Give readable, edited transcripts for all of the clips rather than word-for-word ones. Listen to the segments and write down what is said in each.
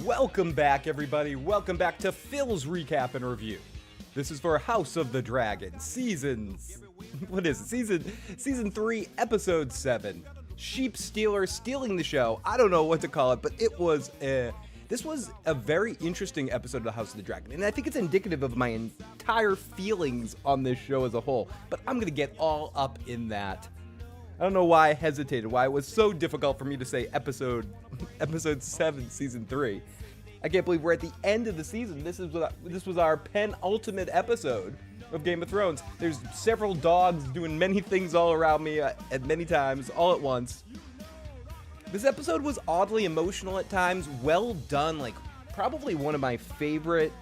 Welcome back, everybody. Welcome back to Phil's Recap and Review. This is for House of the Dragon, Season 3, Episode 7. Sheep Stealer stealing the show. I don't know what to call it, but this was a very interesting episode of the House of the Dragon, and I think it's indicative of my entire feelings on this show as a whole, but I'm going to get all up in that. I don't know why I hesitated, why it was so difficult for me to say episode 7, Season 3. I can't believe we're at the end of the season. This was our penultimate episode of Game of Thrones. There's several dogs doing many things all around me at many times, all at once. This episode was oddly emotional at times, well done, like probably one of my favorite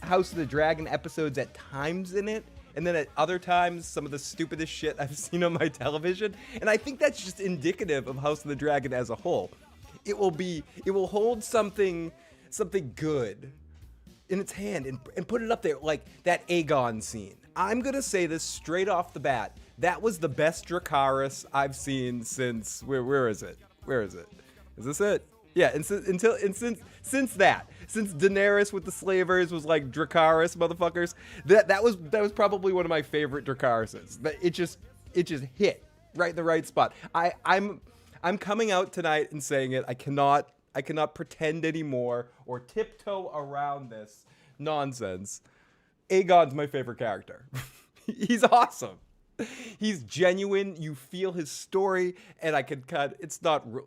House of the Dragon episodes at times in it. And then at other times, some of the stupidest shit I've seen on my television. And I think that's just indicative of House of the Dragon as a whole. It will hold something good in its hand and put it up there, like that Aegon scene. I'm going to say this straight off the bat. That was the best Dracarys I've seen since, where is it? Is this it? Yeah, since Daenerys with the slavers was like Dracarys motherfuckers, that was probably one of my favorite Dracaryses. It just hit right in the right spot. I'm coming out tonight and saying it. I cannot pretend anymore or tiptoe around this nonsense. Aegon's my favorite character. He's awesome. He's genuine. You feel his story, and I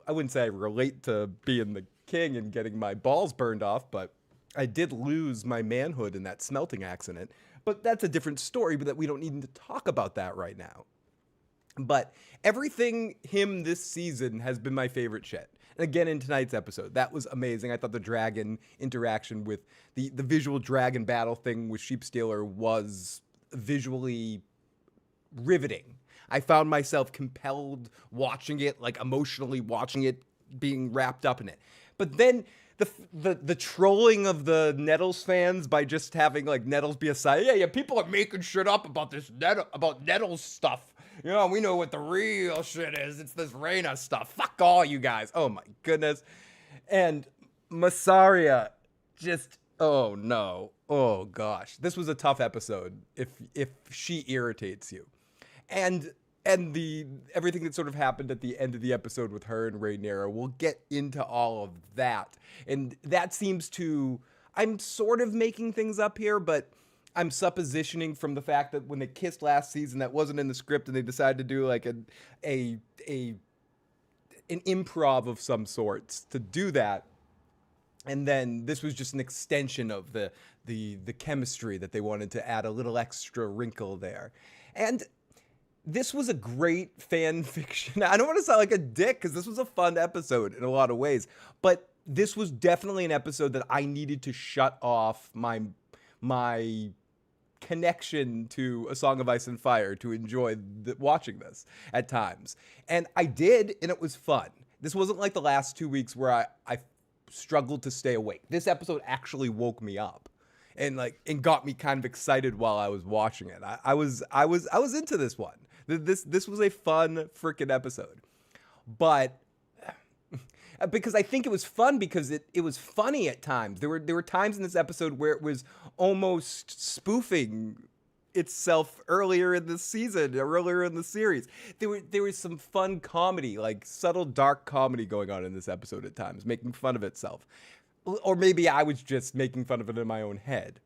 wouldn't say I relate to being the king and getting my balls burned off, but I did lose my manhood in that smelting accident. But that's a different story, but that we don't need to talk about that right now. But everything him this season has been my favorite shit. And again, in tonight's episode, that was amazing. I thought the dragon interaction with the visual dragon battle thing with Sheep Stealer was visually riveting. I found myself compelled watching it, like emotionally watching it, being wrapped up in it. But then the trolling of the Nettles fans by just having like Nettles be a side, yeah, people are making shit up about this about Nettles stuff. You know, we know what the real shit is. It's this Rhaena stuff. Fuck all you guys. Oh my goodness. And Massaria just, oh no. Oh gosh. This was a tough episode if she irritates you. And everything that sort of happened at the end of the episode with her and Rhaenyra, we'll get into all of that. And that seems to, I'm sort of making things up here, but I'm suppositioning from the fact that when they kissed last season, that wasn't in the script, and they decided to do like an improv of some sorts to do that. And then this was just an extension of the chemistry that they wanted to add a little extra wrinkle there. And this was a great fan fiction. I don't want to sound like a dick because this was a fun episode in a lot of ways, but this was definitely an episode that I needed to shut off my connection to A Song of Ice and Fire to enjoy watching this at times. And I did, and it was fun. This wasn't like the last 2 weeks where I struggled to stay awake. This episode actually woke me up and got me kind of excited while I was watching it. I was into this one. This was a fun freaking episode. But because I think it was fun because it was funny at times. There were times in this episode where it was almost spoofing itself earlier in the season, earlier in the series. There was some fun comedy, like subtle dark comedy going on in this episode at times, making fun of itself. Or maybe I was just making fun of it in my own head.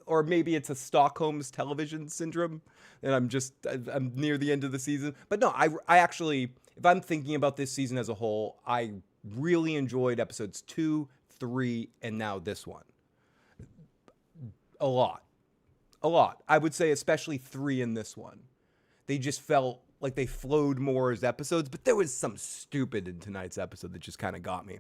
Or maybe it's a Stockholm's television syndrome, and I'm near the end of the season. But no, I actually, if I'm thinking about this season as a whole, I really enjoyed episodes 2, 3, and now this one. A lot. I would say especially 3 in this one. They just felt like they flowed more as episodes, but there was some stupid in tonight's episode that just kind of got me.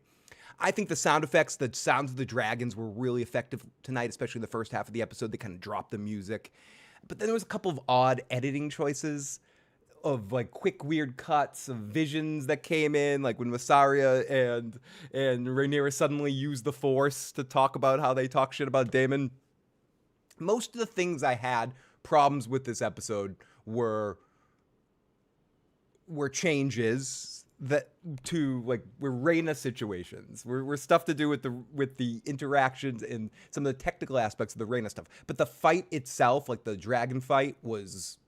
I think the sound effects, the sounds of the dragons were really effective tonight, especially the first half of the episode. They kind of dropped the music. But then there was a couple of odd editing choices of like quick weird cuts of visions that came in, like when Massaria and Rhaenyra suddenly used the Force to talk about how they talk shit about Daemon. Most of the things I had problems with this episode were changes that to like we're Reyna situations. We're stuff to do with the interactions and some of the technical aspects of the Reyna stuff. But the fight itself, like the dragon fight, was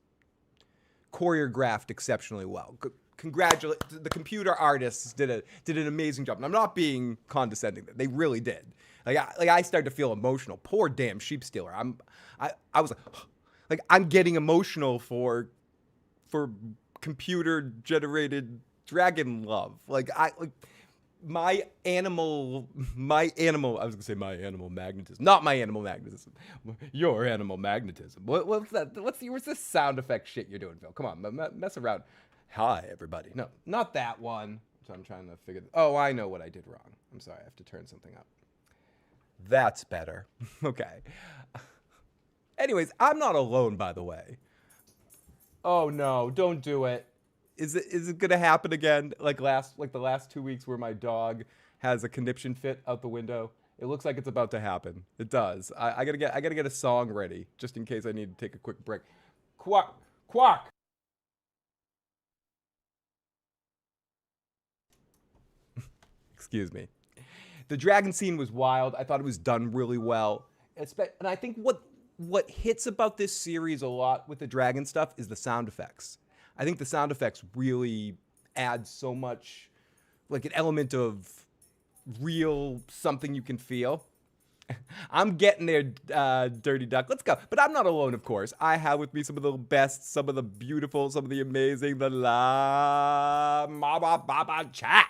choreographed exceptionally well. Congratulate the computer artists did an amazing job. And I'm not being condescending. They really did. I started to feel emotional. Poor damn sheep stealer. I was like I'm getting emotional for computer generated dragon love. My animal I was gonna say my animal magnetism, not my animal magnetism, your animal magnetism. What's that? What's this sound effect shit you're doing, Phil? Come on, mess around. Hi everybody. No, not that one. So I'm trying to figure. Oh, I know what I did wrong. I'm sorry, I have to turn something up. That's better. Okay. Anyways, I'm not alone, by the way. Oh no, don't do it. Is it gonna happen again? Like the last 2 weeks where my dog has a conniption fit out the window. It looks like it's about to happen. It does. I gotta get a song ready just in case I need to take a quick break. Quack quack. Excuse me. The dragon scene was wild. I thought it was done really well. And I think what hits about this series a lot with the dragon stuff is the sound effects. I think the sound effects really add so much, like an element of real something you can feel. I'm getting there, Dirty Duck. Let's go. But I'm not alone, of course. I have with me some of the best, some of the beautiful, some of the amazing, the Baba chat.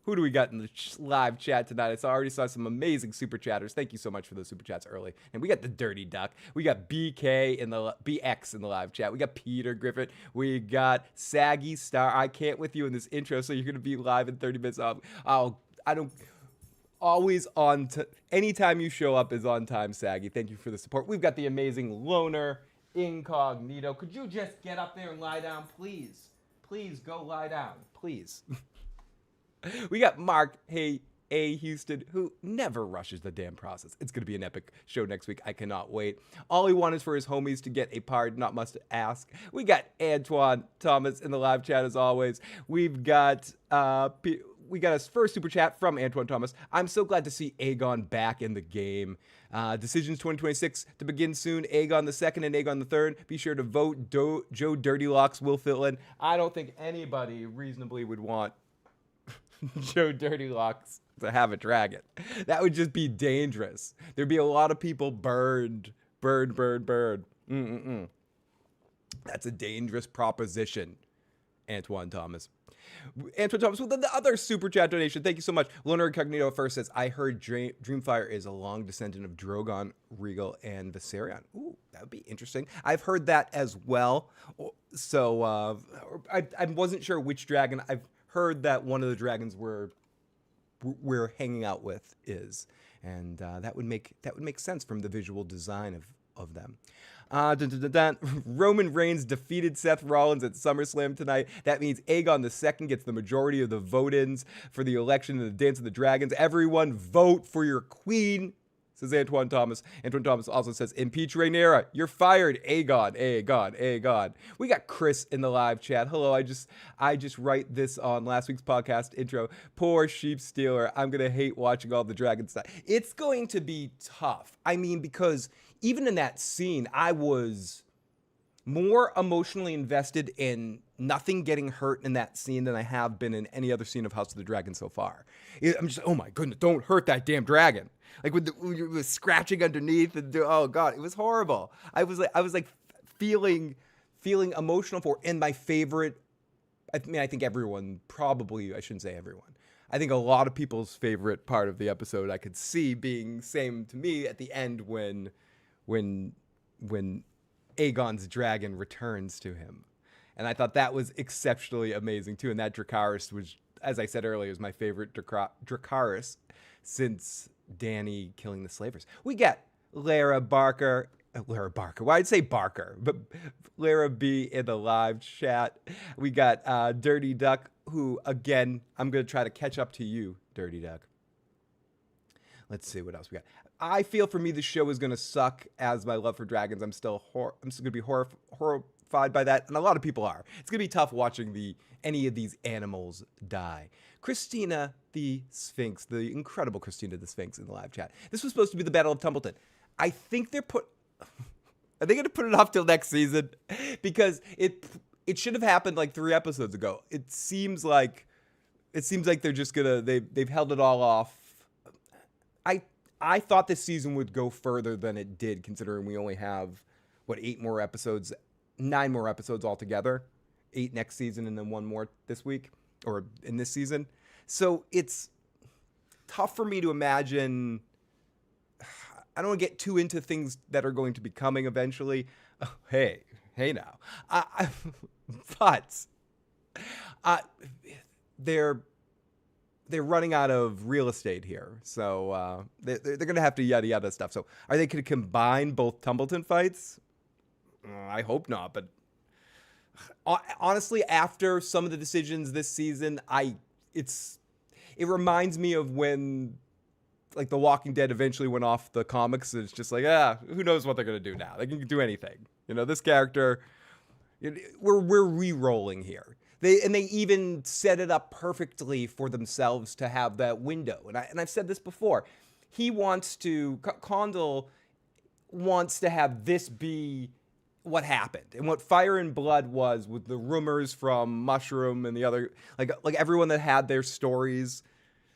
Who do we got in the live chat tonight? I already saw some amazing super chatters. Thank you so much for those super chats early. And we got the Dirty Duck. We got BK in the BX in the live chat. We got Peter Griffin. We got Saggy Star. I can't with you in this intro, so you're gonna be live in 30 minutes. I don't always on. Anytime you show up is on time, Saggy. Thank you for the support. We've got the amazing Loner Incognito. Could you just get up there and lie down, please? Please go lie down, please. We got Mark, hey, A. Houston, who never rushes the damn process. It's going to be an epic show next week. I cannot wait. All he wants is for his homies to get a pardon, not must ask. We got Antoine Thomas in the live chat as always. We've got we got his first super chat from Antoine Thomas. I'm so glad to see Aegon back in the game. Decisions 2026 to begin soon. Aegon the second and Aegon the third. Be sure to vote. Joe Dirty Locks will fill in. I don't think anybody reasonably would want Joe Dirty Locks to have a dragon. That would just be dangerous. There'd be a lot of people burned. That's a dangerous proposition, Antoine Thomas. Antoine Thomas with the other super chat donation. Thank you so much. Loner Incognito first says, I heard Dreamfire is a long descendant of Drogon, Rhaegal, and Viserion. Ooh, that would be interesting. I've heard that as well. So I wasn't sure which dragon. I've heard that one of the dragons we're hanging out with is, and that would make sense from the visual design of them. Roman Reigns defeated Seth Rollins at SummerSlam tonight. That means Aegon II gets the majority of the vote-ins for the election in the Dance of the Dragons. Everyone vote for your queen, says Antoine Thomas. Antoine Thomas also says, impeach Rhaenyra. You're fired, Aegon. We got Chris in the live chat. Hello, I just write this on last week's podcast intro. Poor sheep stealer. I'm going to hate watching all the dragon stuff. It's going to be tough. I mean, because even in that scene, I was more emotionally invested in nothing getting hurt in that scene than I have been in any other scene of House of the Dragon so far. I'm just, oh my goodness, don't hurt that damn dragon. Like with the scratching underneath, and oh god, it was horrible. I was like feeling emotional for. And my favorite, I mean, I think everyone probably, I shouldn't say everyone. I think a lot of people's favorite part of the episode I could see being same to me at the end when Aegon's dragon returns to him. And I thought that was exceptionally amazing too. And that Dracarys was, as I said earlier, is my favorite Dracarys since Dany killing the slavers. We got Lara Barker. Why'd I say Barker? But Lara B in the live chat. We got Dirty Duck, who, again, I'm going to try to catch up to you, Dirty Duck. Let's see what else we got. I feel for me the show is going to suck as my love for dragons. I'm still going to be terrified by that, and a lot of people are. It's gonna be tough watching any of these animals die. Christina the Sphinx, the incredible Christina the Sphinx in the live chat. This was supposed to be the Battle of Tumbleton. I think are they going to put it off till next season? Because it should have happened like 3 episodes ago. It seems like they're just gonna they've held it all off. I thought this season would go further than it did, considering we only have 8 more episodes, 9 more episodes altogether. 8 next season and then 1 more this week or in this season. So it's tough for me to imagine. I don't want to get too into things that are going to be coming eventually. Oh, hey now. But they're running out of real estate here. So they're going to have to yada yada stuff. So are they going to combine both Tumbleton fights? I hope not. But honestly, after some of the decisions this season, it reminds me of when like The Walking Dead eventually went off the comics. And it's just like, who knows what they're going to do now? They can do anything. This character, we're re-rolling here. They even set it up perfectly for themselves to have that window. And I've said this before. Condal wants to have this be what happened. And what Fire and Blood was with the rumors from Mushroom and the other, like everyone that had their stories.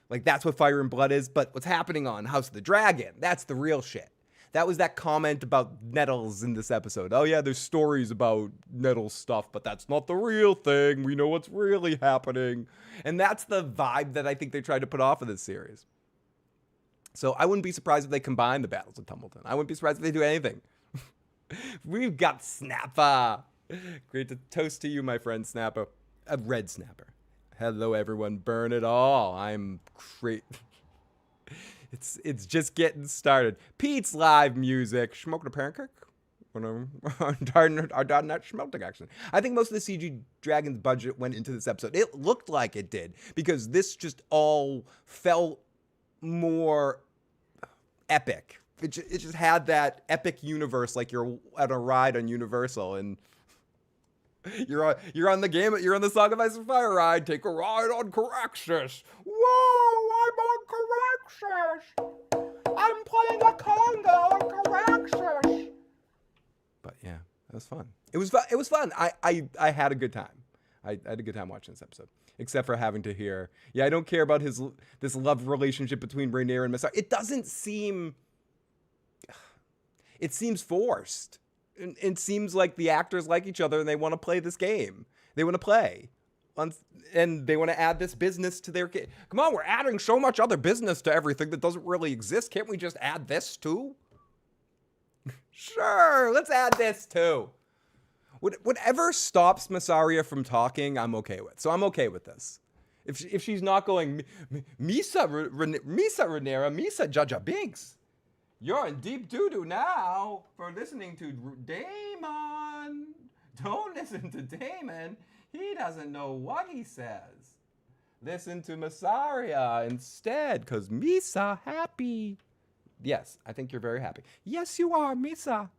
Like, that's what Fire and Blood is. But what's happening on House of the Dragon, that's the real shit. That was that comment about Nettles in this episode. Oh, yeah, there's stories about Nettles stuff, but that's not the real thing. We know what's really happening. And that's the vibe that I think they tried to put off of this series. So I wouldn't be surprised if they combine the Battles of Tumbleton. I wouldn't be surprised if they do anything. We've got Snapper. Great to toast to you, my friend Snapper. A red Snapper. Hello, everyone. Burn it all. I'm great. It's just getting started. Pete's live music. Smoking a pancake? Our not smelting action. I think most of the CG Dragon's budget went into this episode. It looked like it did because this just all felt more epic. It just had that epic universe, like you're at a ride on Universal and you're on the game. You're on the Song of Ice and Fire ride. Take a ride on Caraxes. Whoa! I'm on Caraxes. I'm playing a conga on Caraxes. But yeah, that was fun. It was fun. I had a good time. I had a good time watching this episode, except for having to hear. Yeah, I don't care about this love relationship between Rhaenyra and Messar. It doesn't seem. It seems forced. It seems like the actors like each other and they want to play this game. They want to play. And they want to add this business to their kid. Come on, we're adding so much other business to everything that doesn't really exist. Can't we just add this too? Sure, let's add this too. Whatever stops Massaria from talking, I'm okay with. So I'm okay with this. If she's not going, Misa Rhaenyra, Misa Jaja Binks. You're in deep doo-doo now for listening to Daemon. Don't listen to Daemon. He doesn't know what he says. Listen to Massaria instead, because Misa happy. Yes, I think you're very happy. Yes, you are, Misa.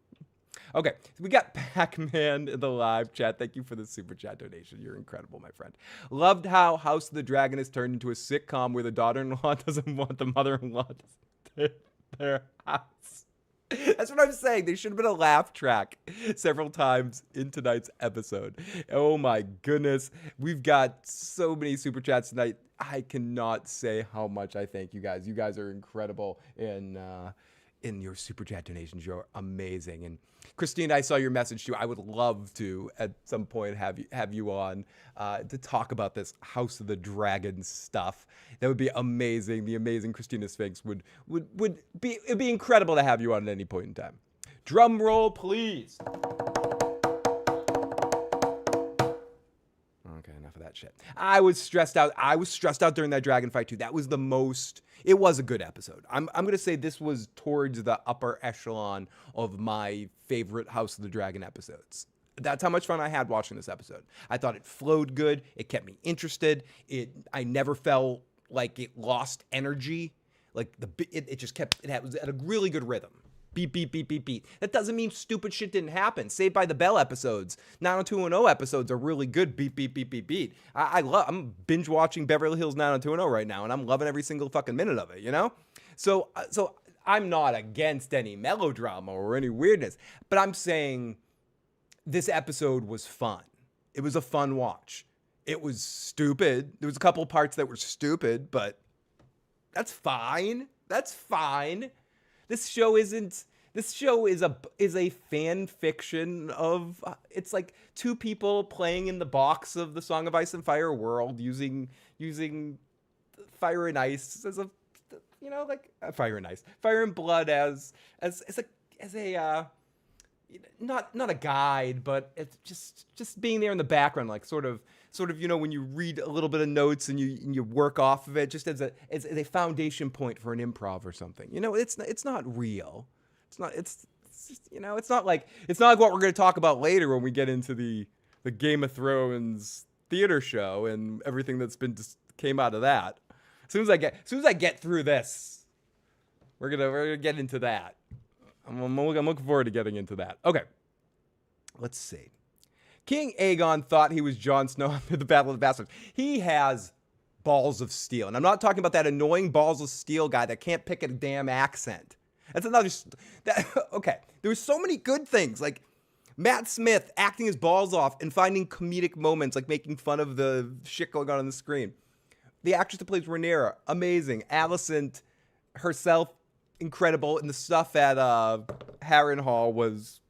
Okay, so we got Pac-Man in the live chat. Thank you for the super chat donation. You're incredible, my friend. Loved how House of the Dragon has turned into a sitcom where the daughter-in-law doesn't want the mother-in-law to stay their house. That's what I'm saying. There should have been a laugh track several times in tonight's episode. Oh my goodness. We've got so many super chats tonight. I cannot say how much I thank you guys. You guys are incredible in your super chat donations. You're amazing. And Christine, I saw your message too. I would love to at some point have you on to talk about this House of the Dragon stuff. That would be amazing. The amazing Christina Sphinx would be, it'd be incredible to have you on at any point in time. Drum roll, please. Okay, enough of that shit. I was stressed out. I was stressed out during that dragon fight too. That was the most. It was a good episode. I'm gonna say this was towards the upper echelon of my favorite House of the Dragon episodes. That's how much fun I had watching this episode. I thought it flowed good. It kept me interested. I never felt like it lost energy. Like it just kept. It was at a really good rhythm. Beat, beat, beat, beat, beat. That doesn't mean stupid shit didn't happen. Saved by the Bell episodes, 90210 episodes are really good. Beat, beat, beat, beat, beat. I'm binge watching Beverly Hills 90210 right now, and I'm loving every single fucking minute of it, you know? So I'm not against any melodrama or any weirdness, but I'm saying this episode was fun. It was a fun watch. It was stupid. There was a couple parts that were stupid, but that's fine. That's fine. This show is a fan fiction of it's like two people playing in the box of the Song of Ice and Fire world using Fire and Ice as a, you know, like Fire and Ice, Fire and Blood as a not a guide, but it's just being there in the background, like sort of, you know, when you read a little bit of notes and you work off of it, just as a foundation point for an improv or something. You know, it's not real. It's just, you know, it's not like what we're going to talk about later when we get into the Game of Thrones theater show and everything that's came out of that. As soon as I get through this, we're gonna get into that. I'm looking forward to getting into that. Okay, let's see. King Aegon thought he was Jon Snow after the Battle of the Bastards. He has balls of steel, and I'm not talking about that annoying balls of steel guy that can't pick a damn accent. That's another. Okay, there were so many good things, like Matt Smith acting his balls off and finding comedic moments, like making fun of the shit going on the screen. The actress that plays Rhaenyra, amazing. Alicent herself, incredible. And the stuff at Harrenhal was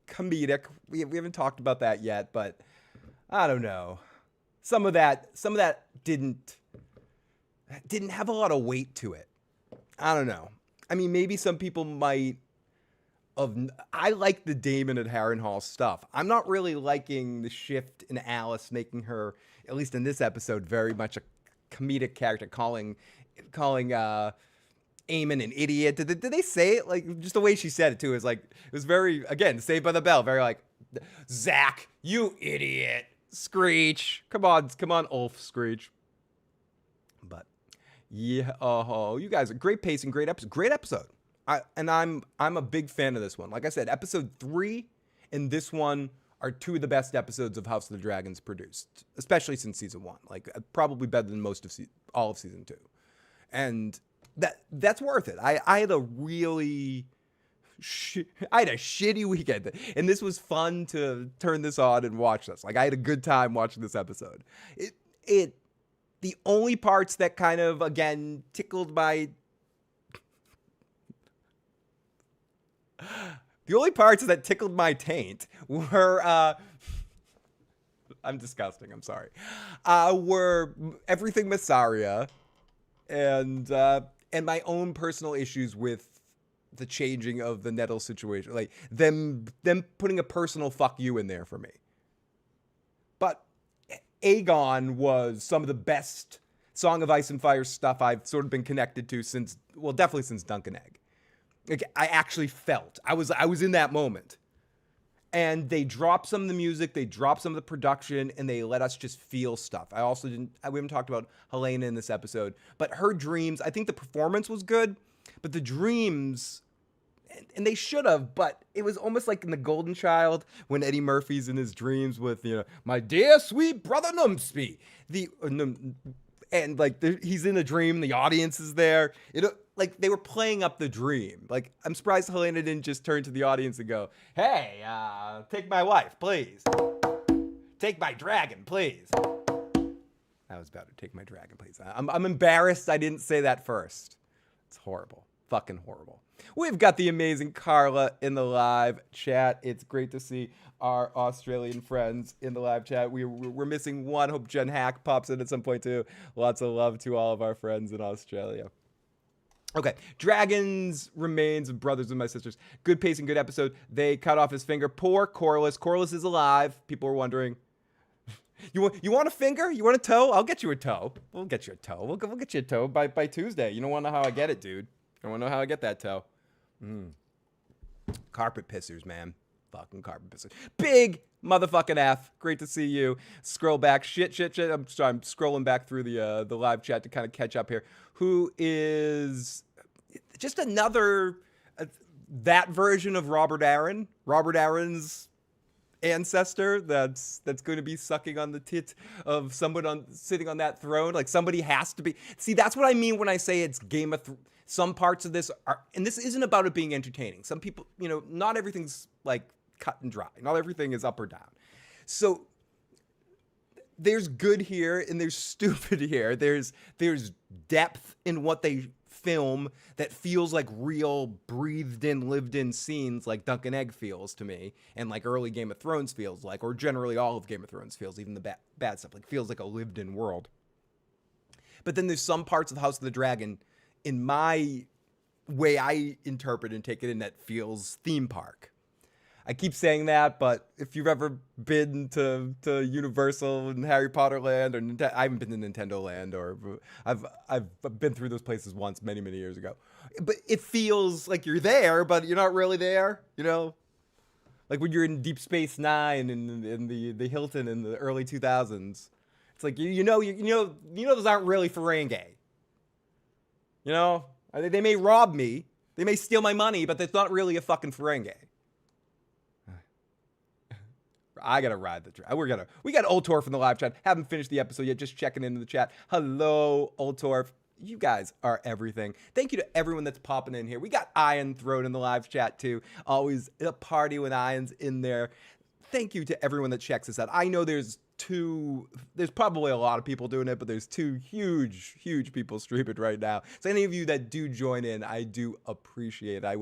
comedic. We haven't talked about that yet, but I don't know. Some of that didn't have a lot of weight to it. I don't know. I mean, maybe some people might I like the Daemon at Harrenhal stuff. I'm not really liking the shift in Alice, making her, at least in this episode, very much a comedic character, calling Aemon an idiot. Did they say it? Like, just the way she said it, too, is like, it was very, again, Saved by the Bell, very like, Zach, you idiot. Screech. Come on, Ulf, Screech. But, yeah, you guys are great pacing, great episode. I'm a big fan of this one. Like I said, episode 3 and this one are two of the best episodes of House of the Dragons produced, especially since season 1. Like, probably better than most of all of season 2. And that's worth it. I had a really shitty weekend, and this was fun to turn this on and watch this. Like, I had a good time watching this episode. The only parts that kind of, again, tickled my taint were I'm disgusting, I'm sorry. Were everything Massaria and my own personal issues with the changing of the Nettle situation. Like them putting a personal fuck you in there for me. But Aegon was some of the best Song of Ice and Fire stuff I've sort of been connected to definitely since Dunk and Egg. Like, I actually felt I was in that moment, and they dropped some of the music, they dropped some of the production, and they let us just feel stuff. We haven't talked about Helena in this episode, but her dreams, I think the performance was good, but the dreams, and they should have, but it was almost like in The Golden Child when Eddie Murphy's in his dreams with, you know, my dear sweet brother Numsby, and like he's in a dream, the audience is there. Like they were playing up the dream. Like, I'm surprised Helena didn't just turn to the audience and go, "Hey, take my wife, please. Take my dragon, please." That was better. Take my dragon, please. I'm embarrassed I didn't say that first. It's horrible. Fucking horrible. We've got the amazing Carla in the live chat. It's great to see our Australian friends in the live chat. We're missing one. Hope Jen Hack pops in at some point too. Lots of love to all of our friends in Australia. Okay, Dragons, Remains, and Brothers and My Sisters. Good pacing, good episode. They cut off his finger. Poor Corlys. Corlys is alive. People are wondering. You want a finger? You want a toe? I'll get you a toe. We'll get you a toe. We'll get you a toe by Tuesday. You don't want to know how I get it, dude. You don't want to know how I get that toe. Carpet pissers, man. Fucking carpet pissers. Big motherfucking F. Great to see you. Scroll back. Shit. I'm sorry. I'm scrolling back through the live chat to kind of catch up here. Who is just another that version of Robert Aaron's ancestor that's going to be sucking on the tit of someone sitting on that throne. Like, somebody has to be. See, that's what I mean when I say it's some parts of this are, and this isn't about it being entertaining. Some people, not everything's like cut and dry. Not everything is up or down. So there's good here and there's stupid here. There's depth in what they film that feels like real breathed in, lived in scenes, like Duncan Egg feels to me, and like early Game of Thrones feels like, or generally all of Game of Thrones feels, even the bad stuff, like feels like a lived in world. But then there's some parts of House of the Dragon, in my way I interpret and take it in, that feels theme park. I keep saying that, but if you've ever been to Universal and Harry Potter Land, or I haven't been to Nintendo Land, or I've been through those places once many years ago. But it feels like you're there, but you're not really there. Like when you're in Deep Space Nine and in the Hilton in the early 2000s. It's like those aren't really Ferengi. They may rob me, they may steal my money, but that's not really a fucking Ferengi. I gotta ride the train. We got Old Torf in the live chat. Haven't finished the episode yet. Just checking into the chat. Hello, Old Torf. You guys are everything. Thank you to everyone that's popping in here. We got Ian Throat in the live chat too. Always a party when Ian's in there. Thank you to everyone that checks us out. I know there's probably a lot of people doing it, but there's two huge people streaming right now. So any of you that do join in, I do appreciate it. I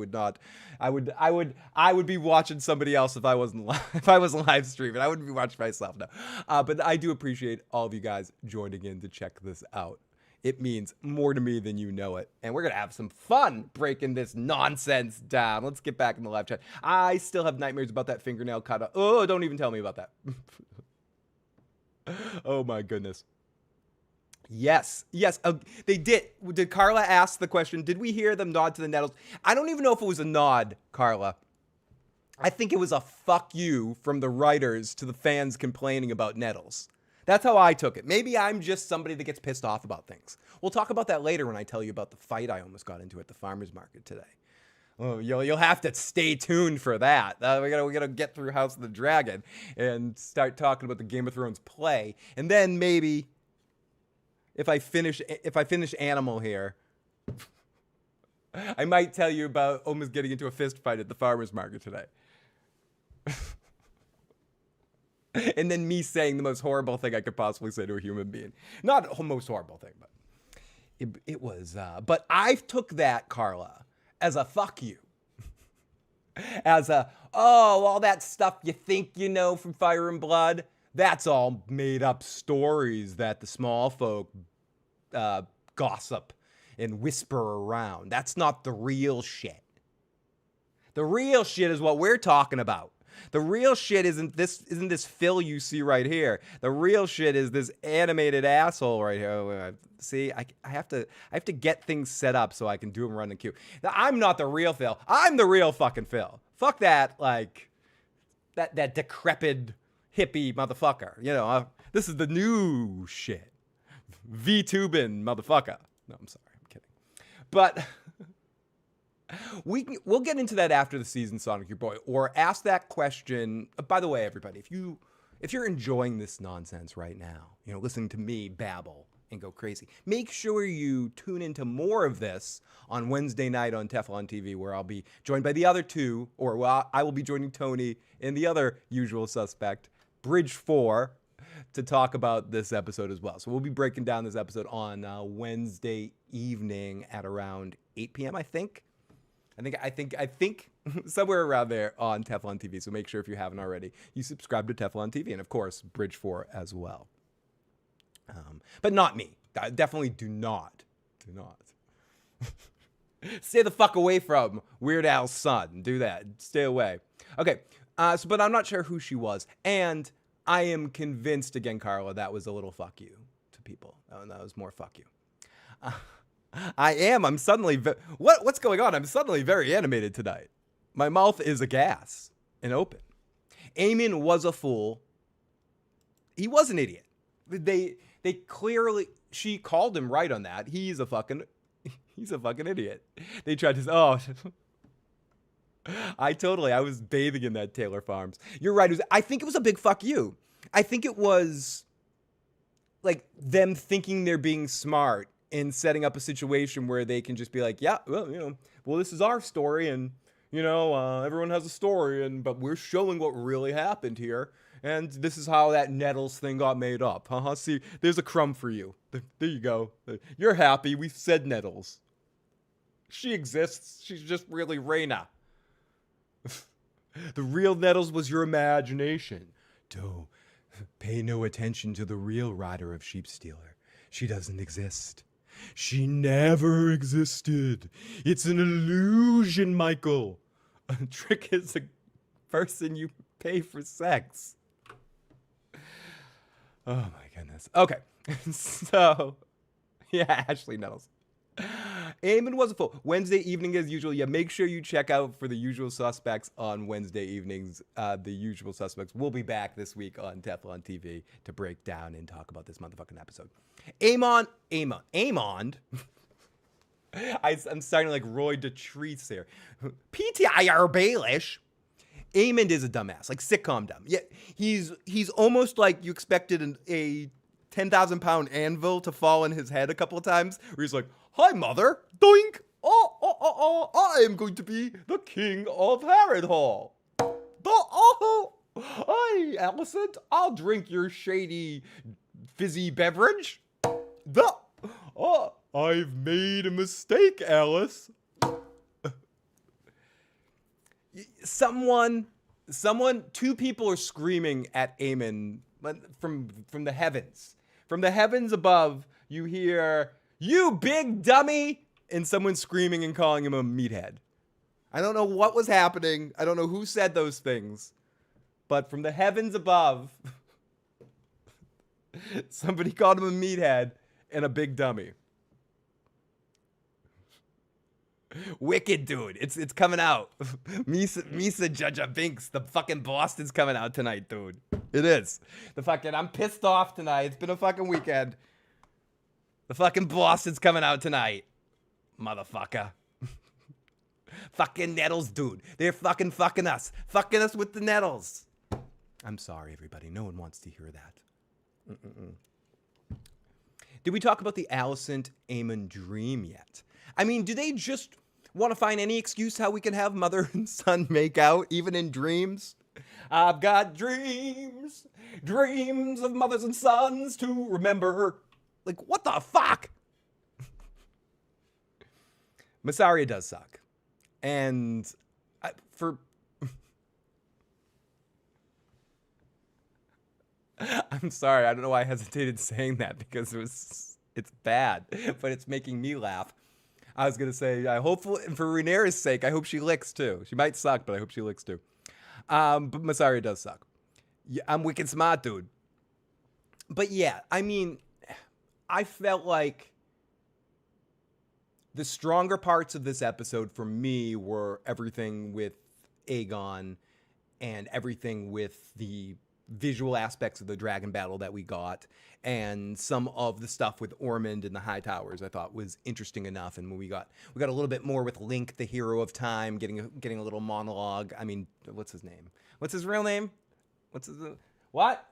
would be watching somebody else if I wasn't live streaming. I wouldn't be watching myself now. But I do appreciate all of you guys joining in to check this out. It means more to me than you know it. And we're going to have some fun breaking this nonsense down. Let's get back in the live chat. I still have nightmares about that fingernail cut. Oh, don't even tell me about that. Oh my goodness. Yes. They did. Did Carla ask the question? Did we hear them nod to the Nettles? I don't even know if it was a nod, Carla. I think it was a fuck you from the writers to the fans complaining about Nettles. That's how I took it. Maybe I'm just somebody that gets pissed off about things. We'll talk about that later when I tell you about the fight I almost got into at the farmer's market today. Oh, you'll have to stay tuned for that. We gotta get through House of the Dragon and start talking about the Game of Thrones play, and then maybe if I finish Animal here, I might tell you about almost getting into a fist fight at the farmer's market today. And then me saying the most horrible thing I could possibly say to a human being. Not the most horrible thing, but it was. But I took that, Carla, as a fuck you. As all that stuff you think you know from Fire and Blood, that's all made up stories that the small folk gossip and whisper around. That's not the real shit. The real shit is what we're talking about. The real shit isn't this Phil you see right here. The real shit is this animated asshole right here. See, I have to get things set up so I can do them run the queue. Now, I'm not the real Phil. I'm the real fucking Phil. Fuck that, like that decrepit hippie motherfucker. This is the new shit. VTubing motherfucker. No, I'm sorry, I'm kidding. But we'll get into that after the season, Sonic Your Boy, or ask that question. By the way, everybody, if you're enjoying this nonsense right now, listening to me babble and go crazy, make sure you tune into more of this on Wednesday night on Teflon TV, where I'll be joined by the other two, I will be joining Tony and the other usual suspect, Bridge 4, to talk about this episode as well. So we'll be breaking down this episode on Wednesday evening at around 8 p.m., I think somewhere around there on Teflon TV. So make sure if you haven't already, you subscribe to Teflon TV, and of course, Bridge 4 as well. But not me. Definitely do not. Stay the fuck away from Weird Al's son. Do that. Stay away. Okay. But I'm not sure who she was, and I am convinced again, Carla, that was a little fuck you to people. That was more fuck you. I'm suddenly, what's going on? I'm suddenly very animated tonight. My mouth is aghast and open. Aemon was a fool. He was an idiot. They clearly, she called him right on that. He's a fucking idiot. They tried to, I was bathing in that Taylor Farms. You're right. I think it was a big fuck you. I think it was like them thinking they're being smart and setting up a situation where they can just be like, yeah, well, this is our story, and everyone has a story, but we're showing what really happened here, and this is how that Nettles thing got made up. See, there's a crumb for you. There you go. You're happy. We said Nettles. She exists. She's just really Rhaena. The real Nettles was your imagination. Don't pay no attention to the real rider of Sheepstealer. She doesn't exist. She never existed. It's an illusion, Michael. A trick is a person you pay for sex. Oh my goodness. Okay. So, yeah, Ashley Nettles. Eamon was a fool. Wednesday evening as usual. Yeah, make sure you check out for The Usual Suspects on Wednesday evenings. The Usual Suspects will be back this week on Teflon TV to break down and talk about this motherfucking episode. Amon. I'm starting like Roy Dotrice here. PTIR Baelish. Eamon is a dumbass, like sitcom dumb. Yeah, he's almost like you expected a 10,000-pound anvil to fall on his head a couple of times, where he's like, "Hi, mother, doink! I am going to be the king of Harrenhal. Hi, Alicent, I'll drink your shady fizzy beverage. I've made a mistake, Alice." Two people are screaming at Eamon from the heavens. From the heavens above, you hear, "You big dummy!" and someone screaming and calling him a meathead. I don't know what was happening. I don't know who said those things. But from the heavens above, somebody called him a meathead and a big dummy. Wicked, dude. It's coming out. Misa Judja Binks. The fucking Boston's coming out tonight, dude. It is. I'm pissed off tonight. It's been a fucking weekend. The fucking Boston's coming out tonight. Motherfucker. Fucking Nettles, dude. They're fucking us. Fucking us with the Nettles. I'm sorry, everybody. No one wants to hear that. Did we talk about the Alicent Eamon dream yet? I mean, do they just want to find any excuse how we can have mother and son make out, even in dreams? I've got dreams of mothers and sons to remember. Like, what the fuck? Massaria does suck. And I'm sorry, I don't know why I hesitated saying that, because it's bad, but it's making me laugh. I was going to say, hopefully, for Rhaenyra's sake, I hope she licks too. She might suck, but I hope she licks too. But Massaria does suck. Yeah, I'm wicked smart, dude. But yeah, I mean, I felt like the stronger parts of this episode for me were everything with Aegon and everything with the visual aspects of the dragon battle that we got, and some of the stuff with Ormond and the High Towers I thought was interesting enough. And when we got a little bit more with Link, the hero of time, getting a little monologue. I mean, what's his name? What's his real name? What?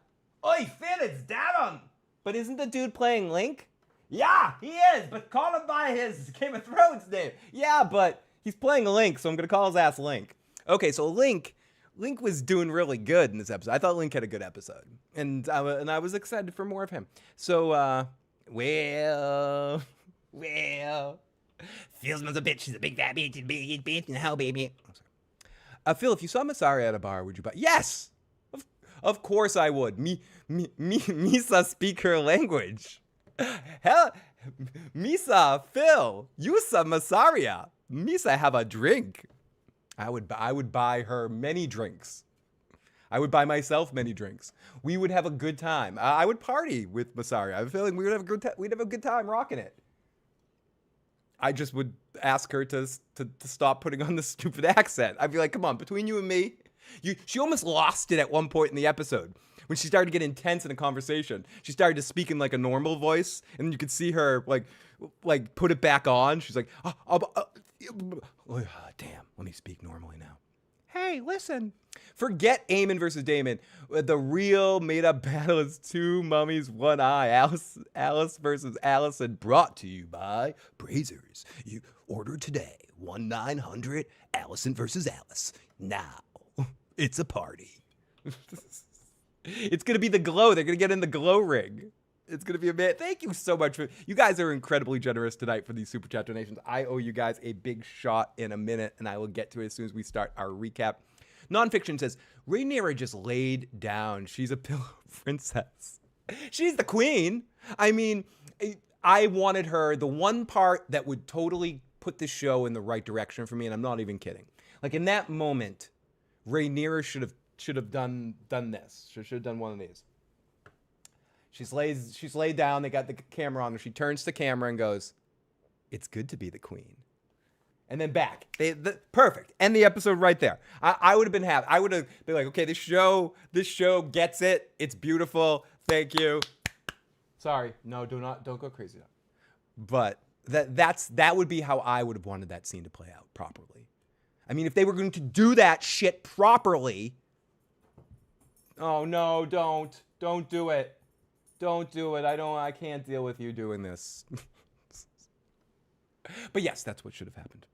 Oi, Finn, it's Daron! But isn't the dude playing Link? Yeah, he is, but call him by his Game of Thrones name. Yeah, but he's playing Link, so I'm gonna call his ass Link. Okay, so Link was doing really good in this episode. I thought Link had a good episode, and I was excited for more of him. So, Phil's not a bitch. She's a big fat bitch, and how, baby? Phil, if you saw Massaria at a bar, would you buy? Yes, of course I would. Misa speak her language. Hell, Misa, Phil, Yusa, Massaria. Misa have a drink. I would buy her many drinks. I would buy myself many drinks. We would have a good time. I would party with Massaria. I have a feeling we'd have a good time rocking it. I just would ask her to stop putting on the stupid accent. I'd be like, come on, between you and me. She almost lost it at one point in the episode. When she started to get intense in a conversation, she started to speak in like a normal voice, and you could see her like put it back on. She's like, Oh, damn, let me speak normally now. Hey, listen. Forget Aemon versus Daemon. The real made-up battle is two mummies, one eye. Alice versus Allison, brought to you by Brazers. You order today. 1-900 Allison versus Alice. Now, it's a party. It's gonna be the glow. They're gonna get in the glow ring. It's going to be a minute. Thank you so much. You guys are incredibly generous tonight for these Super Chat donations. I owe you guys a big shot in a minute, and I will get to it as soon as we start our recap. Nonfiction says, Rhaenyra just laid down. She's a pillow princess. She's the queen. I mean, I wanted her, the one part that would totally put the show in the right direction for me, and I'm not even kidding. Like, in that moment, Rhaenyra should have done this. She should have done one of these. She's laid down. They got the camera on her. She turns to camera and goes, "It's good to be the queen." And then back. Perfect. End the episode right there. I would have been happy. I would have been like, okay, this show gets it. It's beautiful. Thank you. Sorry. No, don't go crazy now. But that would be how I would have wanted that scene to play out properly. I mean, if they were going to do that shit properly. Oh no, don't do it. Don't do it. I can't deal with you doing this. But yes, that's what should have happened.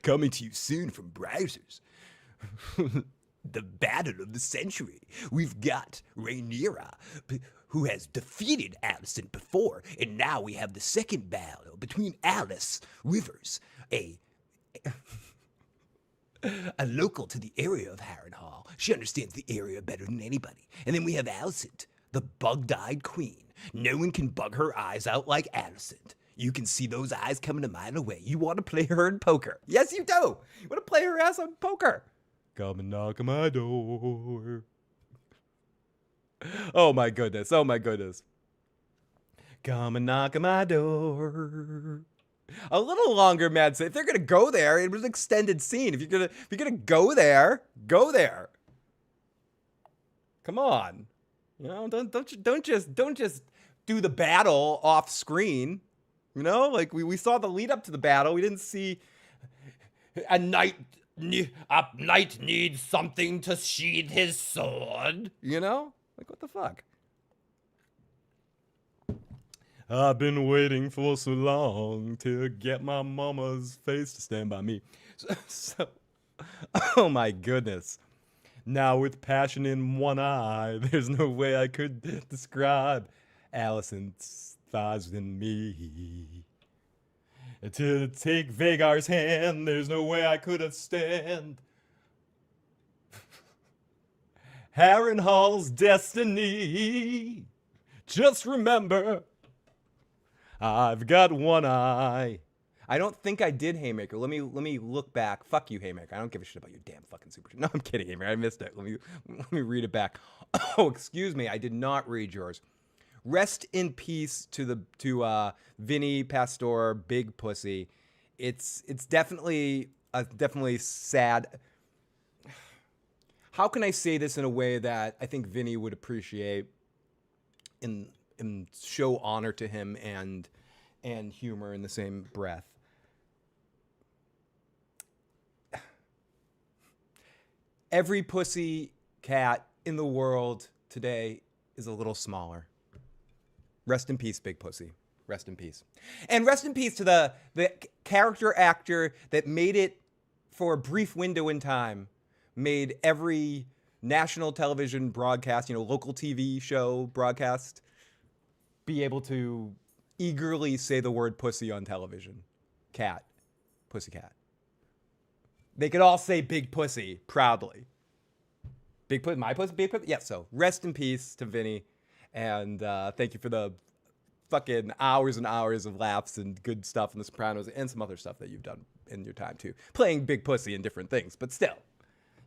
Coming to you soon from Browsers. The battle of the century. We've got Rhaenyra, who has defeated Alicent before, and now we have the second battle between Alice Rivers, a local to the area of Harrenhal. She understands the area better than anybody. And then we have Alicent, the bug-eyed queen. No one can bug her eyes out like Alicent. You can see those eyes coming a mile away. You want to play her in poker. Yes, you do. You want to play her ass on poker. Come and knock on my door. Oh my goodness. Oh my goodness. Come and knock on my door. A little longer, man. If they're gonna go there, it was an extended scene. If you're gonna go there, go there. Come on, you know, don't just do the battle off screen. You know, like we saw the lead up to the battle. We didn't see a knight needs something to sheathe his sword. You know, like what the fuck. I've been waiting for so long to get my mama's face to stand by me. So, oh my goodness. Now with passion in one eye, there's no way I could describe Alicent's thighs in me. To take Vagar's hand, there's no way I could have stand. Harrenhal's destiny. Just remember, I've got one eye. I don't think I did Haymaker. Let me look back. Fuck you, Haymaker. I don't give a shit about your damn fucking super. No, I'm kidding, Haymaker. I missed it. Let me read it back. Oh, excuse me. I did not read yours. Rest in peace to Vinny Pastor, Big Pussy. It's definitely sad. How can I say this in a way that I think Vinny would appreciate and show honor to him and humor in the same breath? Every pussy cat in the world today is a little smaller. Rest in peace, Big Pussy. Rest in peace. And rest in peace to the character actor that made it for a brief window in time, made every national television broadcast, local TV show broadcast, be able to eagerly say the word pussy on television. Cat. Pussycat. They could all say big pussy proudly. Big pussy, my pussy, big pussy. Yeah, so rest in peace to Vinny. And thank you for the fucking hours and hours of laughs and good stuff in The Sopranos and some other stuff that you've done in your time too. Playing big pussy in different things, but still.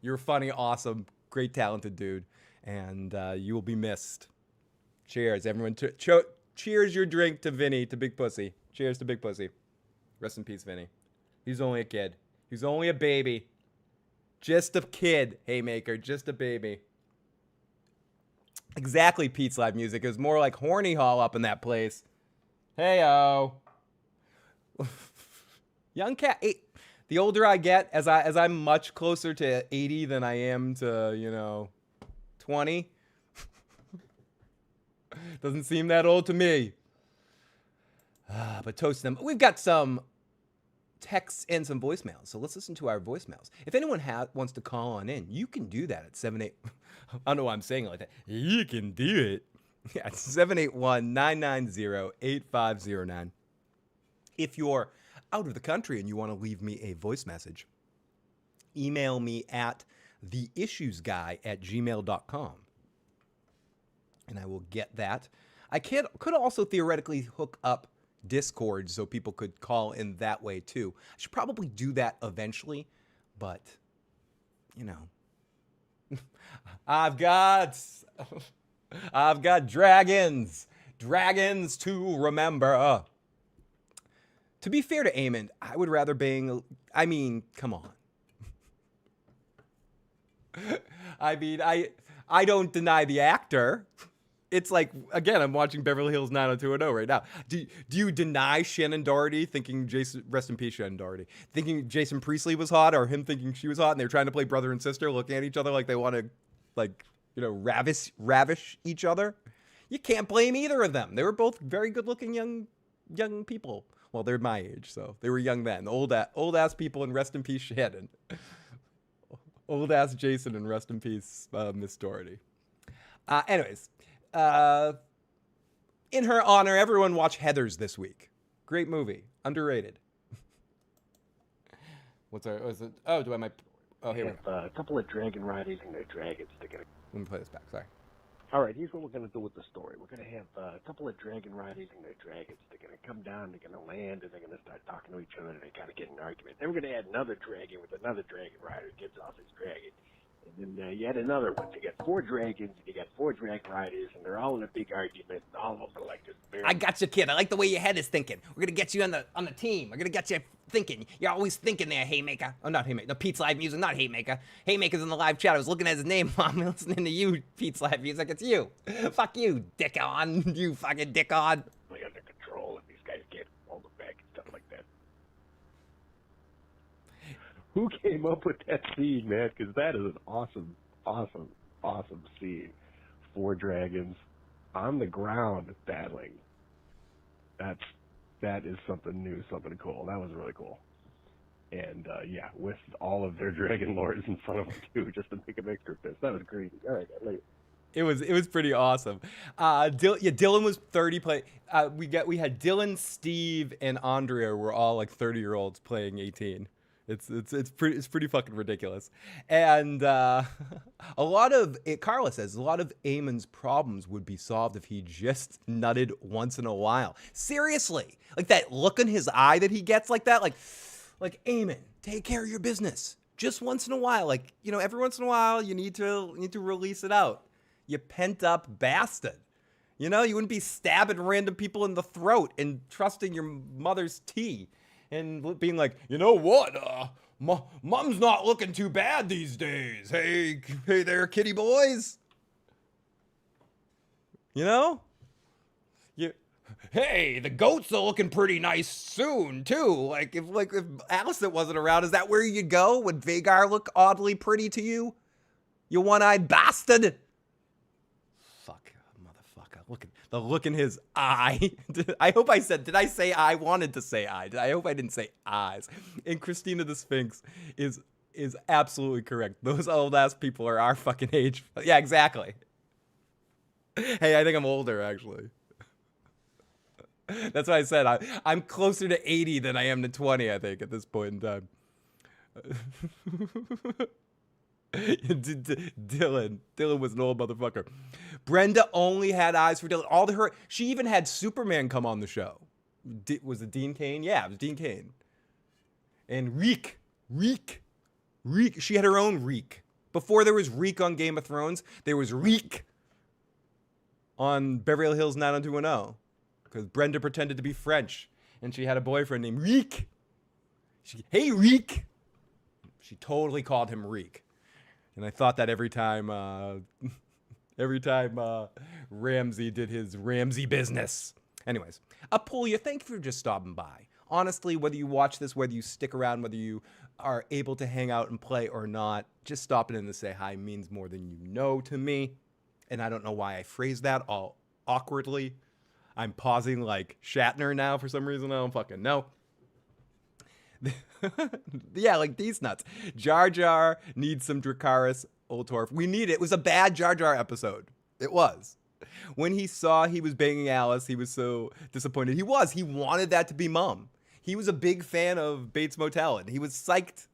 You're funny, awesome, great, talented dude. And you will be missed. Cheers, everyone. Cheers your drink to Vinny, to Big Pussy. Cheers to Big Pussy. Rest in peace, Vinny. He's only a kid. He's only a baby. Just a kid, Haymaker. Just a baby. Exactly, Pete's live music. It was more like Horny Hall up in that place. Hey-o. Young cat. The older I get, as I'm much closer to 80 than I am to 20. Doesn't seem that old to me. But toast them. We've got some texts and some voicemails. So let's listen to our voicemails. If anyone wants to call on in, you can do that at 78. I don't know why I'm saying it like that. You can do it. Yeah, 781-990-8509. If you're out of the country and you want to leave me a voice message, email me at theissuesguy@gmail.com. And I will get that. I could also theoretically hook up Discord so people could call in that way too. I should probably do that eventually, but I've got dragons to remember. To be fair to Eamon, I would rather come on. I don't deny the actor. It's like, again, I'm watching Beverly Hills 90210 right now. Do you deny Shannon Doherty thinking rest in peace, Shannon Doherty, thinking Jason Priestley was hot, or him thinking she was hot, and they're trying to play brother and sister, looking at each other like they want to, ravish each other? You can't blame either of them. They were both very good-looking young people. Well, they're my age, so they were young then. Old ass people, and rest in peace, Shannon. Old ass Jason, and rest in peace, Miss Doherty. Anyways. In her honor, everyone watch Heathers this week. Great movie. Underrated. Was it? Oh, do I might? Oh, here we go. A couple of dragon riders and their dragons. Let me play this back. Sorry. All right, here's what we're going to do with the story. We're going to have a couple of dragon riders and their dragons. They're going to come down, they're going to land, and they're going to start talking to each other, and they kind of get in an argument. Then we're going to add another dragon with another dragon rider who gets off his dragon. And then you had another one. You got 4 dragons, and you got 4 dragon riders, and they're all in a big argument, and all of them are like this. I got you, kid. I like the way your head is thinking. We're gonna get you on the team. We're gonna get you thinking. You're always thinking there, Haymaker. Oh, not Haymaker. No, Pete's Live Music, not Haymaker. Haymaker's in the live chat. I was looking at his name while I'm listening to you, Pete's Live Music. It's you. Fuck you, dick on. You fucking dick on. Really under control, and these guys can't hold them back and stuff like that. Who came up with that scene, man? Because that is an awesome scene. 4 dragons on the ground battling. That is something new, something cool. That was really cool. And with all of their dragon lords in front of them too, just to make them extra pissed. That was crazy. All right, later. It was pretty awesome. Dylan was 30 we had Dylan, Steve, and Andrea were all like 30-year-olds playing 18. It's pretty fucking ridiculous. And Carla says a lot of Eamon's problems would be solved if he just nutted once in a while. Seriously, like that look in his eye that he gets like that, like Eamon, take care of your business just once in a while. Like, every once in a while you need to release it out. You pent up bastard. You wouldn't be stabbing random people in the throat and trusting your mother's tea. And being like, you know what? Mom's not looking too bad these days. Hey there, kitty boys. Hey, the goats are looking pretty nice soon too. Like if Alicent wasn't around, is that where you'd go? Would Vhagar look oddly pretty to you? You one-eyed bastard. The look in his eye. I hope I said, did I say I wanted to say I? I hope I didn't say eyes. And Christina the Sphinx is absolutely correct. Those old ass people are our fucking age. Yeah, exactly. Hey, I think I'm older actually. That's what I said. I'm closer to 80 than I am to 20, I think, at this point in time. Dylan was an old motherfucker. Brenda only had eyes for Dylan. She even had Superman come on the show. Was it Dean Cain? Yeah, it was Dean Cain. And Reek. She had her own Reek. Before there was Reek on Game of Thrones, there was Reek on Beverly Hills 90210. Because Brenda pretended to be French, and she had a boyfriend named Reek. Hey, Reek. She totally called him Reek. And I thought that every time Ramsey did his Ramsey business. Anyways, Apulia, thank you for just stopping by. Honestly, whether you watch this, whether you stick around, whether you are able to hang out and play or not, just stopping in to say hi means more than you know to me. And I don't know why I phrased that all awkwardly. I'm pausing like Shatner now for some reason. I don't fucking know. Yeah, like these nuts. Jar Jar needs some Dracarys Ultorf. We need it. It was a bad Jar Jar episode. It was. When he saw he was banging Alice, he was so disappointed. He wanted that to be Mom. He was a big fan of Bates Motel, and he was psyched.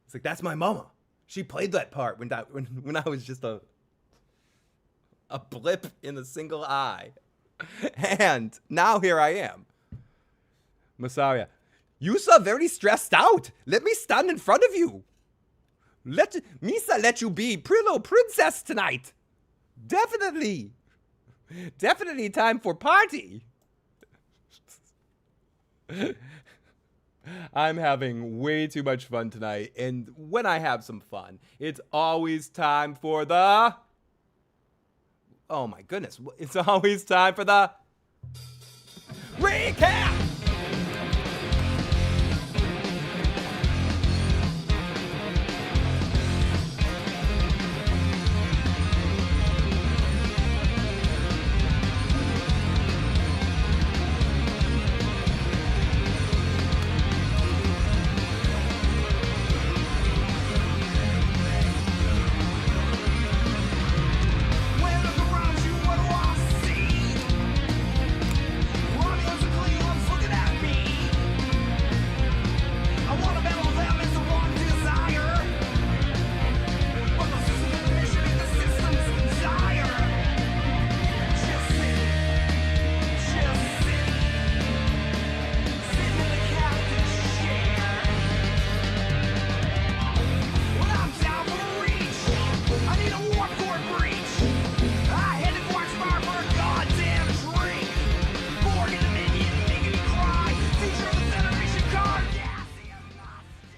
It's like, that's my mama. She played that part when I was just a blip in the single eye. And now here I am. Masaya, you are very stressed out. Let me stand in front of you. Misa let you be little princess tonight. Definitely time for party. I'm having way too much fun tonight, and when I have some fun, it's always time for the... Oh my goodness, it's always time for the... recap!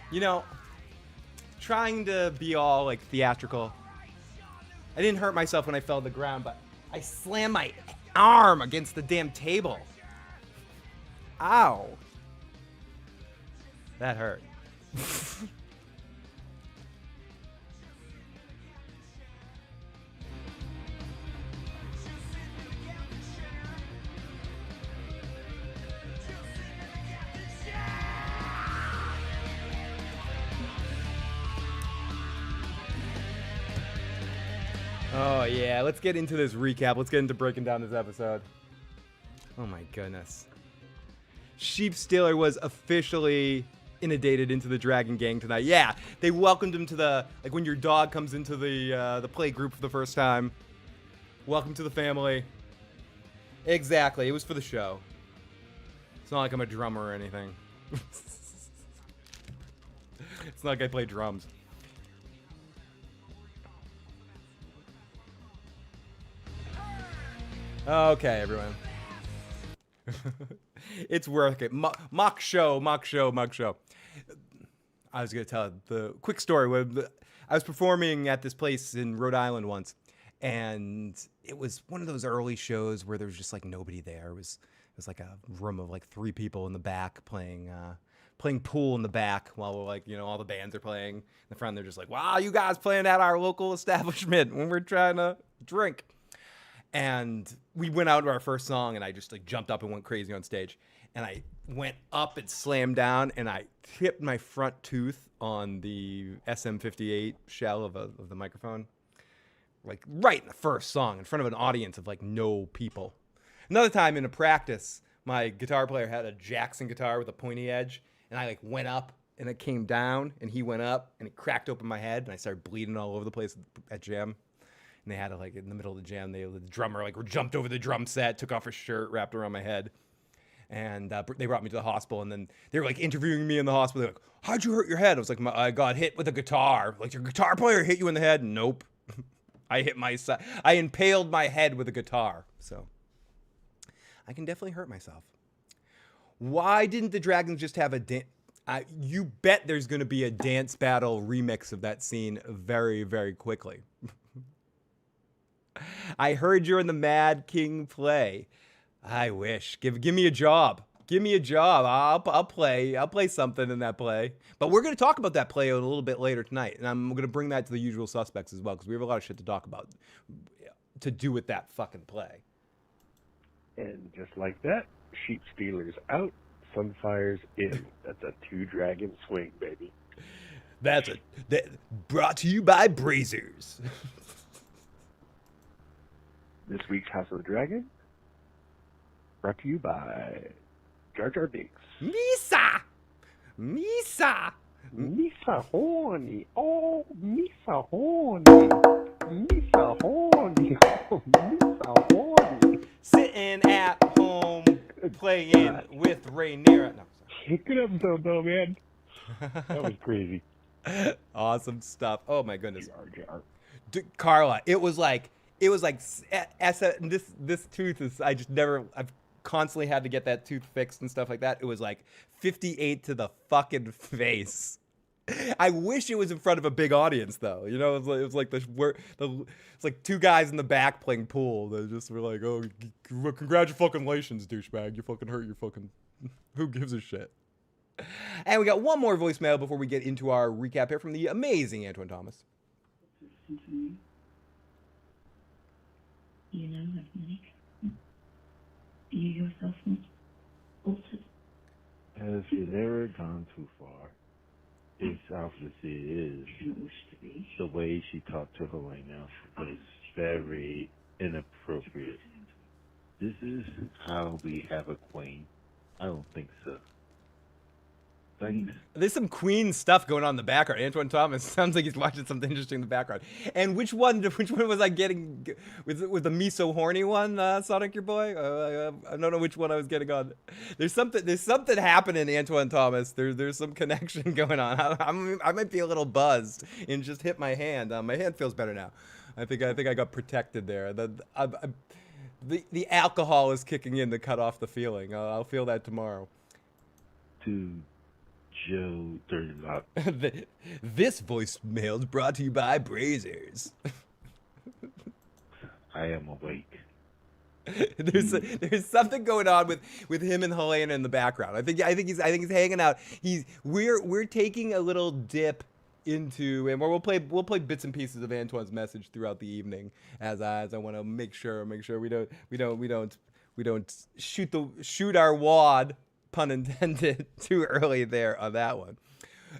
You know, trying to be all like theatrical. I didn't hurt myself when I fell to the ground, but I slammed my arm against the damn table. Ow. That hurt. Oh, yeah. Let's get into this recap. Let's get into breaking down this episode. Oh, my goodness. Sheep Stealer was officially inundated into the Dragon Gang tonight. Yeah, they welcomed him to the... Like, when your dog comes into the play group for the first time. Welcome to the family. Exactly. It was for the show. It's not like I'm a drummer or anything. It's not like I play drums. Okay, everyone. It's worth it. Mock show. I was going to tell the quick story. I was performing at this place in Rhode Island once, and it was one of those early shows where there was just like nobody there. It was like a room of like 3 people in the back playing pool in the back while we're like, you know, all the bands are playing in the front. They're just like, wow, you guys playing at our local establishment when we're trying to drink. And we went out to our first song, and I just like jumped up and went crazy on stage. And I went up and slammed down, and I tipped my front tooth on the SM58 shell of the microphone. Like right in the first song, in front of an audience of like no people. Another time in a practice, my guitar player had a Jackson guitar with a pointy edge, and I like went up, and it came down, and he went up, and it cracked open my head, and I started bleeding all over the place at jam. And they had it like in the middle of the jam. The drummer like jumped over the drum set, took off her shirt, wrapped around my head, and they brought me to the hospital. And then they were like interviewing me in the hospital. They're like, "How'd you hurt your head?" I was like, "I got hit with a guitar." Like, your guitar player hit you in the head? Nope. I impaled my head with a guitar. So I can definitely hurt myself. Why didn't the Dragons just have a dance? You bet there's going to be a dance battle remix of that scene very, very quickly. I heard you're in the Mad King play. I wish. Give me a job. Give me a job. I'll play. I'll play something in that play. But we're going to talk about that play a little bit later tonight. And I'm going to bring that to the usual suspects as well, because we have a lot of shit to talk about to do with that fucking play. And just like that, Sheep Stealers out, Sunfire's in. That's a 2-dragon swing, baby. That brought to you by Brazers. This week's House of the Dragon, brought to you by Jar Jar Binks. Misa! Misa! Misa horny. Oh, Misa horny. Misa horny. Oh, Misa horny. Sitting at home playing with Rhaenyra. No, sorry. Good episode, though, man. That was crazy. Awesome stuff. Oh my goodness. Jar Jar. Carla, it was like this tooth is, I've constantly had to get that tooth fixed and stuff like that. It was like 58 to the fucking face. I wish it was in front of a big audience though. You know, it was like it's like two guys in the back playing pool. They just were like, "Oh, congratulations, douchebag! You fucking hurt your fucking. Who gives a shit?" And we got one more voicemail before we get into our recap here from the amazing Antoine Thomas. Listen to me. You now have many. You yourself must altered. Has it ever gone too far? It's obviously is. You don't wish to be. The way she talked to Helena was very inappropriate. This is how we have a queen? I don't think so. Thanks. There's some Queen stuff going on in the background. Antoine Thomas sounds like he's watching something interesting in the background. And which one was I getting? Was the miso horny one, Sonic, your boy? I don't know which one I was getting on. There's something happening, Antoine Thomas. There's some connection going on. I might be a little buzzed and just hit my hand. My hand feels better now. I think I got protected there. The alcohol is kicking in to cut off the feeling. I'll feel that tomorrow. To Joe Durlock. This voicemail is brought to you by Brazers. I am awake. There's something going on with him and Helena in the background. I think he's hanging out. We're taking a little dip into, and we'll play bits and pieces of Antoine's message throughout the evening as I want to make sure we don't shoot our wad, pun intended, too early there on that one.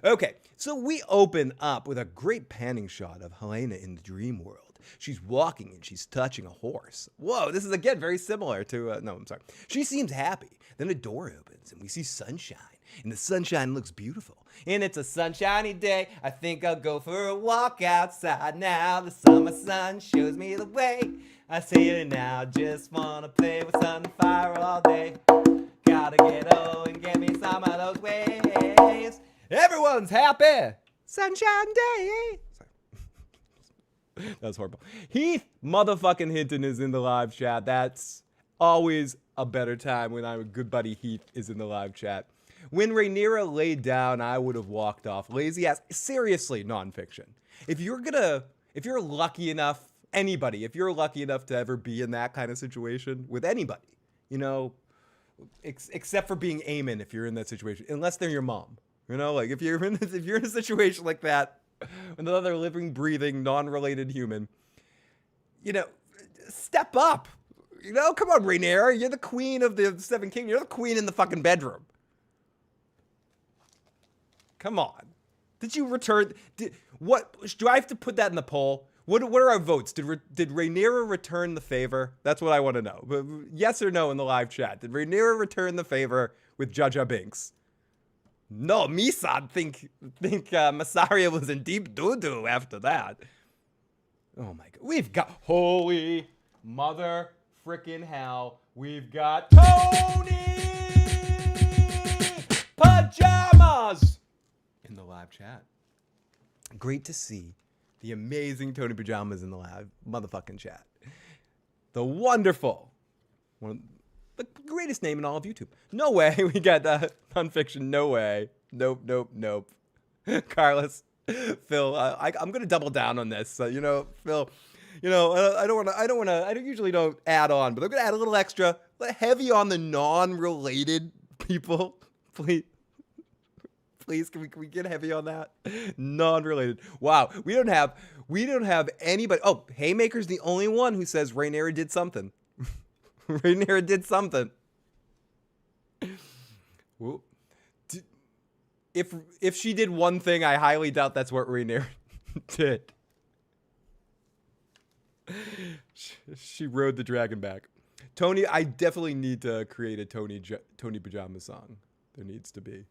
Okay, so we open up with a great panning shot of Helena in the dream world. She's walking and she's touching a horse. Whoa, this is again very similar to, no, I'm sorry. She seems happy. Then a door opens and we see sunshine. And the sunshine looks beautiful. And it's a sunshiny day. I think I'll go for a walk outside now. The summer sun shows me the way. I see it now, just wanna play with Sunfire all day. Gotta get old and get me some of those waves. Everyone's happy. Sunshine day. Sorry. That's horrible. Heath motherfucking Hinton is in the live chat. That's always a better time when our good buddy Heath is in the live chat. When Rhaenyra laid down, I would have walked off. Lazy ass. Seriously, nonfiction. If you're lucky enough, anybody, if you're lucky enough to ever be in that kind of situation with anybody, you know, except for being Aemon, if you're in that situation, unless they're your mom, you know, like if you're in a situation like that, another living, breathing, non-related human, you know, step up. You know, come on, Rhaenyra, you're the queen of the Seven Kingdoms. You're the queen in the fucking bedroom. Come on. Did you return? What do I have to put that in the poll? What are our votes? Did Rhaenyra return the favor? That's what I want to know. Yes or no in the live chat. Did Rhaenyra return the favor with Jar Jar Binks? No, Misa think Massaria was in deep doo-doo after that. Oh my God. We've got holy mother frickin' hell. We've got Tony Pajamas in the live chat. Great to see the amazing Tony Pajamas in the live motherfucking chat. The wonderful, one of the greatest name in all of YouTube. No way. We got nonfiction. No way. Nope. Carlos, Phil, I'm going to double down on this. You know, Phil, You know, I don't usually don't add on, but I'm gonna add a little extra, heavy on the non-related people, please. Please, can we get heavy on that? Non-related. Wow, we don't have anybody. Oh, Haymaker's the only one who says Rhaenyra did something. Rhaenyra did something. Whoop. If she did one thing, I highly doubt that's what Rhaenyra did. She rode the dragon back. Tony, I definitely need to create a Tony Pajama song. There needs to be.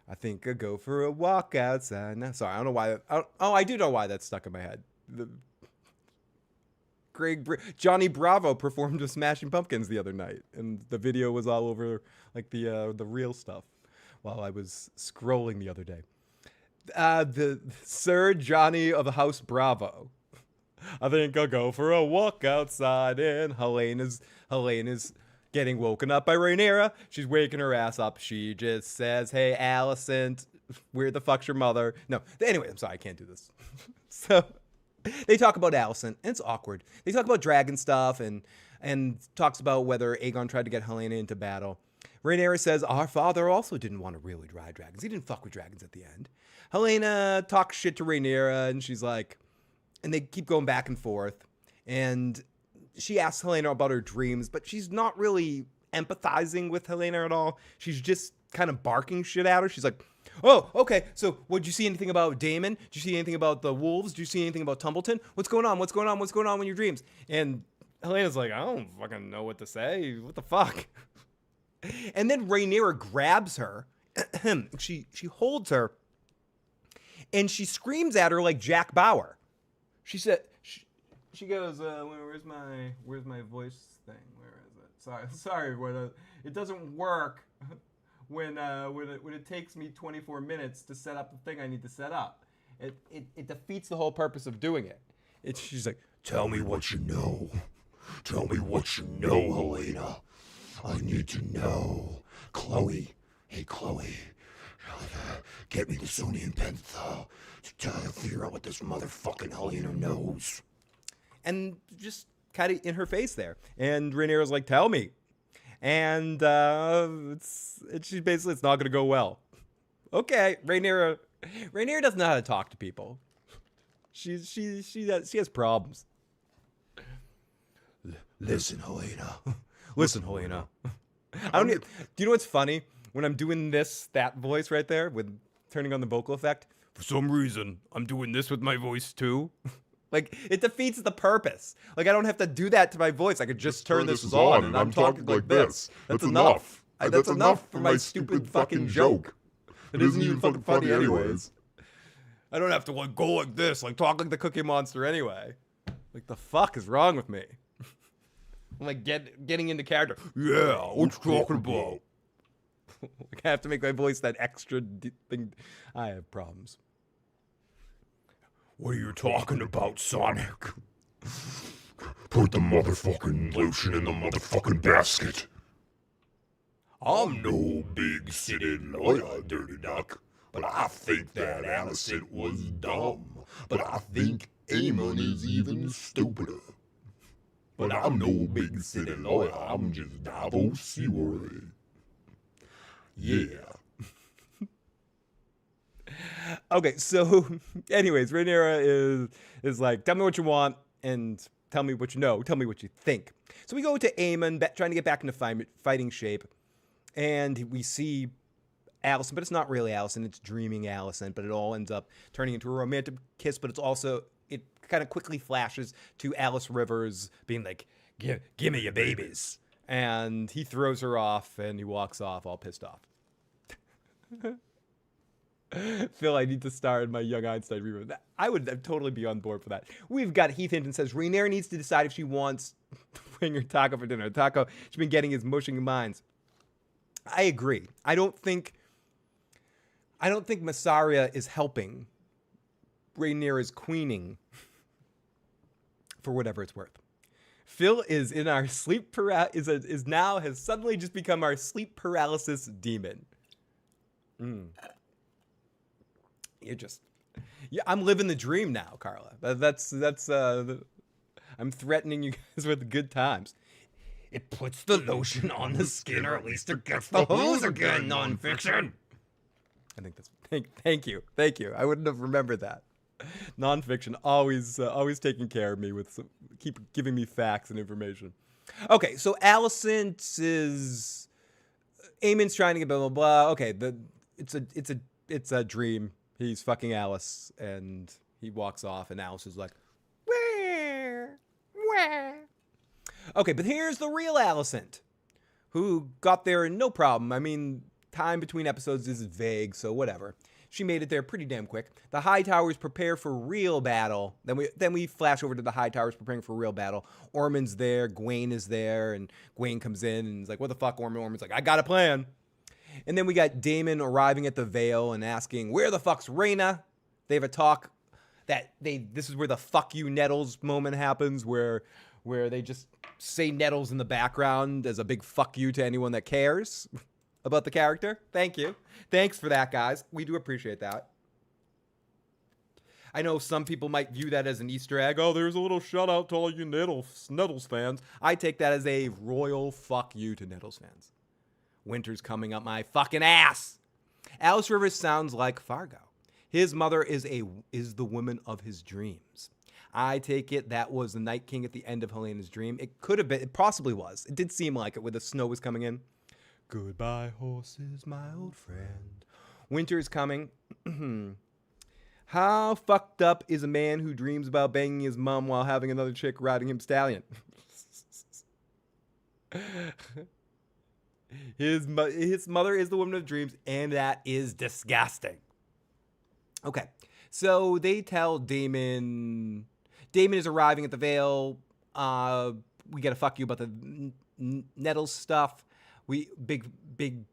I think I'll go for a walk outside. No, sorry, I don't know why. I do know why that's stuck in my head. Johnny Bravo performed with Smashing Pumpkins the other night, and the video was all over like the real stuff while I was scrolling the other day. The Sir Johnny of the House Bravo. I think I'll go for a walk outside, and Helena's getting woken up by Rhaenyra. She's waking her ass up. She just says, "Hey, Alicent, where the fuck's your mother?" No, anyway, I'm sorry, I can't do this. So they talk about Alicent, and it's awkward. They talk about dragon stuff and talks about whether Aegon tried to get Helena into battle. Rhaenyra says, our father also didn't want to really ride dragons. He didn't fuck with dragons at the end. Helena talks shit to Rhaenyra, and she's like, and they keep going back and forth. And she asks Helena about her dreams, but she's not really empathizing with Helena at all. She's just kind of barking shit at her. She's like, oh, okay, so did you see anything about Daemon? Did you see anything about the wolves? Did you see anything about Tumbleton? What's going on? What's going on? What's going on in your dreams? And Helena's like, I don't fucking know what to say. What the fuck? And then Rhaenyra grabs her. She holds her, and she screams at her like Jack Bauer. She said, she goes, where's my voice thing? Where is it? Sorry, it doesn't work when it takes me 24 minutes to set up the thing I need to set up. It defeats the whole purpose of doing it. She's like, Tell me what you know. Tell me what you know, Helena. I need to know. Chloe. Hey, Chloe. Get me the Sonian Panther to figure out what this motherfucking Helena knows. And just kind of in her face there. And Rhaenyra's like, tell me. And she basically, it's not going to go well. Okay, Rhaenyra doesn't know how to talk to people. She has problems. Listen, Helena. Listen, Helena. Do you know what's funny? When I'm doing that voice right there with turning on the vocal effect, for some reason, I'm doing this with my voice too. Like, it defeats the purpose. Like, I don't have to do that to my voice. I could just turn this on and I'm talking like this. That's enough. That's enough for my stupid fucking joke. It isn't even fucking funny anyways. I don't have to go like this, talk like the Cookie Monster anyway. Like, the fuck is wrong with me? I'm like getting into character. Yeah, what you talking about? I have to make my voice that extra thing. I have problems. What are you talking about, Sonic? Put the motherfucking lotion in the motherfucking basket. I'm no big city lawyer, Dirty Duck, but I think that Alicent was dumb. But I think Aemon is even stupider. But I'm no big city lawyer, I'm just Davos Seaworthy. Yeah. Okay, so anyways, Rhaenyra is like, tell me what you want and tell me what you know. Tell me what you think. So we go to Aemon, trying to get back into fighting shape. And we see Alicent, but it's not really Alicent. It's dreaming Alicent, but it all ends up turning into a romantic kiss. But it kind of quickly flashes to Alice Rivers being like, give me your babies. And he throws her off and he walks off all pissed off. Phil, I need to star in my Young Einstein reboot. I would totally be on board for that. We've got Heath Hinton says, Rhaenyra needs to decide if she wants to bring her Taco for dinner. Taco, she's been getting his mushing minds. I agree. I don't think Massaria is helping Rhaenyra's queening for whatever it's worth. Phil is in our sleep has suddenly just become our sleep paralysis demon. I'm living the dream now, Carla. That's I'm threatening you guys with good times. It puts the lotion on the skin, or at least it gets the hose again, nonfiction. I think that's thank you. I wouldn't have remembered that. Nonfiction always taking care of me with keep giving me facts and information. Okay, so Alicent is Aemon's trying to get blah blah blah. Okay, it's a dream. He's fucking Alice, and he walks off, and Alice is like, where? Okay, but here's the real Alicent, who got there no problem. I mean, time between episodes is vague, so whatever. She made it there pretty damn quick. The High Towers prepare for real battle. Then we flash over to the High Towers preparing for real battle. Ormond's there, Gwaine is there, and Gwaine comes in and is like, what the fuck, Ormond? Ormond's like, I got a plan. And then we got Daemon arriving at the Vale and asking, where the fuck's Rhaena? They have a talk this is where the fuck you Nettles moment happens, where they just say Nettles in the background as a big fuck you to anyone that cares about the character. Thank you. Thanks for that, guys. We do appreciate that. I know some people might view that as an Easter egg. Oh, there's a little shout out to all you Nettles fans. I take that as a royal fuck you to Nettles fans. Winter's coming up my fucking ass. Alice Rivers sounds like Fargo. His mother is the woman of his dreams. I take it that was the Night King at the end of Helena's dream. It could have been. It possibly was. It did seem like it, where the snow was coming in. Goodbye, horses, my old friend. Winter is coming. How fucked up is a man who dreams about banging his mom while having another chick riding him stallion? His mother is the woman of dreams, and that is disgusting. Okay, so they tell Daemon is arriving at the Vale. We gotta fuck you about the Nettles stuff. We big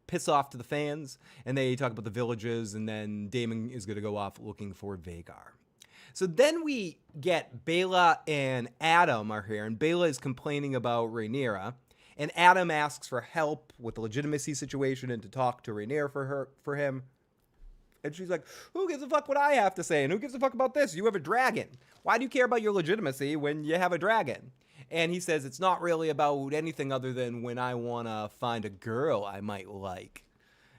piss off to the fans, and they talk about the villages, and then Daemon is gonna go off looking for Vhagar. So then we get Baela and Adam are here, and Baela is complaining about Rhaenyra, and Adam asks for help with the legitimacy situation and to talk to Rhaenyra for him. And she's like, who gives a fuck what I have to say? And who gives a fuck about this? You have a dragon. Why do you care about your legitimacy when you have a dragon? And he says, it's not really about anything other than when I want to find a girl I might like.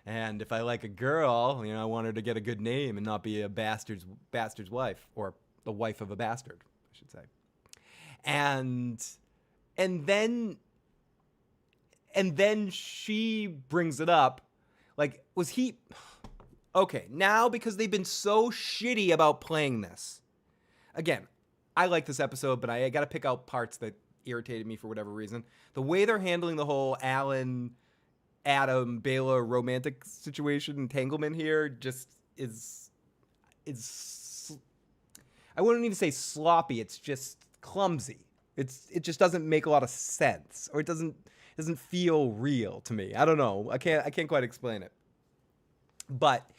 And if I like a girl, I want her to get a good name and not be a bastard's wife, or the wife of a bastard, I should say. And then she brings it up. Like, was he... Okay, now because they've been so shitty about playing this. Again, I like this episode, but I got to pick out parts that irritated me for whatever reason. The way they're handling the whole Alan, Adam, Baela romantic situation, entanglement here just is I wouldn't even say sloppy. It's just clumsy. It just doesn't make a lot of sense, or it doesn't feel real to me. I don't know. I can't quite explain it. But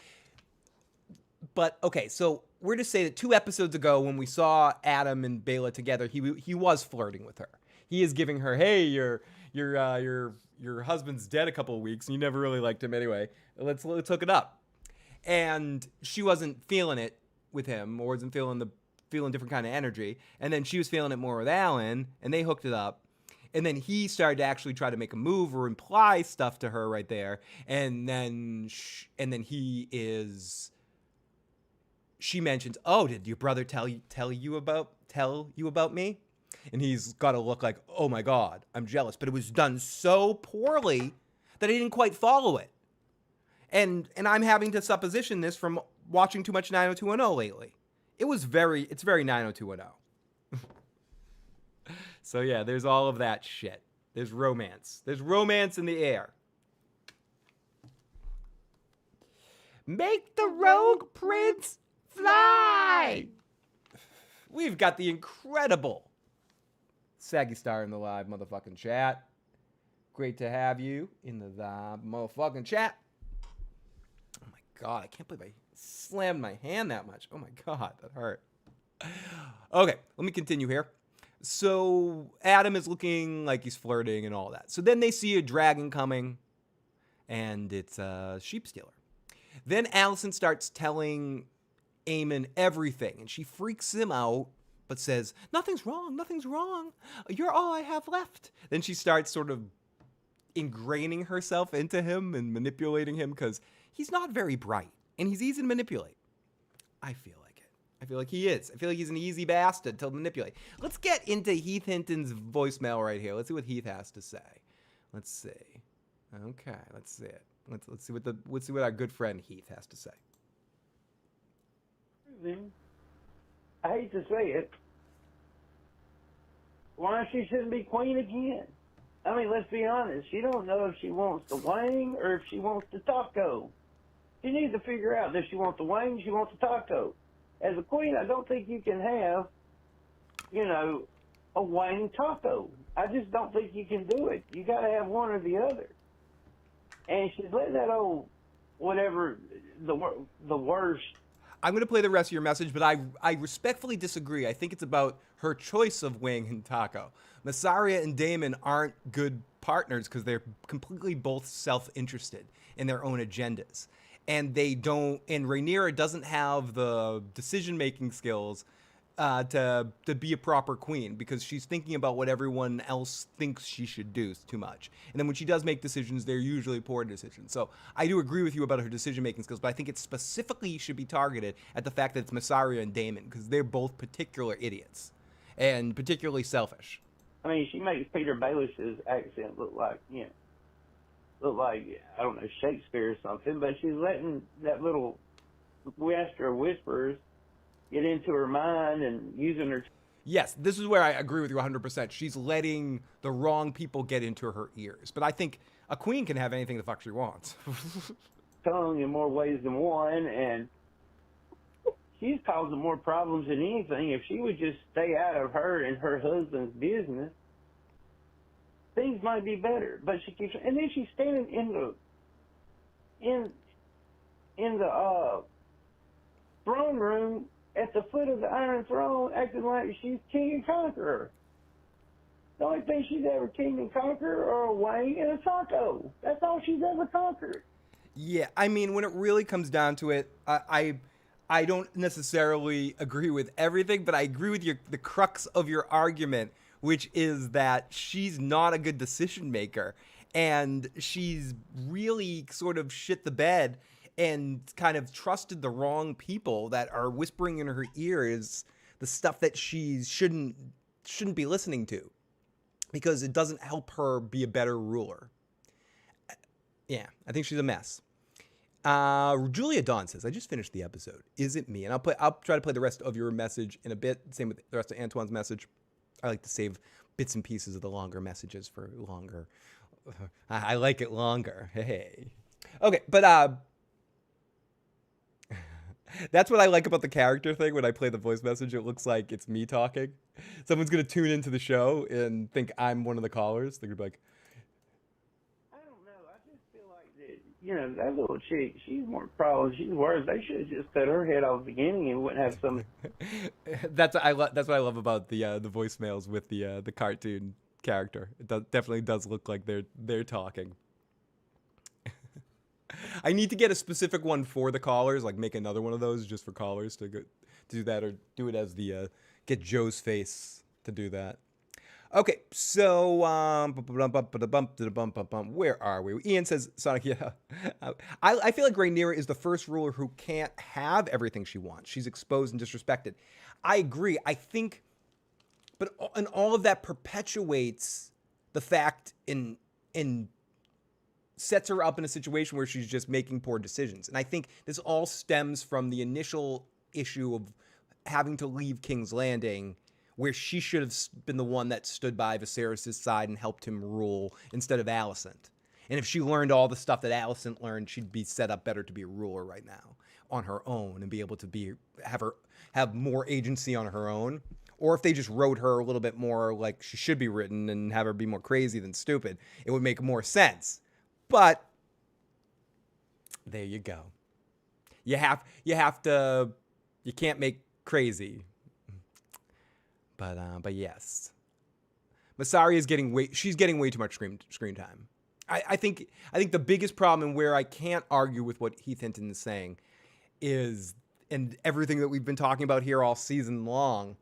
okay, so we're to say that 2 episodes ago, when we saw Adam and Baela together, he was flirting with her. He is giving her, hey, your husband's dead a couple of weeks, and you never really liked him anyway. Let's hook it up. And she wasn't feeling it with him, or wasn't feeling different kind of energy. And then she was feeling it more with Alan, and they hooked it up. And then he started to actually try to make a move or imply stuff to her right there. And then she mentions, oh, did your brother tell you about me? And he's got to look like, oh my God, I'm jealous. But it was done so poorly that I didn't quite follow it. And I'm having to supposition this from watching too much 90210 lately. It's very 90210. So yeah, there's all of that shit. There's romance. There's romance in the air. Make the rogue prince fly! We've got the incredible Saggy Star in the live motherfucking chat. Great to have you in the motherfucking chat. Oh my God, I can't believe I slammed my hand that much. Oh my God, that hurt. Okay, let me continue here. So Adam is looking like he's flirting and all that. So then they see a dragon coming, and it's a sheep stealer. Then Alicent starts telling Aemon everything, and she freaks him out but says, nothing's wrong, nothing's wrong. You're all I have left. Then she starts sort of ingraining herself into him and manipulating him because he's not very bright and he's easy to manipulate. I feel like it. I feel like he is. I feel like he's an easy bastard to manipulate. Let's get into Heath Hinton's voicemail right here. Let's see what Heath has to say. Let's see. Okay, let's see it. Let's see what our good friend Heath has to say. I hate to say it. Why she shouldn't be queen again? I mean, let's be honest. She don't know if she wants the wang or if she wants the taco. She needs to figure out if she wants the wang, she wants the taco. As a queen, I don't think you can have, a wang taco. I just don't think you can do it. You got to have one or the other. And she's letting that old, whatever, the worst. I'm going to play the rest of your message, but I respectfully disagree. I think it's about her choice of wing and taco. Massaria and Daemon aren't good partners because they're completely both self-interested in their own agendas. And Rhaenyra doesn't have the decision-making skills to be a proper queen because she's thinking about what everyone else thinks she should do too much. And then when she does make decisions, they're usually poor decisions. So I do agree with you about her decision-making skills, but I think it specifically should be targeted at the fact that it's Massaria and Daemon because they're both particular idiots and particularly selfish. I mean, she makes Peter Baelish's accent look like, I don't know, Shakespeare or something, but she's letting that little whisperers get into her mind and using her. Yes, this is where I agree with you 100%. She's letting the wrong people get into her ears. But I think a queen can have anything the fuck she wants. Tongue in more ways than one, and she's causing more problems than anything. If she would just stay out of her and her husband's business, things might be better. But she keeps, and then she's standing in the throne room at the foot of the Iron Throne, acting like she's king and conqueror. The only thing she's ever king and conqueror are a wang and a taco. That's all she's ever conquered. Yeah, I mean, when it really comes down to it, I don't necessarily agree with everything, but I agree with the crux of your argument, which is that she's not a good decision maker, and she's really sort of shit the bed and kind of trusted the wrong people that are whispering in her ears the stuff that she shouldn't be listening to because it doesn't help her be a better ruler. Yeah, I think she's a mess. Julia Dawn says, I just finished the episode. Is it me? And I'll try to play the rest of your message in a bit. Same with the rest of Antoine's message. I like to save bits and pieces of the longer messages for longer. I like it longer. Hey. Okay, but that's what I like about the character thing. When I play the voice message, it looks like it's me talking. Someone's going to tune into the show and think I'm one of the callers. They're going to be like, I don't know. I just feel like that little chick, she's more problems. She's worse. They should have just cut her head off at the beginning and wouldn't have some. That's what I love about the voicemails with the cartoon character. It definitely does look like they're talking. I need to get a specific one for the callers, like make another one of those just for callers to do that, or do it as the get Joe's face to do that. Okay, so where are we? Ian says, Sonic, yeah. I feel like Rhaenyra is the first ruler who can't have everything she wants. She's exposed and disrespected. I agree. I think, and all of that perpetuates the fact in sets her up in a situation where she's just making poor decisions. And I think this all stems from the initial issue of having to leave King's Landing, where she should have been the one that stood by Viserys' side and helped him rule instead of Alicent. And if she learned all the stuff that Alicent learned, she'd be set up better to be a ruler right now on her own and be able to have more agency on her own. Or if they just wrote her a little bit more like she should be written and have her be more crazy than stupid, it would make more sense. But there you go. You can't make crazy. But yes, Massaria is she's getting way too much screen time. I think the biggest problem, and where I can't argue with what Heath Hinton is saying, is, and everything that we've been talking about here all season long,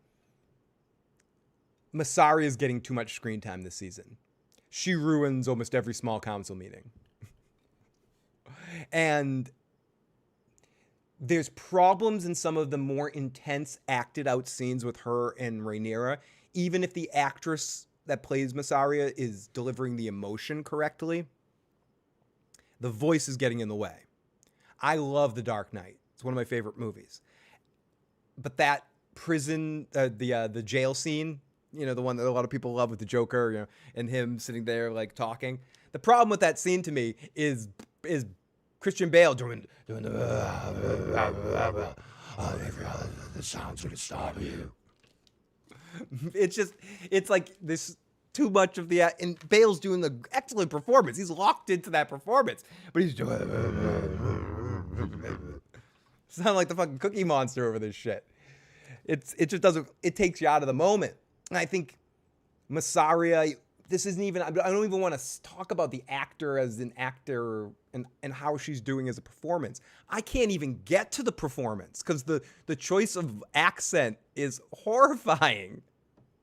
Masari is getting too much screen time this season. She ruins almost every small council meeting. And there's problems in some of the more intense acted out scenes with her and Rhaenyra, even if the actress that plays Massaria is delivering the emotion correctly. The voice is getting in the way. I love The Dark Knight. It's one of my favorite movies. But that prison, the jail scene, you know, the one that a lot of people love with the Joker, you know, and him sitting there like talking. The problem with that scene to me is Christian Bale doing the sound's gonna stop you. It's like this too much of the, and Bale's doing an excellent performance. He's locked into that performance, but he's doing sound like the fucking Cookie Monster over this shit. It just doesn't, it takes you out of the moment. And I think Massaria, this isn't even, I don't even want to talk about the actor as an actor and how she's doing as a performance. I can't even get to the performance because the choice of accent is horrifying.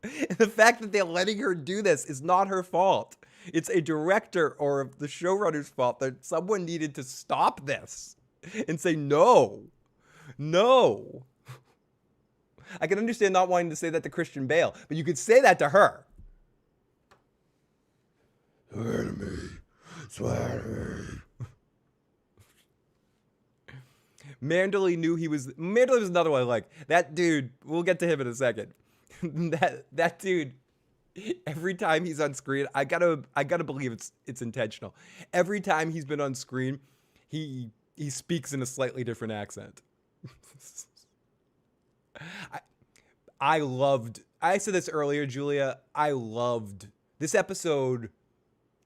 And the fact that they're letting her do this is not her fault. It's a director or the showrunner's fault that someone needed to stop this and say, no. I can understand not wanting to say that to Christian Bale, but you could say that to her. Swear to me. Swear to me. Manderley was another one. Like, that dude, we'll get to him in a second. that dude, every time he's on screen, I gotta believe it's intentional. Every time he's been on screen, he speaks in a slightly different accent. I said this earlier, Julia, I loved this episode.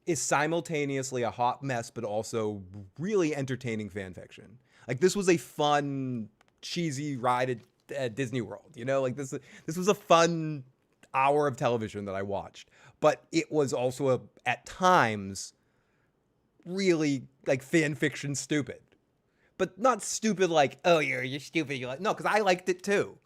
Is simultaneously a hot mess, but also really entertaining fan fiction. Like, this was a fun, cheesy ride at Disney World, you know? Like, this was a fun hour of television that I watched. But it was also, at times, really, like, fan fiction stupid. But not stupid like, oh, you're stupid. You're like, no, because I liked it too.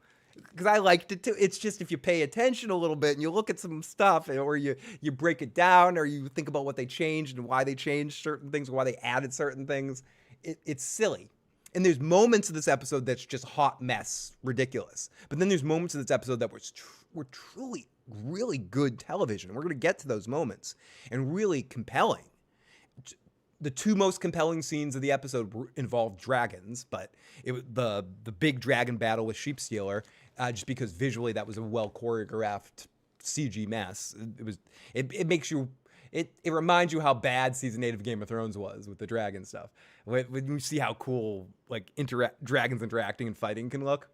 It's just if you pay attention a little bit and you look at some stuff, or you break it down, or you think about what they changed and why they changed certain things, or why they added certain things, it's silly. And there's moments of this episode that's just hot mess, ridiculous. But then there's moments of this episode that were truly really good television. We're going to get to those moments, and really compelling. The two most compelling scenes of the episode involved dragons, but the big dragon battle with Sheepstealer, just because visually that was a well choreographed CG mess. It reminds you how bad season 8 of Game of Thrones was with the dragon stuff. When you see how cool like dragons interacting and fighting can look.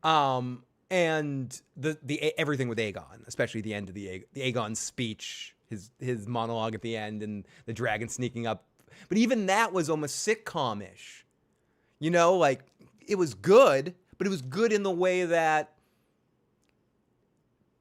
And the everything with Aegon, especially the end of the Aegon speech, his monologue at the end, and the dragon sneaking up. But even that was almost sitcom-ish. You know, like, it was good, but it was good in the way that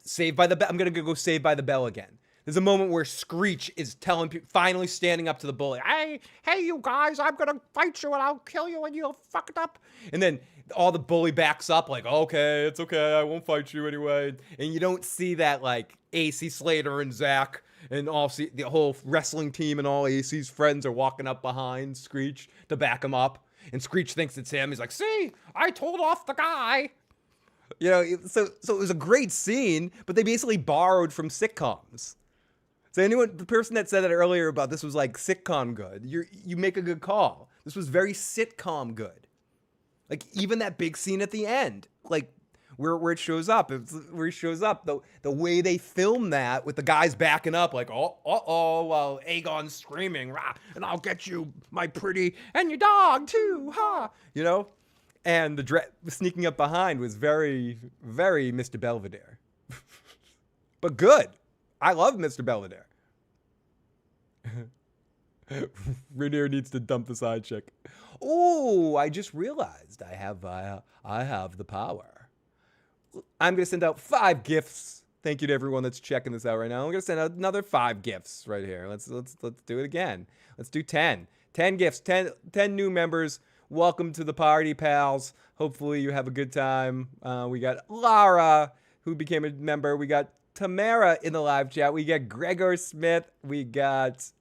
Saved by the Bell. I'm going to go Saved by the Bell again. There's a moment where Screech is telling people, finally standing up to the bully, hey, you guys, I'm going to fight you and I'll kill you and you'll fuck it up. And then all the bully backs up like, okay, it's okay, I won't fight you anyway. And you don't see that, like, AC Slater and Zach and the whole wrestling team and all AC's friends are walking up behind Screech to back him up. And Screech thinks it's him. He's like, see, I told off the guy. You know, so it was a great scene, but they basically borrowed from sitcoms. So the person that said that earlier about this was like sitcom good, you make a good call. This was very sitcom good. Like, even that big scene at the end, like where it shows up, the way they film that with the guys backing up, like, while Aegon's screaming, rah, and I'll get you, my pretty, and your dog too, ha, you know? And the sneaking up behind was very, very Mr. Belvedere. But good. I love Mr. Belvedere. Rainier needs to dump the side chick. Oh, I just realized I have the power. I'm going to send out 5 gifts. Thank you to everyone that's checking this out right now. I'm going to send out another 5 gifts right here. Let's do it again. Let's do 10. 10 gifts, 10 new members. Welcome to the party, pals. Hopefully you have a good time. We got Lara, who became a member. We got Tamara in the live chat. We got Gregor Smith. We got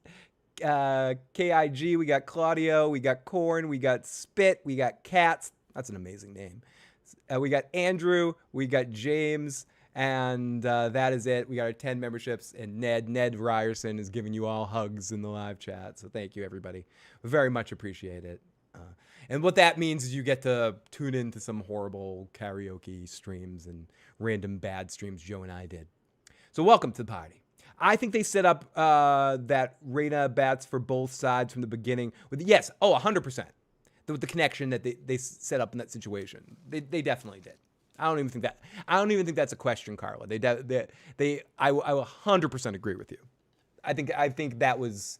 KIG. We got Claudio. We got Corn. We got Spit. We got Cats. That's an amazing name. We got Andrew. We got James. And that is it. We got our 10 memberships. And Ned Ryerson is giving you all hugs in the live chat. So thank you, everybody. We very much appreciate it. And what that means is you get to tune into some horrible karaoke streams and random bad streams Joe and I did. So welcome to the party. I think they set up that Reyna bats for both sides from the beginning. With 100%. With the connection that they set up in that situation. They definitely did. I don't even think that's a question, Carla. I will 100% agree with you. I think that was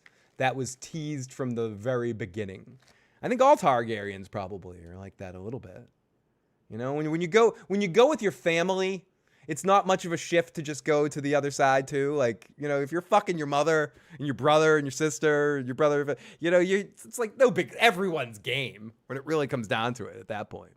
teased from the very beginning. I think all Targaryens probably are like that a little bit. You know, when you go with your family, it's not much of a shift to just go to the other side too. Like, you know, if you're fucking your mother and your brother and your sister, and your brother, you know, it's like no big, everyone's game when it really comes down to it at that point.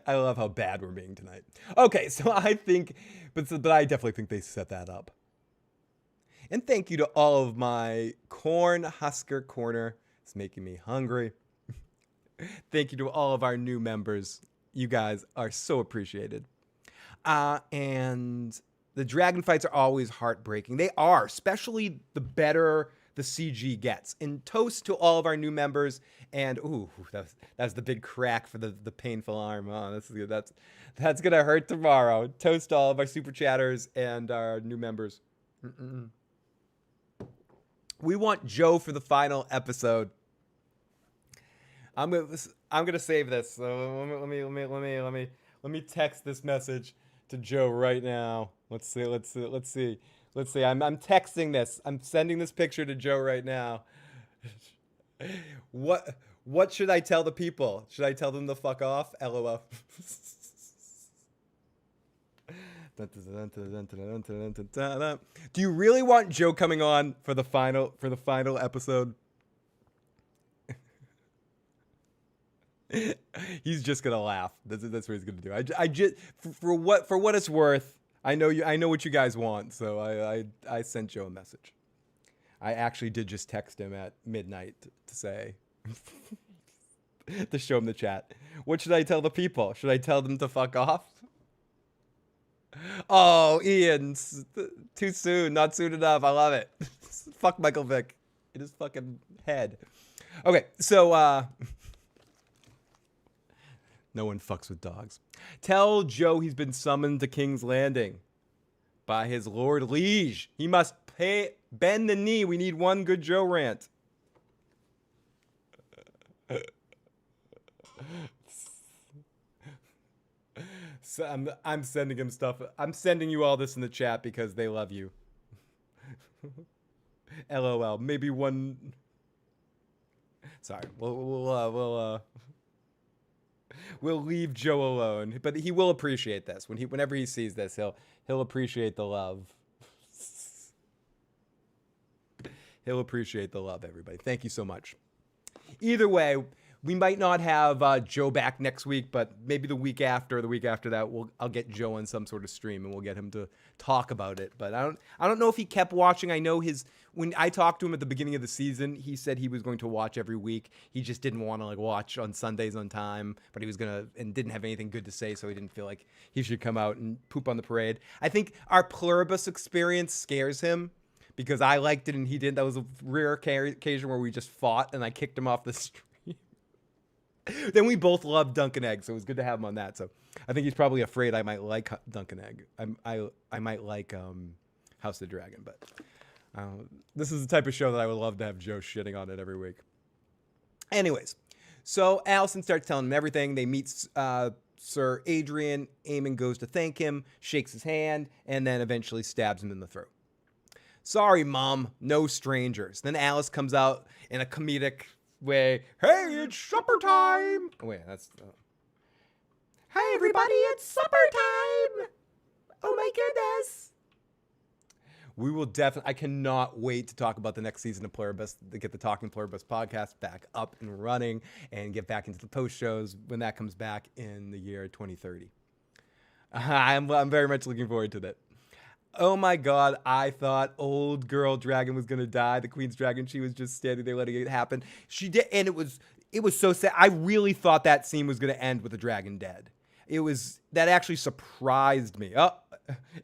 I love how bad we're being tonight. Okay, so I think, but I definitely think they set that up. And thank you to all of my Corn Husker Corner. It's making me hungry. Thank you to all of our new members. You guys are so appreciated. And the dragon fights are always heartbreaking. They are, especially the better the CG gets. And toast to all of our new members. And ooh, that's the big crack for the painful arm. Oh, that's gonna hurt tomorrow. Toast to all of our super chatters and our new members. We want Joe for the final episode. I'm gonna save this. So let me text this message to Joe right now. Let's see. I'm texting this. I'm sending this picture to Joe right now. What should I tell the people? Should I tell them to fuck off? LOL. Do you really want Joe coming on for the final episode? He's just gonna laugh. That's what he's gonna do. I just for what it's worth. I know what you guys want, so I sent Joe a message. I actually did just text him at midnight to say to show him the chat. What should I tell the people? Should I tell them to fuck off? Oh, Ian, too soon, not soon enough. I love it. Fuck Michael Vick in his fucking head. Okay, so no one fucks with dogs. Tell Joe he's been summoned to King's Landing by his Lord Liege. He must bend the knee. We need one good Joe rant. So I'm sending him stuff. I'm sending you all this in the chat because they love you. LOL. Maybe one. Sorry. We'll leave Joe alone, but he will appreciate this. Whenever he sees this, he'll appreciate the love. He'll appreciate the love, everybody. Thank you so much. Either way, we might not have Joe back next week, but maybe the week after that, I'll get Joe on some sort of stream and we'll get him to talk about it. But I don't know if he kept watching. I know when I talked to him at the beginning of the season, he said he was going to watch every week. He just didn't want to watch on Sundays on time, but he was and didn't have anything good to say, so he didn't feel like he should come out and poop on the parade. I think our pluribus experience scares him because I liked it and he didn't. That was a rare occasion where we just fought and I kicked him off the stream. Then we both loved Dunkin' Egg, so it was good to have him on that. So I think he's probably afraid I might like Dunkin' Egg. I might like House of the Dragon, but this is the type of show that I would love to have Joe shitting on it every week. Anyways, so Allison starts telling him everything. They meet Sir Adrian. Aemon goes to thank him, shakes his hand, and then eventually stabs him in the throat. Sorry, Mom, no strangers. Then Alice comes out in a comedic way. Hey, it's supper time. Oh, wait, that's. Hey, everybody, it's supper time. Oh my goodness. We will definitely. I cannot wait to talk about the next season of Pluribus, to get the Talking Pluribus podcast back up and running and get back into the post shows when that comes back in the year 2030. I'm very much looking forward to that. Oh my god, I thought old girl dragon was gonna die. The queen's dragon, she was just standing there letting it happen. She did, and it was so sad. I really thought that scene was gonna end with the dragon dead. That actually surprised me. Oh,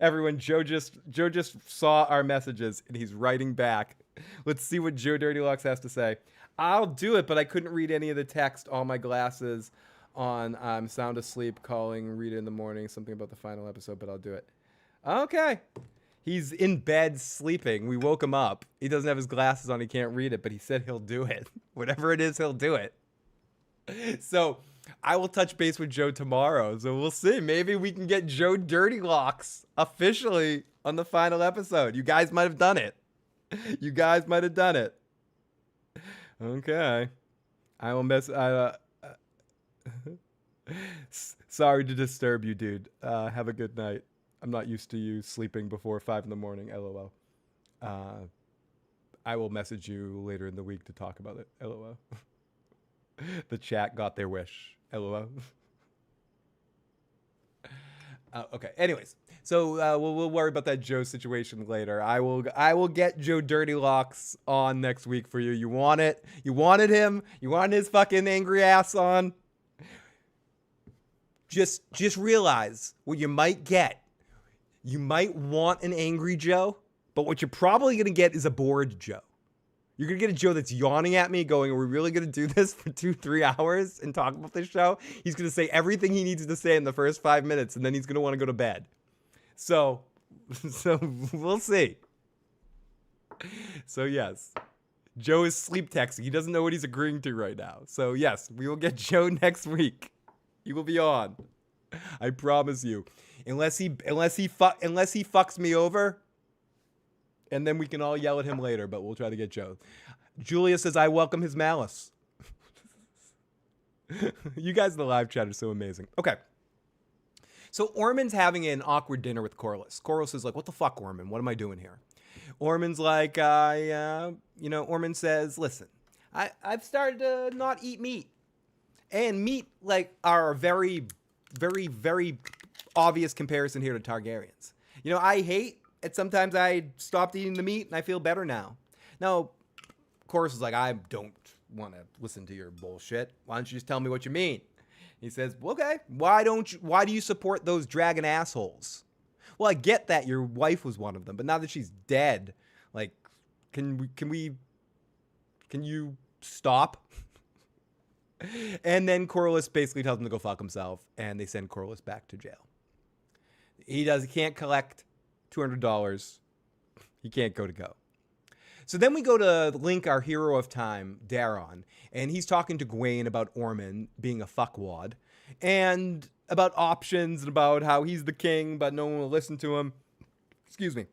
everyone, Joe just saw our messages and he's writing back. Let's see what Joe Dirty Locks has to say. I'll do it, but I couldn't read any of the text. All my glasses on. I'm sound asleep, calling, read it in the morning, something about the final episode, but I'll do it. Okay. He's in bed sleeping. We woke him up. He doesn't have his glasses on. He can't read it, but he said he'll do it. Whatever it is, he'll do it. So I will touch base with Joe tomorrow. So we'll see. Maybe we can get Joe Dirty Locks officially on the final episode. You guys might have done it. You guys might have done it. Okay. I will miss... Sorry to disturb you, dude. Have a good night. I'm not used to you sleeping before 5 a.m, LOL. I will message you later in the week to talk about it, LOL. The chat got their wish, LOL. Okay, anyways. So we'll worry about that Joe situation later. I will get Joe Dirty Locks on next week for you. You want it? You wanted him? You wanted his fucking angry ass on? Just realize what you might get. You might want an angry Joe, but what you're probably going to get is a bored Joe. You're going to get a Joe that's yawning at me going, are we really going to do this for 2-3 hours and talk about this show? He's going to say everything he needs to say in the first 5 minutes, and then he's going to want to go to bed. So we'll see. So yes, Joe is sleep texting. He doesn't know what he's agreeing to right now. So yes, we will get Joe next week. He will be on. I promise you. Unless he fucks me over, and then we can all yell at him later, but we'll try to get Joe. Julia says, I welcome his malice. You guys in the live chat are so amazing. Okay. So Ormond's having an awkward dinner with Corlys. Corlys is like, what the fuck, Ormond? What am I doing here? Ormond's like, Ormond says, listen, I've started to not eat meat. And meat, like, are a very, very, very obvious comparison here to Targaryens. I hate, and sometimes I stopped eating the meat, and I feel better now. Now, Corlys is like, I don't want to listen to your bullshit. Why don't you just tell me what you mean? He says, okay, why do you support those dragon assholes? Well, I get that your wife was one of them, but now that she's dead, like, can you stop? And then Corlys basically tells him to go fuck himself, and they send Corlys back to jail. He can't collect $200. He can't go. So then we go to Link, our hero of time, Daron, and he's talking to Gwaine about Ormond being a fuckwad, and about options, and about how he's the king, but no one will listen to him. Excuse me.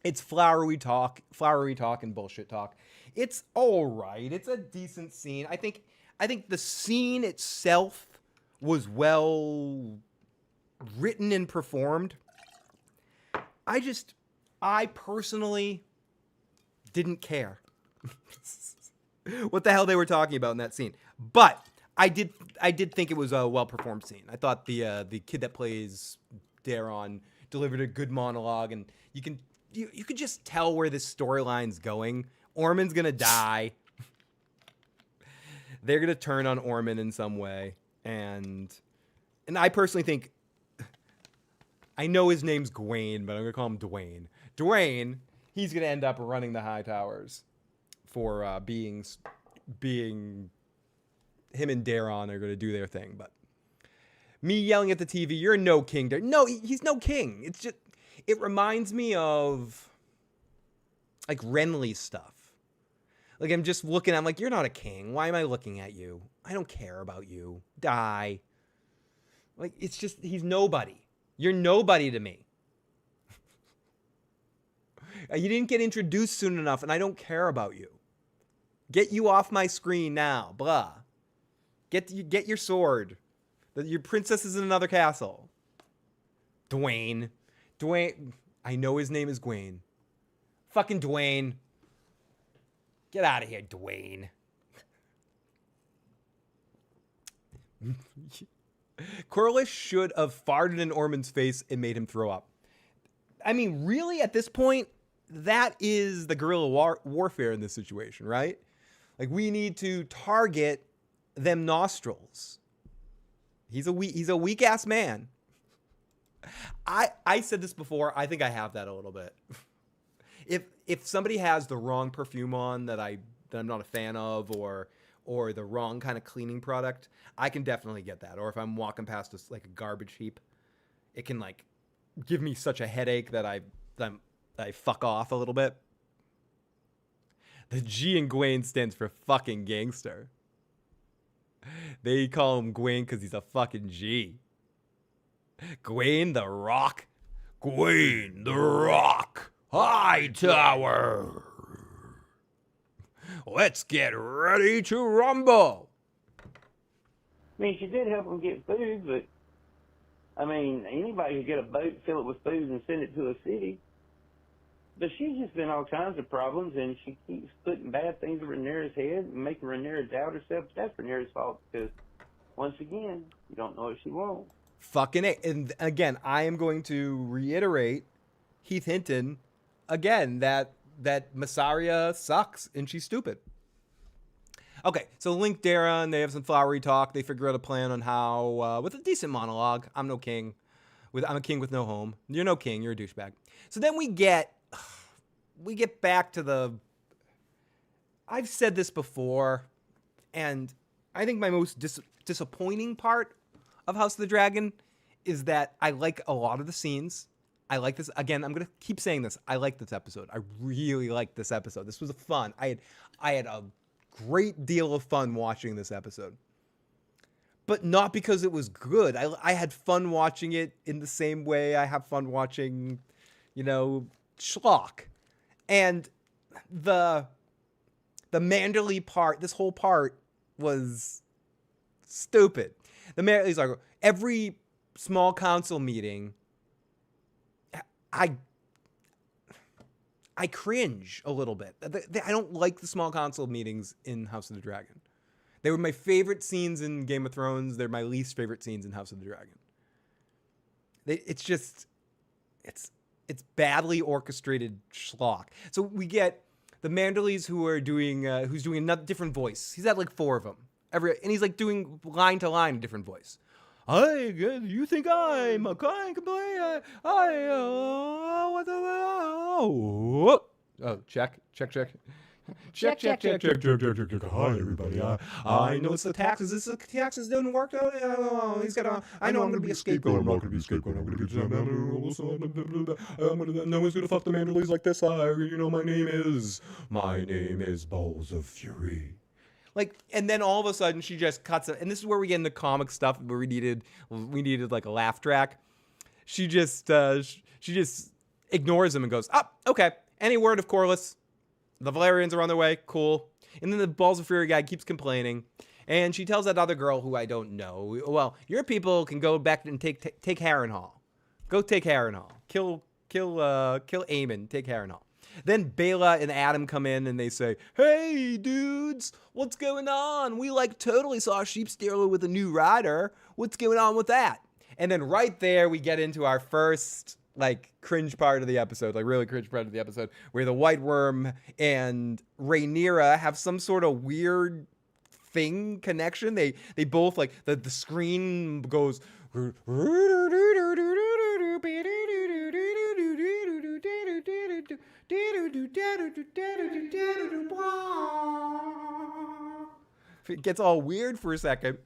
It's flowery talk and bullshit talk. It's all right. It's a decent scene. I think the scene itself was well written and performed. I personally didn't care what the hell they were talking about in that scene. But I did think it was a well-performed scene. I thought the kid that plays Daron delivered a good monologue, and you could just tell where this storyline's going. Ormond's gonna die. They're gonna turn on Ormond in some way, and I personally think, I know his name's Gwaine, but I'm gonna call him Dwayne. Dwayne, he's gonna end up running the High Towers for being him and Daron are gonna do their thing. But me yelling at the TV, "You're no king!" No, he's no king. It's just, it reminds me of like Renly's stuff. Like, I'm just looking, I'm like, you're not a king. Why am I looking at you? I don't care about you. Die. Like, it's just, he's nobody. You're nobody to me. You didn't get introduced soon enough, and I don't care about you. Get you off my screen now. Blah. Get your sword. Your princess is in another castle. Dwayne. I know his name is Gwaine. Fucking Dwayne. Get out of here, Dwayne. Corlys should have farted in Ormond's face and made him throw up. I mean, really, at this point, that is the guerrilla warfare in this situation, right? Like, we need to target them nostrils. He's a weak ass man. I said this before. I think I have that a little bit. If somebody has the wrong perfume on that I'm not a fan of, or the wrong kind of cleaning product, I can definitely get that. Or if I'm walking past a garbage heap, it can like give me such a headache that I fuck off a little bit. The G in Gawain stands for fucking gangster. They call him Gawain because he's a fucking G. Gawain the Rock. Gawain the Rock. High Tower. Let's get ready to rumble. I mean, she did help him get food, but I mean, anybody could get a boat, fill it with food, and send it to a city. But she's just been all kinds of problems, and she keeps putting bad things in Rhaenyra's head and making Rhaenyra doubt herself. That's Rhaenyra's fault because, once again, you don't know what she wants. Fucking it. And again, I am going to reiterate Heath Hinton again that Massaria sucks and she's stupid. Okay, so Link Dara and they have some flowery talk. They figure out a plan on how, with a decent monologue. I'm no king. I'm a king with no home. You're no king. You're a douchebag. So then we get back to the. I've said this before, and I think my most disappointing part of House of the Dragon is that I like a lot of the scenes. I like this. Again, I'm going to keep saying this. I like this episode. I really liked this episode. This was fun. I had a great deal of fun watching this episode. But not because it was good. I had fun watching it in the same way I have fun watching, schlock. And the Manderley part, this whole part was stupid. The Manderley's like, every small council meeting, I cringe a little bit. I don't like the small council meetings in House of the Dragon. They were my favorite scenes in Game of Thrones. They're my least favorite scenes in House of the Dragon. It's badly orchestrated schlock. So we get the Manderleys who's doing a different voice. He's had like 4 of them. And he's like doing line to line a different voice. You think I'm a kind of play? Check. Check. Hi, everybody. I know it's the taxes. The taxes didn't work out. I know I'm going to be a scapegoat. I'm not going to be a scapegoat. I'm going to be no one's going to fuck the Manderleys like this. My name is Balls of Fury. And then all of a sudden she just cuts it. And this is where we get into comic stuff where we needed like a laugh track. She just ignores him and goes, okay. Any word of Corlys? The Valerians are on their way. Cool. And then the Balls of Fury guy keeps complaining. And she tells that other girl who I don't know, well, your people can go back and take Harrenhal. Go take Harrenhal. Kill Aemon. Take Harrenhal. Then Bela and Adam come in and they say, hey, dudes, what's going on? We totally saw a sheep stealer with a new rider. What's going on with that? And then right there, we get into our first, cringe part of the episode, really cringe part of the episode, where the White Worm and Rhaenyra have some sort of weird thing connection. They both, the screen goes... It gets all weird for a second.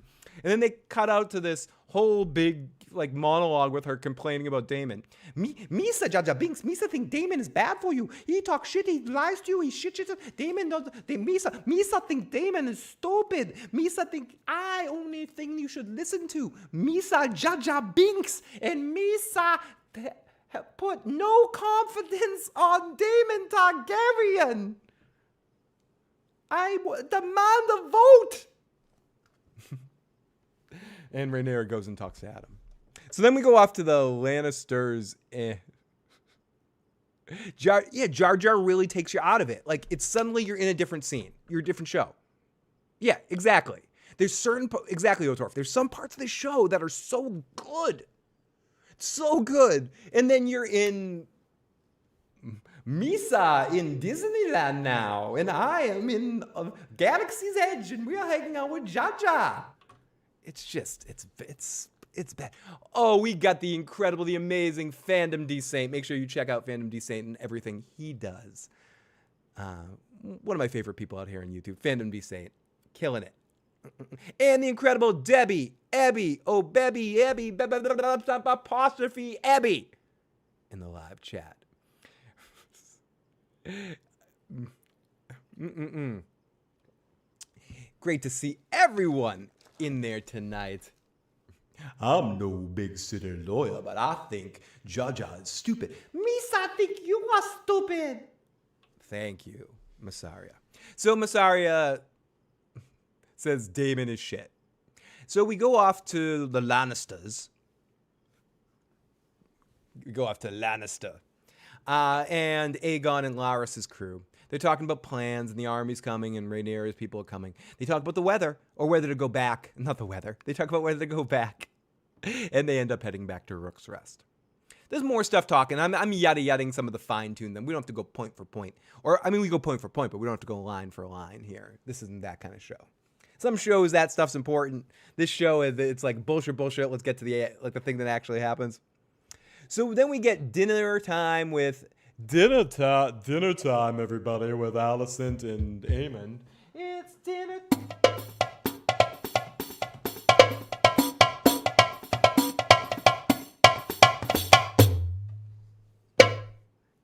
And then they cut out to this whole big monologue with her complaining about Daemon. Misa Jaja Binks, Misa think Daemon is bad for you. He talks shit, he lies to you, he shit. Daemon does Misa think Daemon is stupid. Misa think I only thing you should listen to. Misa Jaja Binks and Misa put no confidence on Daemon Targaryen. I demand a vote. And Rhaenyra goes and talks to Adam. So then we go off to the Lannisters. Jar Jar really takes you out of it. It's suddenly you're in a different scene. You're a different show. Yeah, exactly. There's certain, exactly, Otorf. There's some parts of the show that are so good. So good. And then you're in Misa in Disneyland now. And I am in Galaxy's Edge. And we are hanging out with Jaja. It's just, it's bad. Oh, we got the incredible, the amazing Fandom D Saint. Make sure you check out Fandom D Saint and everything he does. One of my favorite people out here on YouTube, Fandom D Saint. Killing it. And the incredible Debbie, Ebby, oh, Bebby, Ebby, apostrophe, Ebby, in the live chat. Great to see everyone in there tonight. I'm no big city lawyer, but I think Jaja is stupid. Misa think you are stupid. Thank you, Masaria. So Masaria says Daemon is shit. So we go off to the Lannisters. We go off to Lannister. And Aegon and Larys' crew. They're talking about plans and the army's coming and Rhaenyra's people are coming. They talk about the weather or whether to go back. Not the weather. They talk about whether to go back. And they end up heading back to Rook's Rest. There's more stuff talking. I'm yada-yadding some of the fine-tune them. We don't have to go point for point. Or, I mean, we go point for point, but we don't have to go line for line here. This isn't that kind of show. Some shows, that stuff's important. This show, it's like bullshit. Let's get to the thing that actually happens. So then we get dinner time, everybody, with Alicent and Aemon. It's dinner.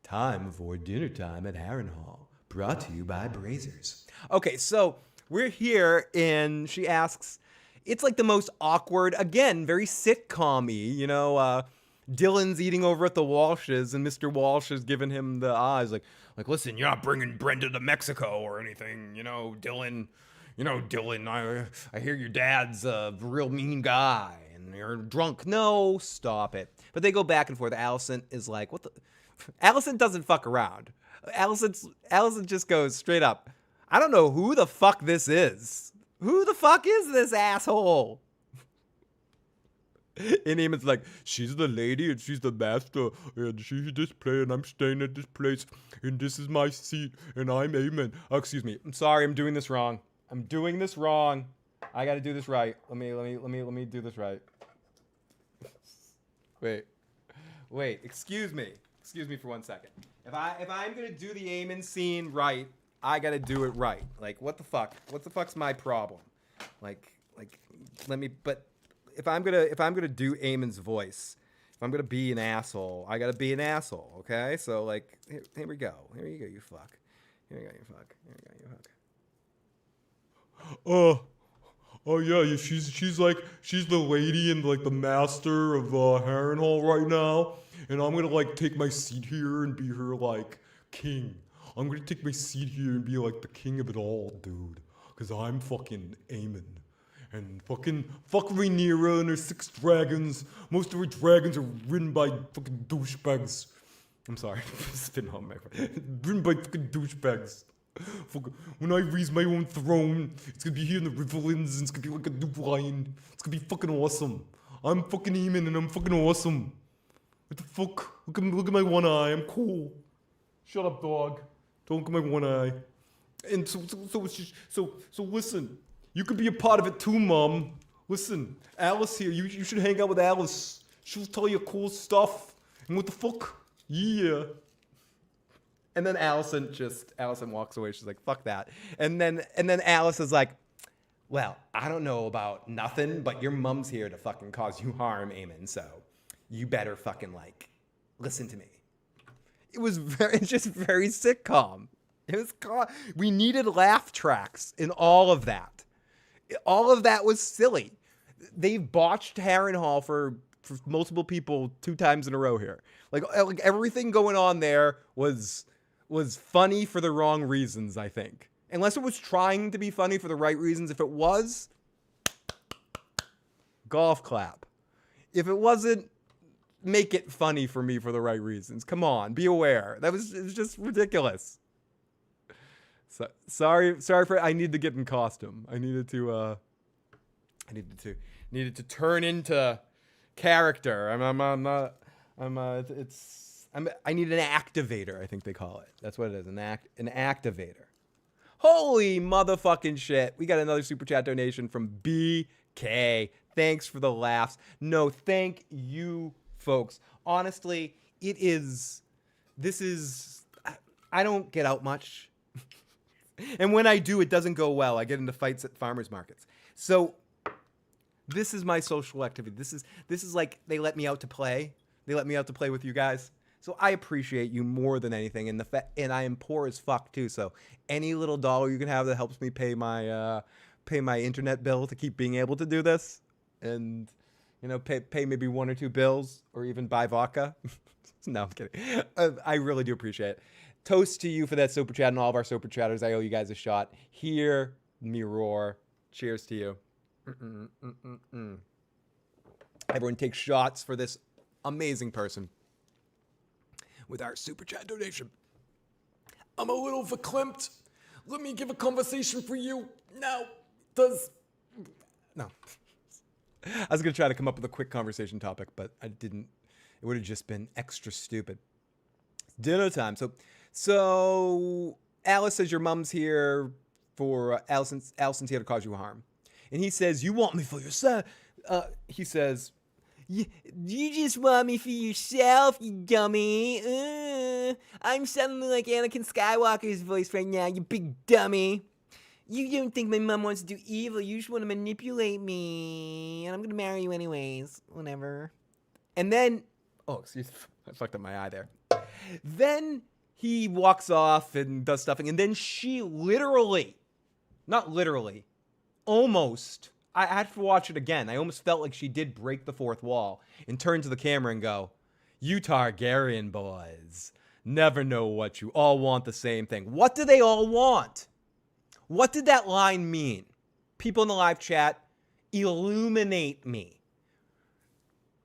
Time for dinner time at Harrenhal, brought to you by Brazzers. Okay, so we're here, and she asks, it's like the most awkward, again, very sitcom-y, Dylan's eating over at the Walshes, and Mr. Walsh is giving him the eyes, like, listen, you're not bringing Brenda to Mexico or anything, Dylan, I hear your dad's a real mean guy, and you're drunk. No, stop it. But they go back and forth. Alicent is like, what the... Alicent doesn't fuck around. Alicent just goes straight up, I don't know who the fuck this is. Who the fuck is this asshole? And Aemon's like, she's the lady and she's the master and she's this place and I'm staying at this place and this is my seat and I'm Aemon. Oh, excuse me. I'm sorry. I'm doing this wrong. I got to do this right. Let me do this right. Wait. Excuse me. Excuse me for 1 second. If I'm gonna do the Aemon scene right, I gotta do it right. Like, what the fuck? What the fuck's my problem? Like, let me. But if I'm gonna do Aemon's voice, if I'm gonna be an asshole, I gotta be an asshole. Okay? So like, here we go. Here you go, you fuck. Here you go, you fuck. Here you go, you fuck. Oh yeah, she's the lady and like the master of Harrenhal right now, and I'm gonna like take my seat here and be her like king. I'm gonna take my seat here and be like the king of it all, dude. Cause I'm fucking Aemon, and fuck Rhaenyra and her 6 dragons. Most of her dragons are ridden by fucking douchebags. I'm sorry, spin on my ridden by fucking douchebags. When I raise my own throne, it's gonna be here in the Riverlands, and it's gonna be like a new line. It's gonna be fucking awesome. I'm fucking Aemon, and I'm fucking awesome. What the fuck? Look at my one eye. I'm cool. Shut up, dog. Don't look at my one eye. And so listen. You could be a part of it too, Mom. Listen, Alice here. You should hang out with Alice. She'll tell you cool stuff. And what the fuck? Yeah. And then Alicent walks away. She's like, fuck that. And then Alice is like, well, I don't know about nothing, but your mom's here to fucking cause you harm, Aemon, so you better fucking like listen to me. It was just very sitcom. We needed laugh tracks in all of that. All of that was silly. They've botched Harrenhal for multiple people 2 times in a row here. Like everything going on there was funny for the wrong reasons, I think. Unless it was trying to be funny for the right reasons. If it was, golf clap. If it wasn't, make it funny for me for the right reasons. Come on, be aware. It was just ridiculous. So, sorry for I need to get in costume. I needed to I needed to turn into character. I need an activator, I think they call it. That's what it is, an activator. Holy motherfucking shit. We got another super chat donation from BK. Thanks for the laughs. No, thank you, folks. Honestly, I don't get out much. And when I do, it doesn't go well. I get into fights at farmers markets. So this is my social activity. This is like they let me out to play. They let me out to play with you guys. So I appreciate you more than anything. And I am poor as fuck too. So any little dollar you can have that helps me pay my internet bill to keep being able to do this, and pay maybe 1 or 2 bills, or even buy vodka. No, I'm kidding. I really do appreciate it. Toast to you for that super chat and all of our super chatters. I owe you guys a shot. Hear me roar. Cheers to you. Everyone take shots for this amazing person with our super chat donation. I'm a little verklempt. Let me give a conversation for you. Now, No. I was going to try to come up with a quick conversation topic, but I didn't. It would have just been extra stupid. It's dinner time. So Alice says your mom's here for Allison's here to cause you harm. And he says, you want me for yourself. He says, you just want me for yourself, you dummy. I'm sounding like Anakin Skywalker's voice right now, you big dummy. You don't think my mom wants to do evil. You just want to manipulate me. And I'm going to marry you anyways. Whatever. And then... Oh, excuse me. I fucked up my eye there. Then he walks off and does stuffing. And then she literally... Not literally. Almost... I had to watch it again. I almost felt like she did break the fourth wall and turn to the camera and go, you Targaryen boys never know what you all want the same thing. What do they all want? What did that line mean? People in the live chat, illuminate me.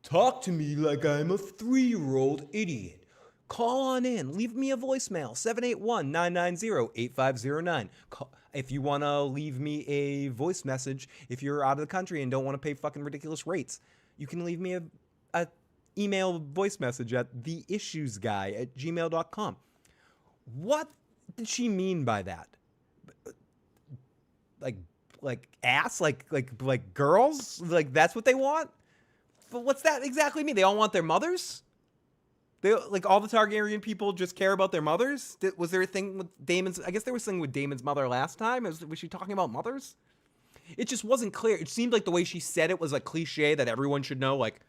Talk to me like I'm a 3-year-old idiot. Call on in. Leave me a voicemail, 781-990-8509. If you want to leave me a voice message, if you're out of the country and don't want to pay fucking ridiculous rates, you can leave me a email voice message at theissuesguy@gmail.com. What did she mean by that? Like ass? Like girls? Like that's what they want? But what's that exactly mean? They all want their mothers? They like all the Targaryen people just care about their mothers? Was there a thing with Daemon's? I guess there was something with Daemon's mother last time. Was she talking about mothers? It just wasn't clear. It seemed like the way she said it was a cliche that everyone should know. Like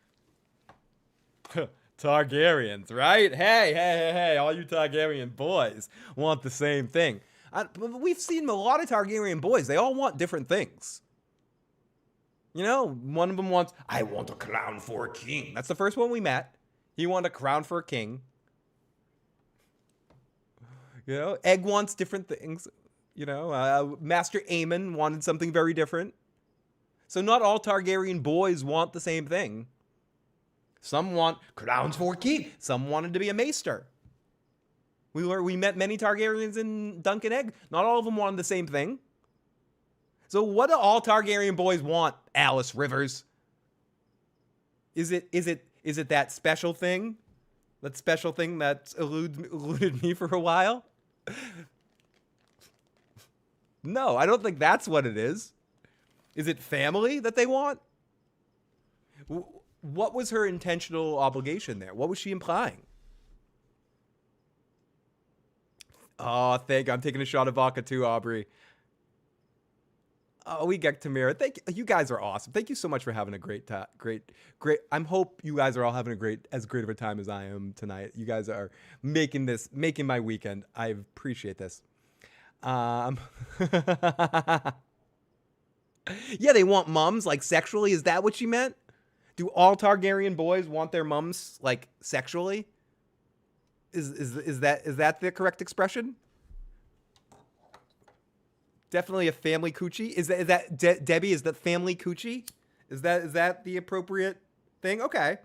Targaryens, right? Hey! All you Targaryen boys want the same thing. We've seen a lot of Targaryen boys. They all want different things. One of them wants, I want a crown for a king. That's the first one we met. He wanted a crown for a king. Egg wants different things. Master Aemon wanted something very different. So not all Targaryen boys want the same thing. Some want crowns for a king. Some wanted to be a maester. We met many Targaryens in Dunk and Egg. Not all of them wanted the same thing. So what do all Targaryen boys want, Alice Rivers? Is it that special thing? That special thing that eluded me for a while? No, I don't think that's what it is. Is it family that they want? What was her intentional obligation there? What was she implying? Oh, I'm taking a shot of vodka too, Aubrey. Oh, we got Tamira. Thank you. You guys are awesome. Thank you so much for having a great. I hope you guys are all having as great of a time as I am tonight. You guys are making my weekend. I appreciate this. Yeah, they want mums like sexually. Is that what she meant? Do all Targaryen boys want their mums like sexually? Is that the correct expression? Definitely a family coochie. Is that Debbie? Is that family coochie? Is that the appropriate thing? Okay,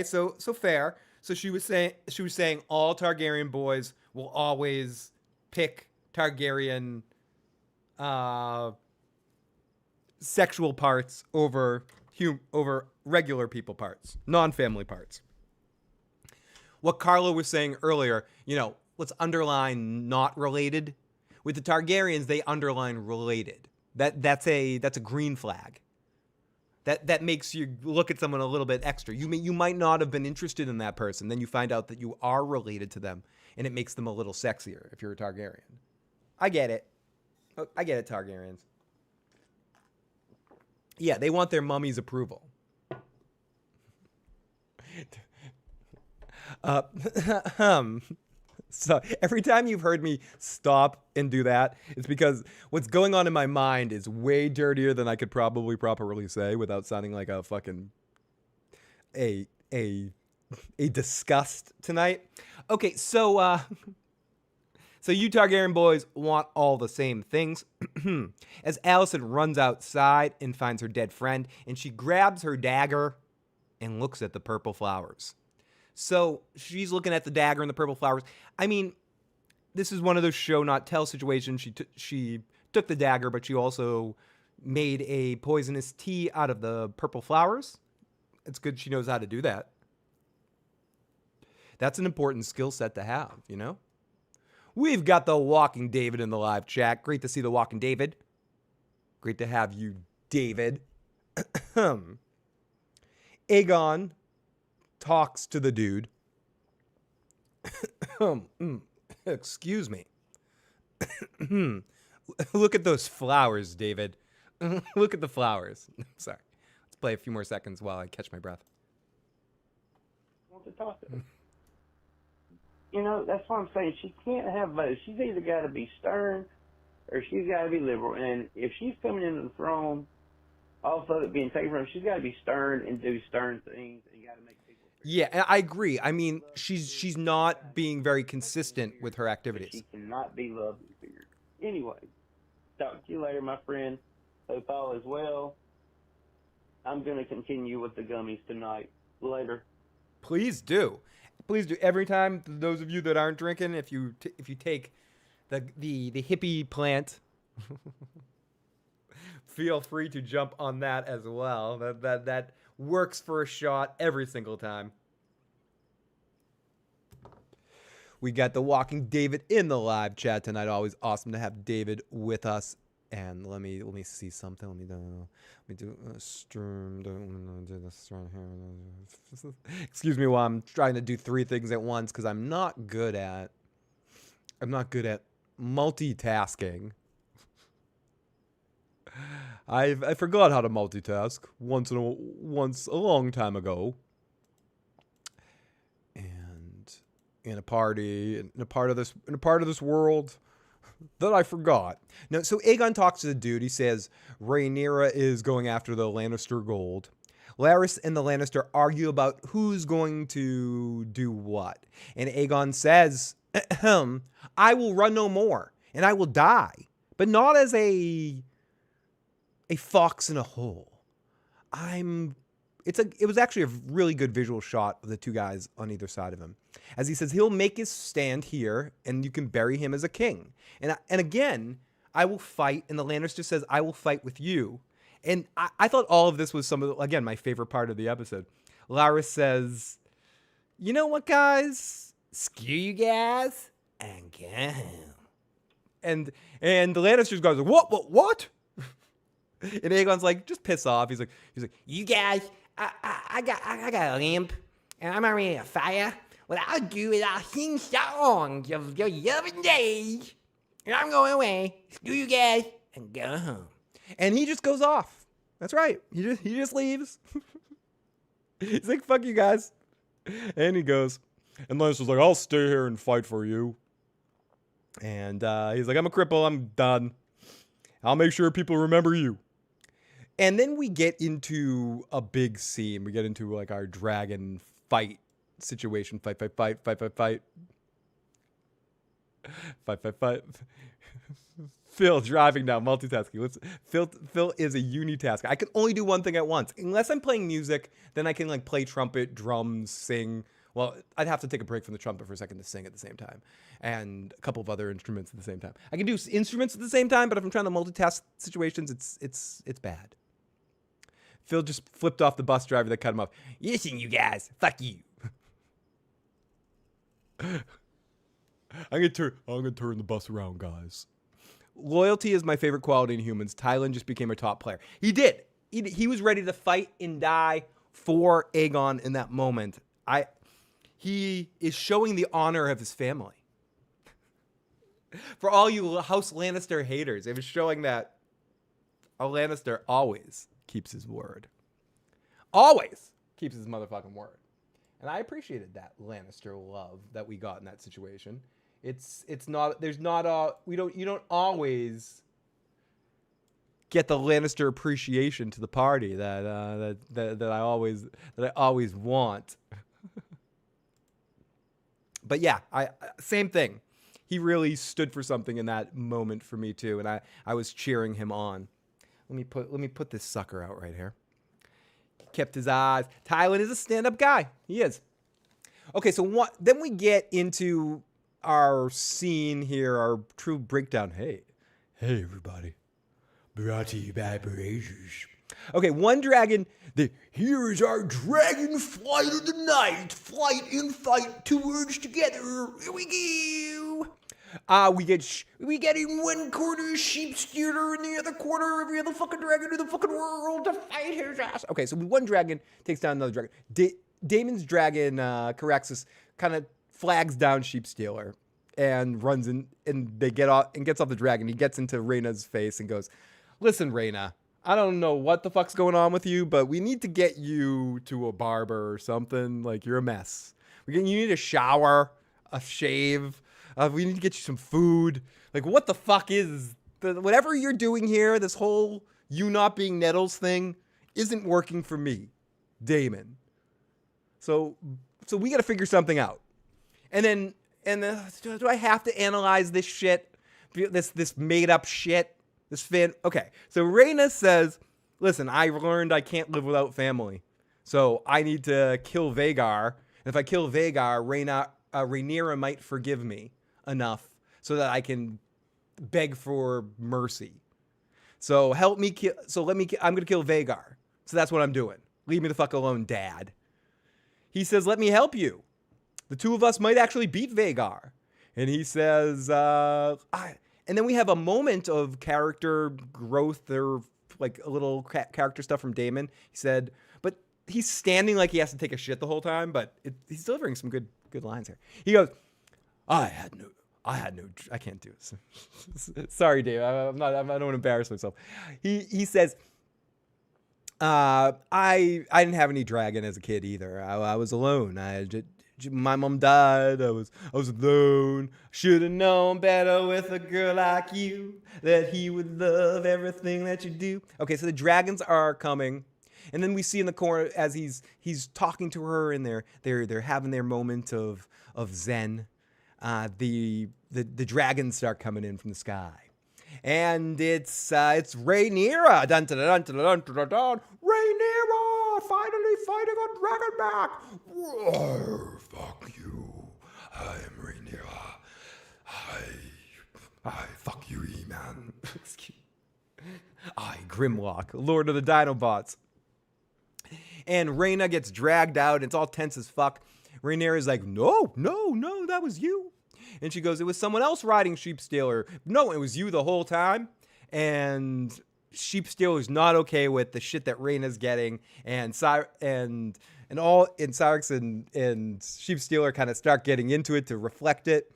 so fair. So she was saying all Targaryen boys will always pick Targaryen sexual parts over regular people parts, non-family parts. What Carlo was saying earlier, let's underline not related. With the Targaryens, they underline related. That's a green flag. That makes you look at someone a little bit extra. You might not have been interested in that person. Then you find out that you are related to them, and it makes them a little sexier if you're a Targaryen. I get it. Targaryens. Yeah, they want their mummy's approval. So every time you've heard me stop and do that, it's because what's going on in my mind is way dirtier than I could probably properly say without sounding like a fucking a disgust tonight. Okay, so you Targaryen boys want all the same things. As Alicent runs outside and finds her dead friend, and she grabs her dagger and looks at the purple flowers. So she's looking at the dagger and the purple flowers. I mean, this is one of those show not tell situations. She took the dagger, but she also made a poisonous tea out of the purple flowers. It's good she knows how to do that. That's an important skill set to have, We've got the Walking David in the live chat. Great to see the Walking David. Great to have you, David. Aegon talks to the dude. Excuse me. Look at those flowers, David. Look at the flowers. Sorry. Let's play a few more seconds while I catch my breath. Want to talk to him. That's what I'm saying. She can't have both. She's either got to be stern or she's got to be liberal. And if she's coming into the throne, also it being taken from her, she's got to be stern and do stern things. And you got to make people. Yeah, I agree. I mean, she's not being very consistent with her activities. She cannot be loved and feared. Anyway, talk to you later, my friend. Hope all is well. I'm going to continue with the gummies tonight. Later. Please do. Please do. Every time, those of you that aren't drinking, if you take the hippie plant, feel free to jump on that as well. That works for a shot every single time. We got the Walking David in the live chat tonight. Always awesome to have David with us. And let me see something. Let me do a stream. Do this right here. Excuse me while I'm trying to do 3 things at once because I'm not good at multitasking. I forgot how to multitask once a long time ago. And in a part of this world that I forgot. Now, so Aegon talks to the dude. He says Rhaenyra is going after the Lannister gold. Larys and the Lannister argue about who's going to do what. And Aegon says, I will run no more, and I will die, but not as a fox in a hole. It was actually a really good visual shot of the two guys on either side of him. As he says, he'll make his stand here, and you can bury him as a king. And again, I will fight, and the Lannister says, I will fight with you. And I thought all of this was again, my favorite part of the episode. Larys says, you know what, guys? Screw you guys, and go home. And the Lannisters guys are like, what? And Aegon's like, just piss off. He's like, you guys, I got a lamp, and I'm already a fire. What I'll do is I'll sing songs of your loving days, and I'm going away. Screw you guys, and go home. And he just goes off. That's right. He just leaves. He's like, fuck you guys. And he goes. And Lannister's like, I'll stay here and fight for you. And he's like, I'm a cripple. I'm done. I'll make sure people remember you. And then we get into a big scene. We get into like our dragon fight situation. Fight. Phil driving now, multitasking. Phil is a unitasker. I can only do one thing at once. Unless I'm playing music, then I can like play trumpet, drums, sing, Well, I'd have to take a break from the trumpet for a second to sing at the same time, and a couple of other instruments at the same time. I can do instruments at the same time, but if I'm trying to multitask situations, it's bad. Phil just flipped off the bus driver that cut him off. Listen, you guys, fuck you. I'm gonna turn the bus around, guys. Loyalty is my favorite quality in humans. Tylan just became a top player. He did. He was ready to fight and die for Aegon in that moment. He is showing the honor of his family. For all you House Lannister haters, it was showing that a Lannister always keeps his word. Always keeps his motherfucking word. And I appreciated that Lannister love that we got in that situation. It's not, there's not a, you don't always get the Lannister appreciation to the party that I always want. But yeah, same thing. He really stood for something in that moment for me too, and I was cheering him on. Let me put this sucker out right here. Kept his eyes. Tylan is a stand-up guy. He is. Okay, so then we get into our scene here, our true breakdown. Hey everybody. Brought to you by Braziers. Okay, one dragon. Here is our dragon flight of the night. Flight and fight, two words together. Here we go. We get in one quarter sheep stealer, in the other quarter every other fucking dragon in the fucking world to fight his ass. Okay, so one dragon takes down another dragon. Daemon's dragon, Caraxes, kind of flags down sheep stealer and runs in, and they get off and gets off the dragon. He gets into Rhaena's face and goes, "Listen, Rhaena, I don't know what the fuck's going on with you, but we need to get you to a barber or something. Like, you're a mess. You need a shower, a shave. We need to get you some food. Like, what the fuck is whatever you're doing here? This whole you not being Nettles thing isn't working for me, Daemon. So we got to figure something out. And then do I have to analyze this shit? This made up shit? Okay, so Rhaena says, listen, I learned I can't live without family. So I need to kill Vhagar. And if I kill Vhagar, Rhaenyra might forgive me enough so that I can beg for mercy. So help me kill. I'm going to kill Vhagar. So that's what I'm doing. Leave me the fuck alone, Dad. He says, let me help you. The two of us might actually beat Vhagar. And he says, and then we have a moment of character growth or like a little character stuff from Daemon. He said, but he's standing like he has to take a shit the whole time, but he's delivering some good lines here. He goes, I can't do this. Sorry, Dave. I don't want to embarrass myself. He says, I didn't have any dragon as a kid either. I was alone. My mom died. I was alone. Should have known better with a girl like you, that he would love everything that you do. Okay, so the dragons are coming, and then we see in the corner as he's talking to her, and they're having their moment of zen. The dragons start coming in from the sky, and it's Rhaenyra. Dun dun dun dun dun dun dun. Rhaenyra finally fighting a dragonback. Roar, fuck you. I'm Rhaenyra. I fuck you, E-Man. I, Grimlock, Lord of the Dinobots. And Rhaena gets dragged out, and it's all tense as fuck. Rhaenyra's like, no, that was you. And she goes, it was someone else riding Sheep Stealer. No, it was you the whole time. And Sheep Stealer's not okay with the shit that Rhaena's getting. And Syrax and Sheep Stealer kind of start getting into it to reflect it.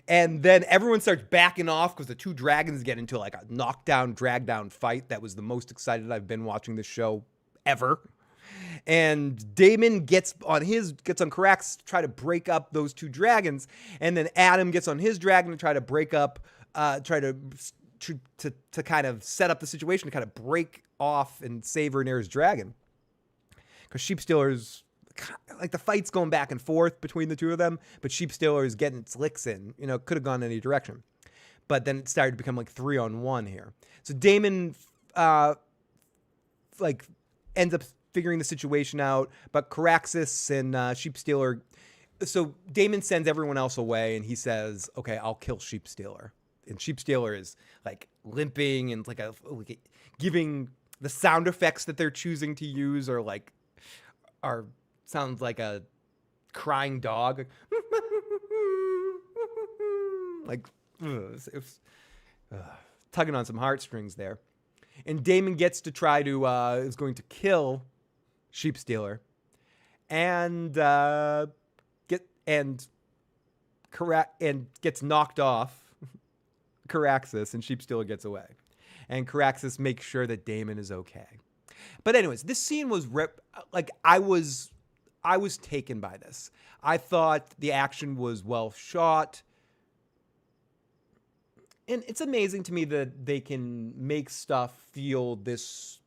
And then everyone starts backing off because the two dragons get into like a knockdown, drag-down fight. That was the most excited I've been watching this show ever. And Daemon gets on Carax to try to break up those two dragons, and then Adam gets on his dragon to try to break up, to kind of set up the situation to kind of break off and save Rhaenyra's dragon. Because Sheep Stealer's like the fight's going back and forth between the two of them, but Sheep Stealer is getting its licks in. You know, could have gone any direction, but then it started to become like 3-on-1 here. So Daemon ends up figuring the situation out, but Caraxes and Sheep Stealer so Damon sends everyone else away, and he says, "Okay, I'll kill Sheep Stealer." And Sheep Stealer is like limping and like giving the sound effects that they're choosing to use are sounds like a crying dog, like tugging on some heartstrings there. And Damon gets to try to is going to kill Sheep Stealer, and gets knocked off Caraxes, and Sheep Stealer gets away. And Caraxes makes sure that Damon is okay. But anyways, this scene was I was taken by this. I thought the action was well shot. And it's amazing to me that they can make stuff feel this.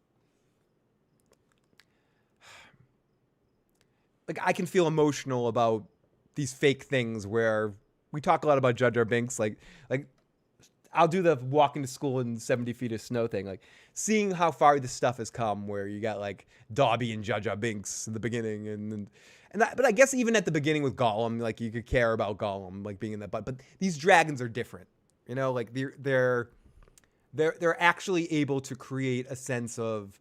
Like, I can feel emotional about these fake things where we talk a lot about Jar Jar Binks. Like I'll do the walking to school in 70 feet of snow thing. Like, seeing how far this stuff has come, where you got like Dobby and Jar Jar Binks in the beginning, but I guess even at the beginning with Gollum, like you could care about Gollum like being in that. But these dragons are different, you know. Like they're actually able to create a sense of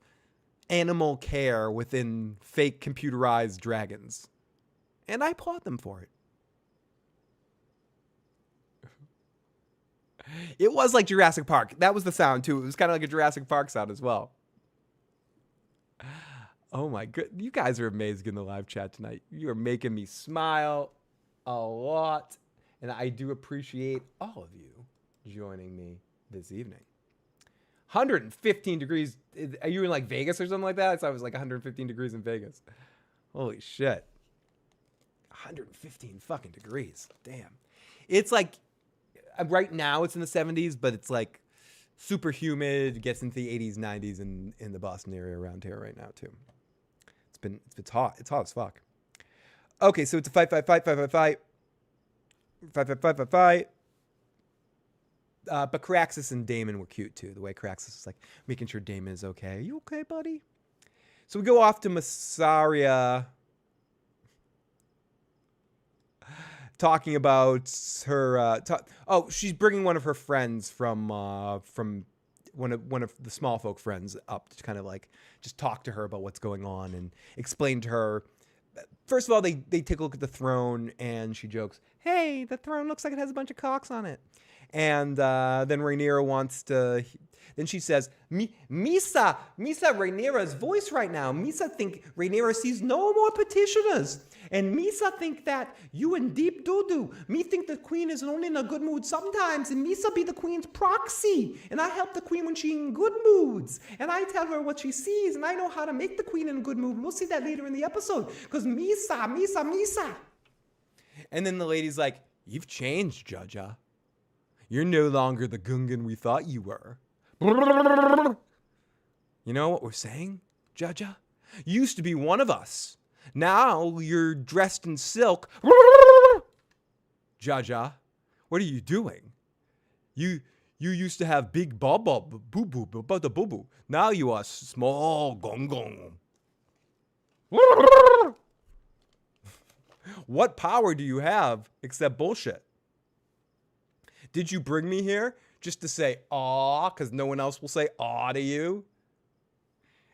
animal care within fake computerized dragons, and I applaud them for it. It was like Jurassic Park. That was the sound too. It was kind of like a Jurassic Park sound as well. Oh my good, you guys are amazing in the live chat tonight. You are making me smile a lot, and I do appreciate all of you joining me this evening. 115 degrees. Are you in like Vegas or something like that? So I was like 115 degrees in Vegas. Holy shit. 115 fucking degrees. Damn. It's like, right now it's in the 70s, but it's like super humid, gets into the 80s, 90s in the Boston area around here right now too. It's hot. It's hot as fuck. Okay, so it's a fight. But Caraxes and Damon were cute too. The way Caraxes is like making sure Damon is okay. Are you okay, buddy? So we go off to Massaria, talking about her. She's bringing one of her friends from one of the small folk friends up to kind of like just talk to her about what's going on and explain to her. First of all, they take a look at the throne, and she jokes, "Hey, the throne looks like it has a bunch of cocks on it." And then Rhaenyra wants to. Then she says, Misa Rhaenyra's voice right now. Misa think Rhaenyra sees no more petitioners. And Misa think that you in deep doo-doo. Me think the queen is only in a good mood sometimes. And Misa be the queen's proxy. And I help the queen when she in good moods. And I tell her what she sees. And I know how to make the queen in a good mood. We'll see that later in the episode. Because Misa. And then the lady's like, "You've changed, Jaja. You're no longer the Gungan we thought you were." You know what we're saying, Jaja? You used to be one of us. Now you're dressed in silk. Jaja, what are you doing? You used to have big boo boo. Now you are small gong. What power do you have except bullshit? Did you bring me here just to say aw, because no one else will say aw to you?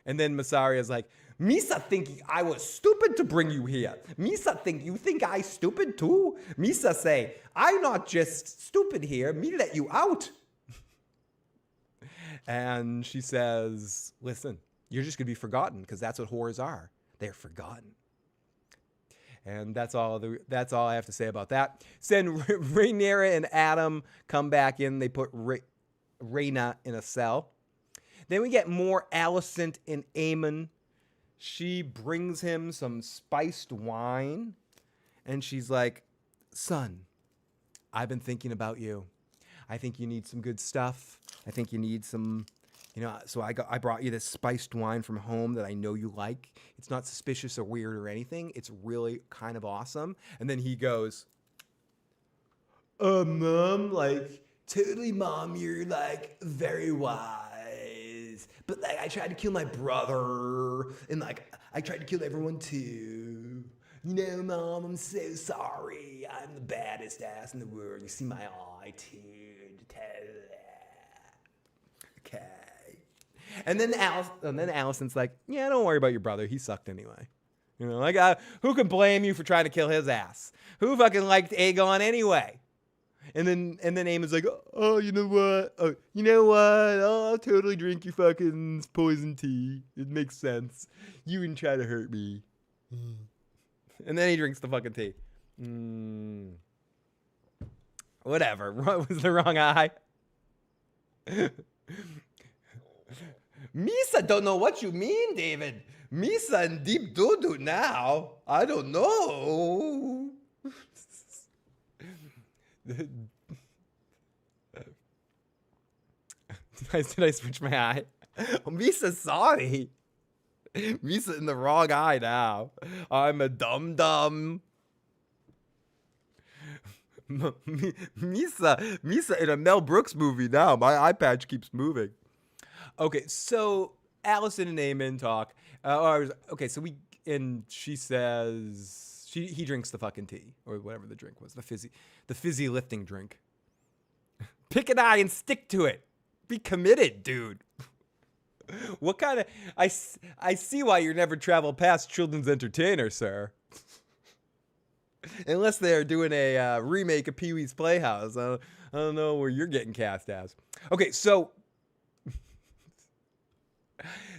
And then Masaria's like, Misa think I was stupid to bring you here. Misa think you think I stupid too? Misa say, I not just stupid here, me let you out. And she says, listen, you're just going to be forgotten, because that's what whores are. They're forgotten. And that's all I have to say about that. Then Rhaenyra and Adam come back in. They put Rhaena in a cell. Then we get more Alicent and Aemon. She brings him some spiced wine. And she's like, son, I've been thinking about you. I think you need some good stuff. I think you need some... so I brought you this spiced wine from home that I know you like. It's not suspicious or weird or anything. It's really kind of awesome. And then he goes, Mom, like, totally, Mom, you're, like, very wise. But, like, I tried to kill my brother. And, like, I tried to kill everyone, too. You know, Mom, I'm so sorry. I'm the baddest ass in the world. You see my eye, too. Okay. And then Allison's like, yeah, don't worry about your brother. He sucked anyway. You know, like, who can blame you for trying to kill his ass? Who fucking liked Aegon anyway? And then Aemon's like, oh, you know what? Oh, you know what? I'll totally drink your fucking poison tea. It makes sense. You wouldn't try to hurt me. And then he drinks the fucking tea. Whatever. What was the wrong eye? Misa don't know what you mean, David. Misa in deep doo-doo now. I don't know. Did I switch my eye? Oh, Misa, sorry. Misa in the wrong eye now. I'm a dum-dum. Misa in a Mel Brooks movie now. My eye patch keeps moving. Okay, so Allison and Aemon talk. She says he drinks the fucking tea or whatever the drink was, the fizzy lifting drink. Pick an eye and stick to it. Be committed, dude. What kind of I see why you never travel past Children's Entertainer, sir. Unless they're doing a remake of Pee-wee's Playhouse. I don't know where you're getting cast as. Okay, so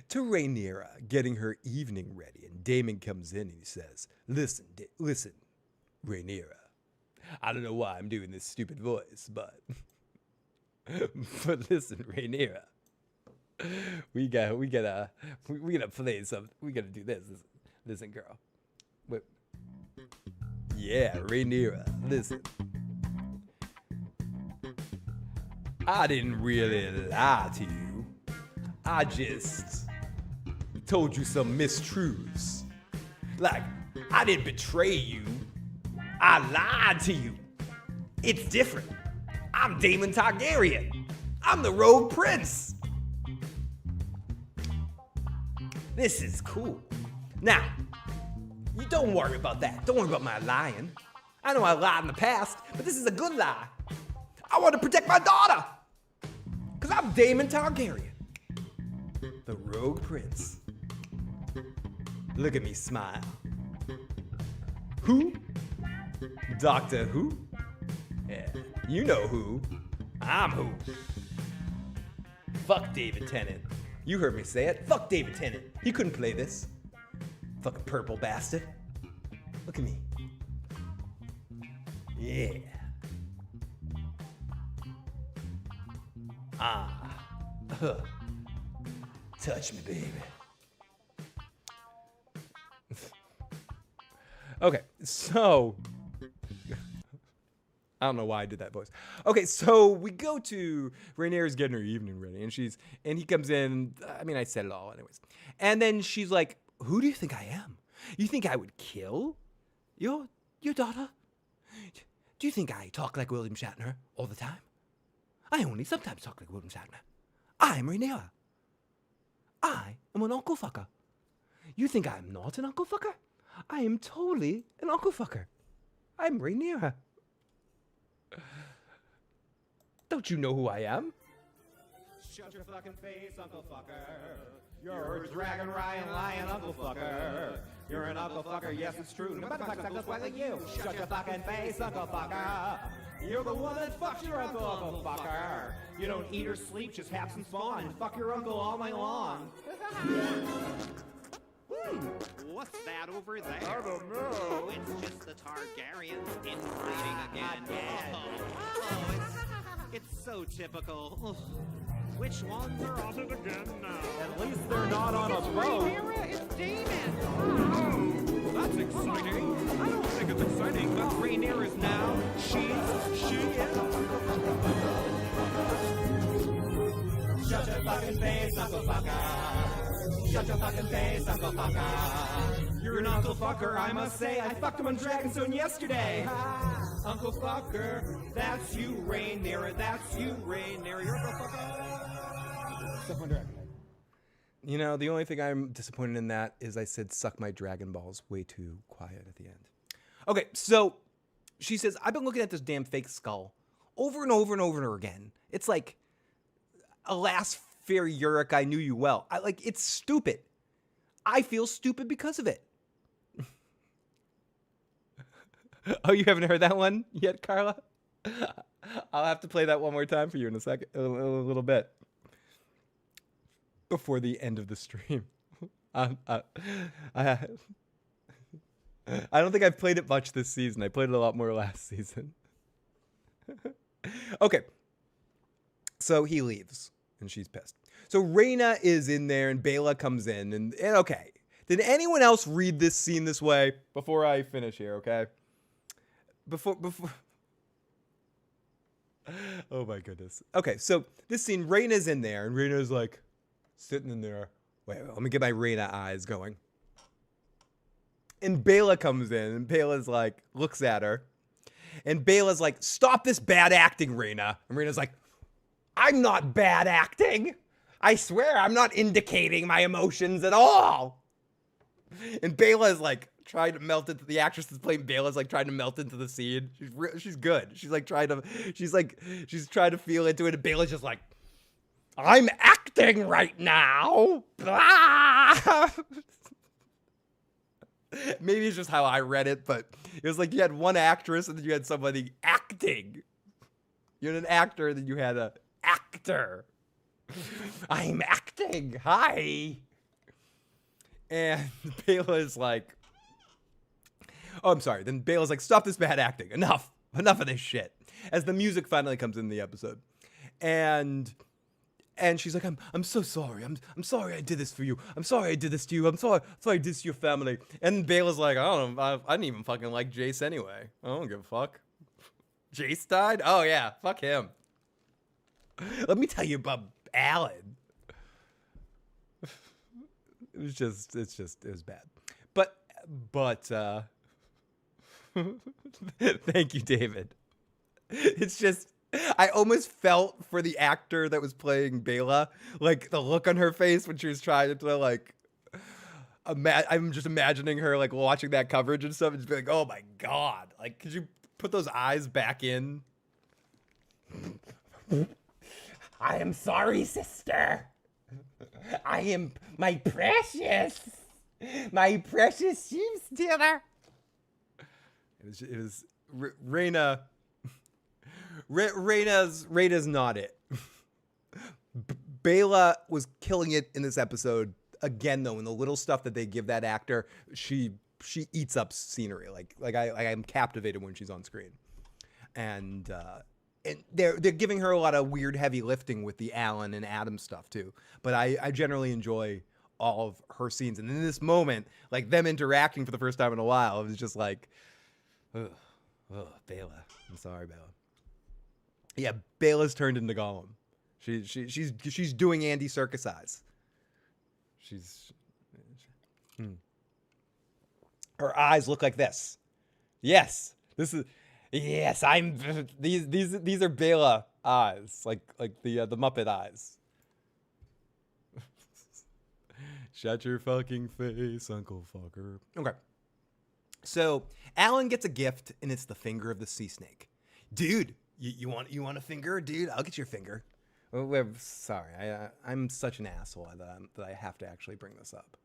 to Rhaenyra getting her evening ready, and Daemon comes in and he says, listen, Rhaenyra, I don't know why I'm doing this stupid voice, but listen, Rhaenyra, we gotta play something. We gotta do this. Listen, girl. Wait. Yeah, Rhaenyra, listen. I didn't really lie to you. I just told you some mistruths. Like, I didn't betray you. I lied to you. It's different. I'm Daemon Targaryen. I'm the rogue prince. This is cool. Now, you don't worry about that. Don't worry about my lying. I know I lied in the past, but this is a good lie. I want to protect my daughter. Because I'm Daemon Targaryen. The rogue prince. Look at me smile. Who? Doctor Who? Yeah, you know who. I'm who. Fuck David Tennant. You heard me say it. Fuck David Tennant. He couldn't play this. Fucking purple bastard. Look at me. Yeah. Touch me, baby. Okay, so I don't know why I did that voice. Okay, so we go to Rhaenyra's getting her evening ready, and he comes in. I mean, I said it all anyways. And then she's like, "Who do you think I am? You think I would kill your daughter? Do you think I talk like William Shatner all the time? I only sometimes talk like William Shatner. I'm Rhaenyra. I am an uncle fucker. You think I'm not an uncle fucker? I am totally an uncle fucker. I'm Rhaenyra. Don't you know who I am? Shut your fucking face, uncle fucker. You're a dragon Ryan lying uncle fucker. You're an uncle fucker, yes it's true. No matter fuck uncles like you. Shut your fucking face, uncle fucker. You're the one that fucks your uncle fucker. You don't eat or sleep, just have some fun and fuck your uncle all night long. What's that over there? I don't know. Oh, it's just the Targaryens infighting again. It's so typical. Which ones are on it again now? At least they're not on a boat. It's Daemon. Oh, that's exciting. I don't think it's exciting, but Rhaenyra is now. She is. Shut your fucking face, uncle fucker. Shut your fucking face, uncle fucker. You're an uncle fucker, I must say. I fucked him on Dragonstone yesterday. Uncle fucker, that's you, Rhaenyra. That's you, Rhaenyra. You're uncle fucker. You know, the only thing I'm disappointed in that is I said suck my Dragon Balls way too quiet at the end. Okay, so she says, I've been looking at this damn fake skull over and over and over and over again. It's like, alas, fair Yurik, I knew you well. It's stupid. I feel stupid because of it. Oh, you haven't heard that one yet, Carla? I'll have to play that one more time for you in a second, a little bit. Before the end of the stream. I don't think I've played it much this season. I played it a lot more last season. Okay. So he leaves, and she's pissed. So Reyna is in there, and Bela comes in, and okay. Did anyone else read this scene this way? Before I finish here, okay? Before... Oh my goodness. Okay, so this scene, Reyna's in there, and Reyna's like... sitting in there. Wait, let me get my Reyna eyes going. And Bela comes in, and Bela's like, looks at her. And Bela's like, stop this bad acting, Reyna. And Reyna's like, I'm not bad acting. I swear I'm not indicating my emotions at all. And Bela is like, trying to melt into the actress that's playing Bela's like trying to melt into the scene. She's good. She's trying to feel into it. And Bela's just like, I'm acting right now. Maybe it's just how I read it, but it was like you had one actress and then you had somebody acting. You had an actor and then you had an actor. I'm acting. Hi. And Bela's like, oh, I'm sorry. Then Bela's like, stop this bad acting. Enough of this shit. As the music finally comes in the episode. And she's like, I'm so sorry. I'm sorry I did this for you. I'm sorry I did this to you. I'm sorry I did this to your family. And Bela's like, I don't know. I didn't even fucking like Jace anyway. I don't give a fuck. Jace died? Oh yeah, fuck him. Let me tell you about Alan. It was bad. But thank you, David. It's just, I almost felt for the actor that was playing Bela, like the look on her face when she was trying to like, I'm just imagining her like watching that coverage and stuff and just be like, oh my God, like, could you put those eyes back in? I am sorry, sister. I am my precious sheep stealer. It was Reyna. Reyna's not it. Bela was killing it in this episode again, though. In the little stuff that they give that actor, she eats up scenery. Like I'm captivated when she's on screen, and they're giving her a lot of weird heavy lifting with the Alan and Adam stuff too. But I generally enjoy all of her scenes, and in this moment, like them interacting for the first time in a while, it was just like, ugh, Bela. I'm sorry, Bela. Yeah, Bela's turned into Gollum. She's doing Andy Serkis eyes. Her eyes look like this. Yes, these are Bela eyes, like the Muppet eyes. Shut your fucking face, Uncle Fucker. Okay. So Alan gets a gift, and it's the finger of the sea snake. Dude, you want a finger, dude? I'll get your finger. Sorry, I'm such an asshole that I have to actually bring this up.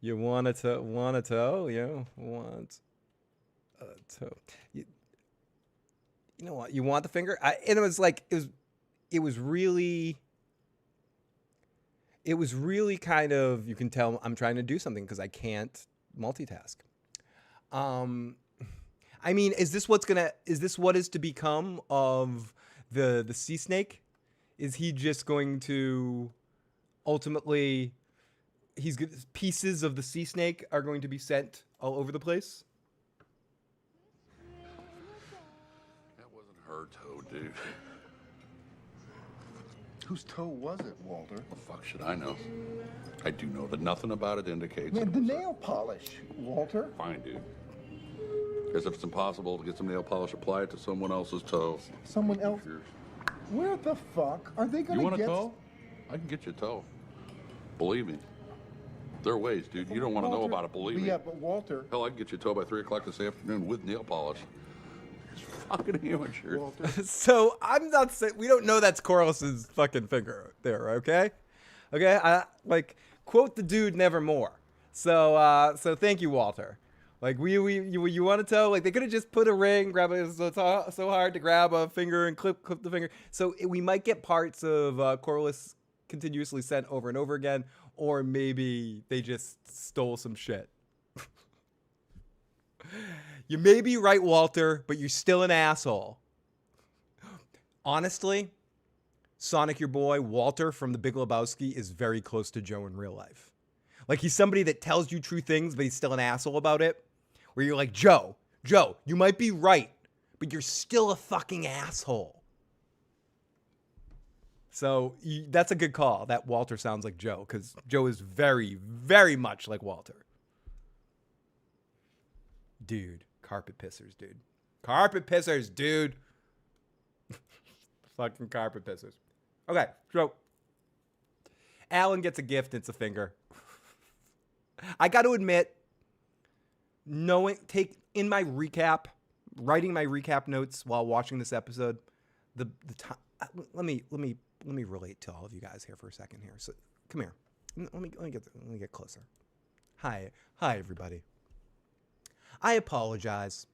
You want a toe? Want a toe? You want a toe? You know what? You want the finger? And it was like it was really kind of, you can tell I'm trying to do something because I can't multitask. I mean, is this what is to become of the sea snake? Is he just going to ultimately, pieces of the sea snake are going to be sent all over the place? That wasn't her toe, dude. Whose toe was it, Walter? The fuck should I know? I do know that nothing about it indicates. Man, it the was nail polish, Walter. Fine, dude. Guess if it's impossible to get some nail polish applied to someone else's toe. Someone else? Where the fuck are they You gonna want a get? tow? I can get you a tow. Believe me. There are ways, dude. You don't want to know Walter- about it, believe me. Yeah, but Walter. Hell, I can get you a tow by 3 o'clock this afternoon with nail polish. It's fucking amateur. So I'm not saying we don't know that's Corliss's fucking finger there, okay? Okay, I like quote the dude nevermore. So thank you, Walter. Like you want to tell? Like they could have just put a ring, grab it. So hard to grab a finger and clip the finger. So we might get parts of Corliss continuously sent over and over again, or maybe they just stole some shit. You may be right, Walter, but you're still an asshole. Honestly, Sonic, your boy, Walter from The Big Lebowski is very close to Joe in real life. Like, he's somebody that tells you true things, but he's still an asshole about it. Where you're like, Joe, you might be right, but you're still a fucking asshole. So that's a good call. That Walter sounds like Joe, because Joe is very, very much like Walter. Dude, carpet pissers, dude. Carpet pissers, dude. Fucking carpet pissers. Okay, so Alan gets a gift. It's a finger. I got to admit, writing my recap notes while watching this episode, the time. Let me relate to all of you guys here for a second here. So come here. Let me get closer. Hi everybody. I apologize.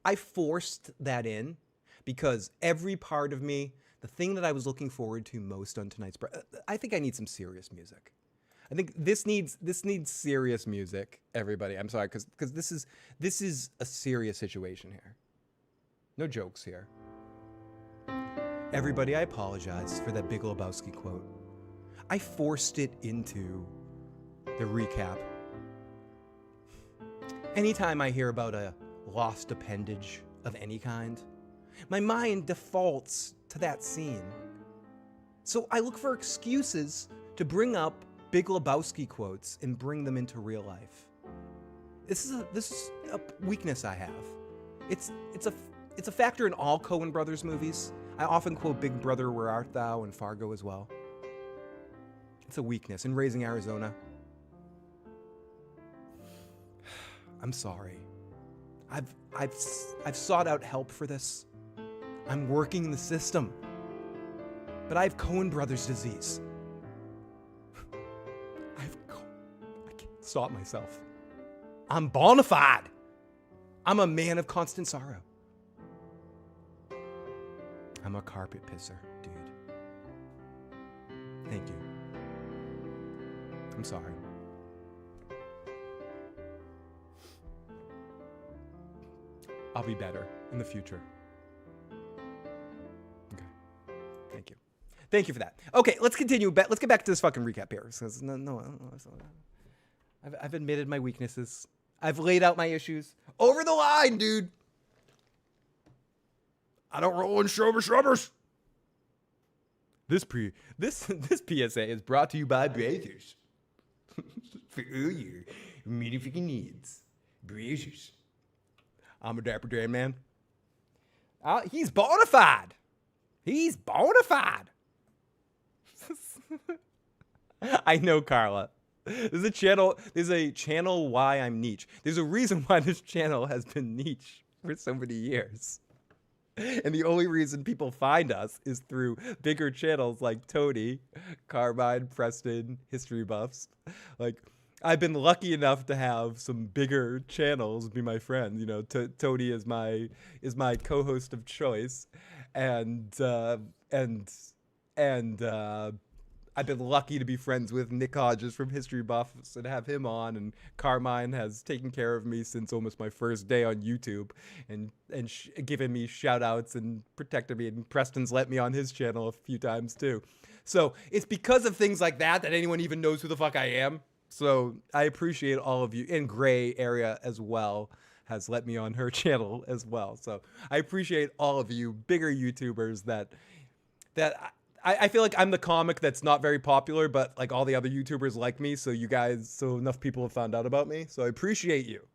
I forced that in because every part of me, the thing that I was looking forward to most on tonight's I think I need some serious music. I think this needs serious music, everybody. I'm sorry, because this is a serious situation here. No jokes here. Everybody, I apologize for that Big Lebowski quote. I forced it into the recap. Anytime I hear about a lost appendage of any kind, my mind defaults to that scene. So I look for excuses to bring up Big Lebowski quotes and bring them into real life. This is a weakness I have. It's a factor in all Coen Brothers movies. I often quote Big Brother, Where Art Thou and Fargo as well. It's a weakness in Raising Arizona. I'm sorry. I've sought out help for this. I'm working the system. But I have Coen Brothers disease. I can't stop myself. I'm bona fide. I'm a man of constant sorrow. I'm a carpet pisser, dude. Thank you. I'm sorry. I'll be better in the future. Okay. Thank you. Thank you for that. Okay, let's continue. Let's get back to this fucking recap here. I've admitted my weaknesses. I've laid out my issues. Over the line, dude. I don't roll in shrubbers. This PSA is brought to you by Brazers. For all your motherfucking needs. Brazers. I'm a Dapper Dan man. He's bona fide. He's bona fide. I know, Carla. There's a channel why I'm niche. There's a reason why this channel has been niche for so many years. And the only reason people find us is through bigger channels like Tony, Carmine, Preston, History Buffs. Like, I've been lucky enough to have some bigger channels be my friends. You know, Tony is my co-host of choice, and I've been lucky to be friends with Nick Hodges from History Buffs and have him on. And Carmine has taken care of me since almost my first day on YouTube and given me shout outs and protected me. And Preston's let me on his channel a few times too. So it's because of things like that anyone even knows who the fuck I am. So I appreciate all of you. And Gray Area as well has let me on her channel as well. So I appreciate all of you bigger YouTubers that I feel like I'm the comic that's not very popular, but like all the other YouTubers like me. So enough people have found out about me. So I appreciate you.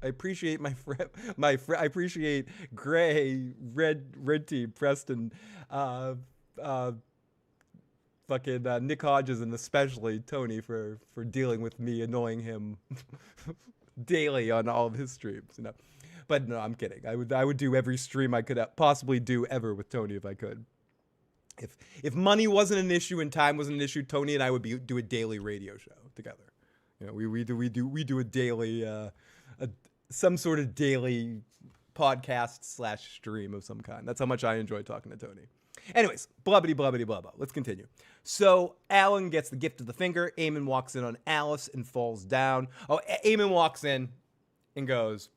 I appreciate my friend. I appreciate Gray, Red Team, Preston, fucking Nick Hodges, and especially Tony for dealing with me annoying him daily on all of his streams. You know, but no, I'm kidding. I would do every stream I could possibly do ever with Tony if I could. If money wasn't an issue and time wasn't an issue, Tony and I would do a daily radio show together. You know, we do a daily some sort of daily podcast / stream of some kind. That's how much I enjoy talking to Tony. Anyways, blubbity blah blah. Let's continue. So Alan gets the gift of the finger. Eamon walks in on Alice and falls down. Oh, Eamon walks in and goes,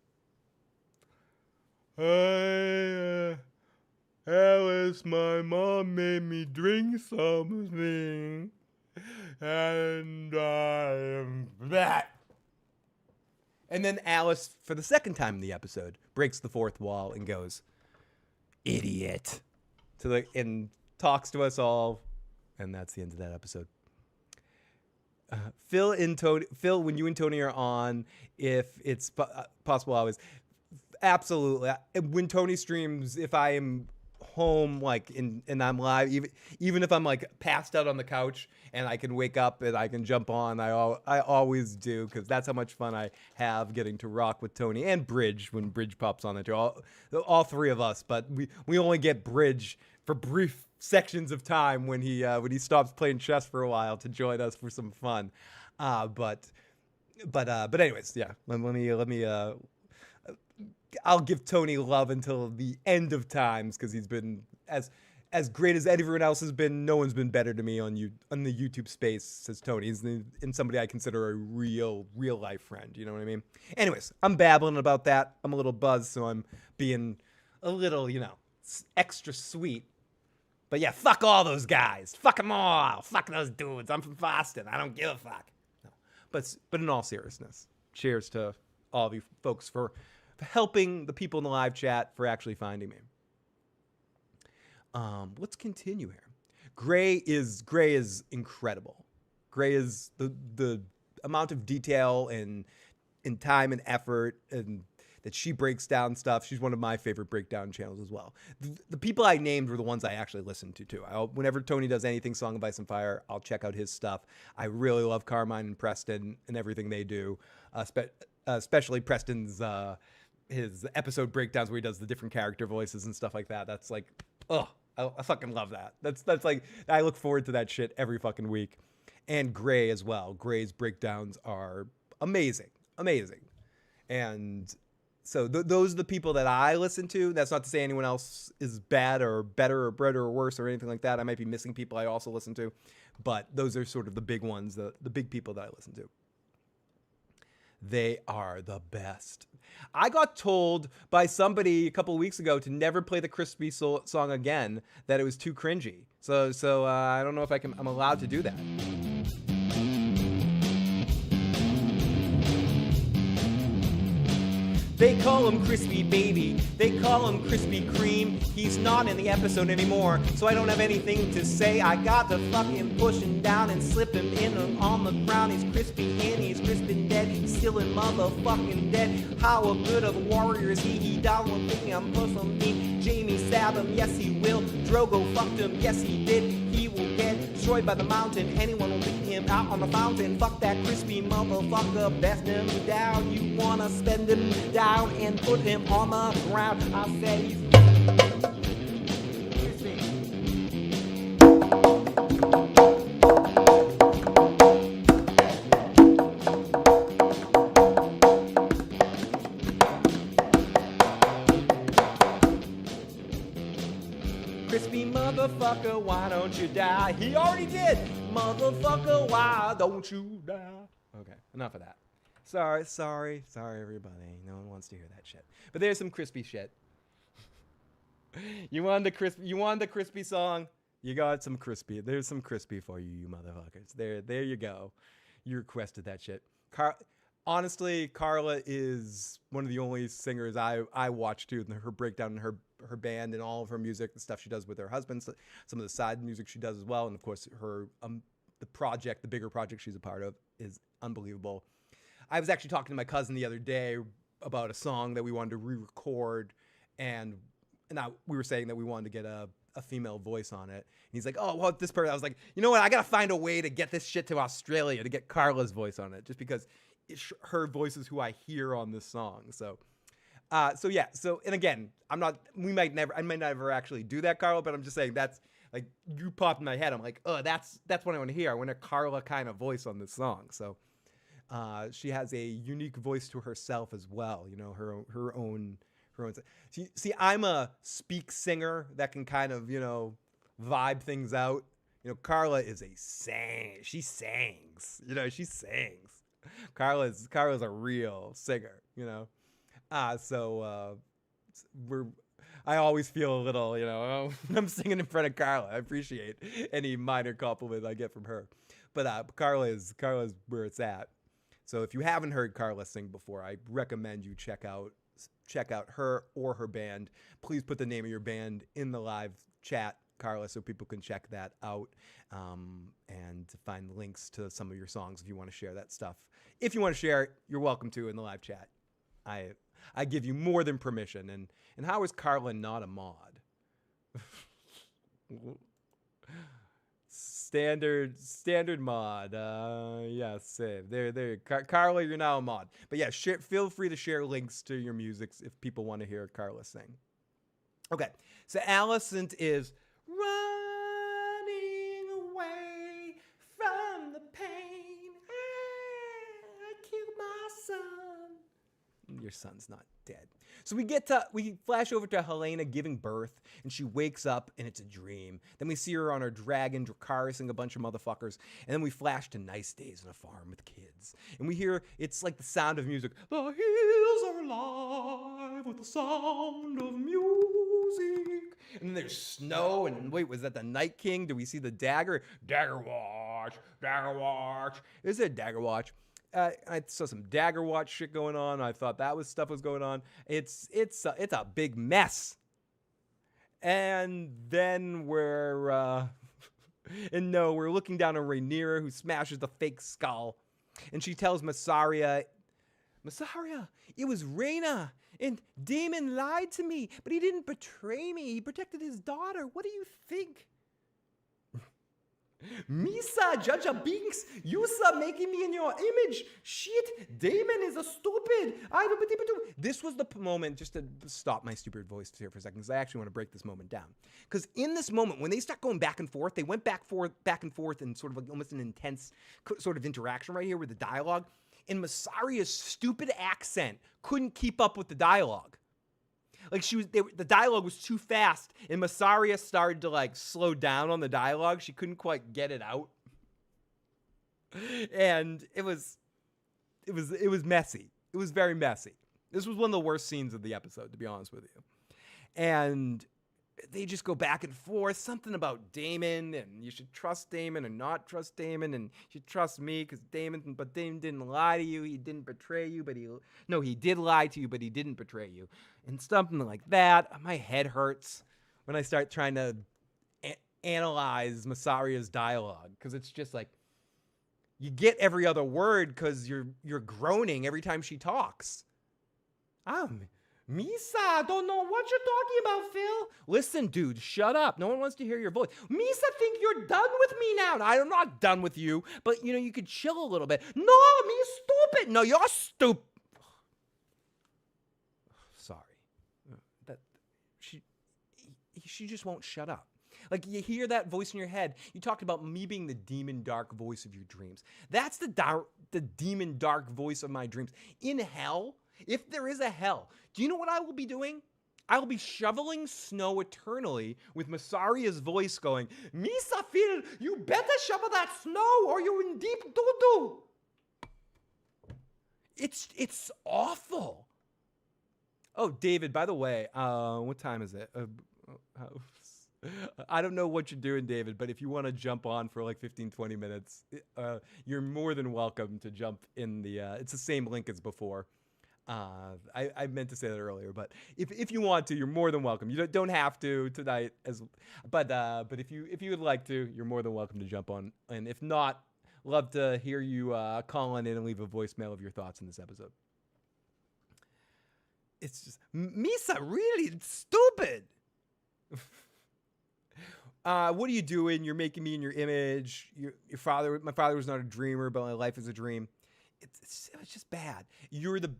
"Hey, Alice, my mom made me drink something, and I am that." And then Alice, for the second time in the episode, breaks the fourth wall and goes, "Idiot," and talks to us all, and that's the end of that episode. Phil, when you and Tony are on, if it's possible, always, absolutely. When Tony streams, if I am home and I'm live, even if I'm passed out on the couch and I can wake up and I can jump on, I always do, because that's how much fun I have getting to rock with Tony and Bridge when Bridge pops on it. All three of us, but we only get Bridge for brief sections of time when he stops playing chess for a while to join us for some fun. But anyways, yeah. Let me. I'll give Tony love until the end of times, because he's been as great as everyone else has been. No one's been better to me on the YouTube space, says Tony. He's somebody I consider a real life friend. You know what I mean? Anyways, I'm babbling about that. I'm a little buzzed, so I'm being a little, extra sweet. But yeah, fuck all those guys. Fuck them all. Fuck those dudes. I'm from Boston. I don't give a fuck. No. But in all seriousness, cheers to all of you folks for helping the people in the live chat, for actually finding me. Let's continue here. Gray is incredible. Gray is the amount of detail and time and effort and that she breaks down stuff. She's one of my favorite breakdown channels as well. The people I named were the ones I actually listened to too. Whenever Tony does anything Song of Ice and Fire, I'll check out his stuff. I really love Carmine and Preston and everything they do, especially Preston's his episode breakdowns where he does the different character voices and stuff like that. That's like, I fucking love that. That's like, I look forward to that shit every fucking week. And Gray as well. Gray's breakdowns are amazing. And so those are the people that I listen to. That's not to say anyone else is bad or better or better or worse or anything like that. I might be missing people I also listen to, but those are sort of the big ones, the big people that I listen to. They are the best. I got told by somebody a couple of weeks ago to never play the Crispy song again, that it was too cringy. So I don't know if I'm allowed to do that. They call him Crispy Baby, they call him Krispy Kreme. He's not in the episode anymore, so I don't have anything to say. I got to fucking push him down and slip him in on the ground. He's crispy in, he's crispin' dead, he's still in motherfucking dead. How a good of a warrior is he? He down one thing, I'm pushing me. Jamie stabbed him, yes he will. Drogo fucked him, yes he did. He will get destroyed by the mountain. Anyone will beat him out on the fountain. Fuck that crispy motherfucker, best him down. You wanna spend him down and put him on the ground. I said he's crispy. Crispy motherfucker, why don't you die? He already did. Motherfucker, why don't you die? Okay, enough of that. Sorry, everybody. No one wants to hear that shit. But there's some crispy shit. You wanted the crispy song? You got some crispy. There's some crispy for you, you motherfuckers. There you go. You requested that shit. Honestly, Carla is one of the only singers I watch too. Her breakdown and her band and all of her music, the stuff she does with her husband, some of the side music she does as well, and of course her the bigger project she's a part of is unbelievable. I was actually talking to my cousin the other day about a song that we wanted to re-record, and now we were saying that we wanted to get a female voice on it. And he's like, oh, well, this person. I was like, you know what? I gotta find a way to get this shit to Australia to get Carla's voice on it, just because her voice is who I hear on this song. So yeah. So, and again, I might never actually do that, Carla, but I'm just saying that's like, you popped in my head. I'm like, oh, that's what I want to hear. I want a Carla kind of voice on this song. So, she has a unique voice to herself as well. You know, her own. See, I'm a speak singer that can kind of, you know, vibe things out. You know, Carla is she sings. You know, she sings. Carla's a real singer, you know. I always feel a little, you know, I'm singing in front of Carla. I appreciate any minor compliment I get from her. But Carla's where it's at. So if you haven't heard Carla sing before, I recommend you check out her or her band. Please put the name of your band in the live chat, Carla, so people can check that out, and find links to some of your songs if you want to share that stuff. If you want to share it, you're welcome to in the live chat. I give you more than permission. And how is Carla not a mod? Standard mod. Yeah, save. There. Carla, you're now a mod. But yeah, feel free to share links to your music if people want to hear Carla sing. Okay, so Alicent is running away from the pain. I killed my son. Your son's not dead. So we flash over to Helena giving birth, and she wakes up, and it's a dream. Then we see her on her dragon, Dracarysing a bunch of motherfuckers, and then we flash to nice days on a farm with kids. And we hear, it's like the sound of music. The hills are alive with the sound of music. And then there's snow, and wait, was that the Night King? Do we see the dagger? Dagger watch. Is it dagger watch? I saw some Dagger Watch shit going on. I thought stuff was going on. It's a big mess. And then we're looking down on Rhaenyra, who smashes the fake skull, and she tells Massaria, it was Rhaena, and Daemon lied to me, but he didn't betray me. He protected his daughter. What do you think? Misa, Jaja Binks, Yusa making me in your image. Shit, Daemon is a stupid. This was the moment, just to stop my stupid voice here for a second, because I actually want to break this moment down. Because in this moment, when they start going back and forth, they went back and forth in sort of like almost an intense sort of interaction right here with the dialogue. And Massaria's stupid accent couldn't keep up with the dialogue. Like the dialogue was too fast, and Massaria started to like slow down on the dialogue. She couldn't quite get it out, and it was messy. It was very messy. This was one of the worst scenes of the episode, to be honest with you. And they just go back and forth. Something about Daemon, and you should trust Daemon or not trust Daemon, and you should trust me because Daemon didn't lie to you. He didn't betray you, he did lie to you, but he didn't betray you. And something like that. My head hurts when I start trying to analyze Massaria's dialogue, because it's just like you get every other word because you're groaning every time she talks. Misa, don't know what you're talking about, Phil. Listen, dude, shut up. No one wants to hear your voice. Misa think you're done with me now. No, I'm not done with you, but you could chill a little bit. No, me stupid. No, you're stupid. Sorry. She just won't shut up. Like, you hear that voice in your head. You talked about me being the demon dark voice of your dreams. That's the demon dark voice of my dreams. In hell, if there is a hell, do you know what I will be doing? I will be shoveling snow eternally with Massaria's voice going, Misa Phil, you better shovel that snow or you're in deep doo-doo. It's awful. Oh, David, by the way, what time is it? I don't know what you're doing, David, but if you want to jump on for like 15, 20 minutes, you're more than welcome to jump in it's the same link as before. I meant to say that earlier, but if you want to, you're more than welcome. You don't have to tonight, but if you would like to, you're more than welcome to jump on. And if not, love to hear you call in and leave a voicemail of your thoughts in this episode. it's just Misa really stupid. What are you doing? You're making me in your image. My father was not a dreamer, but my life is a dream. It's just bad. You're the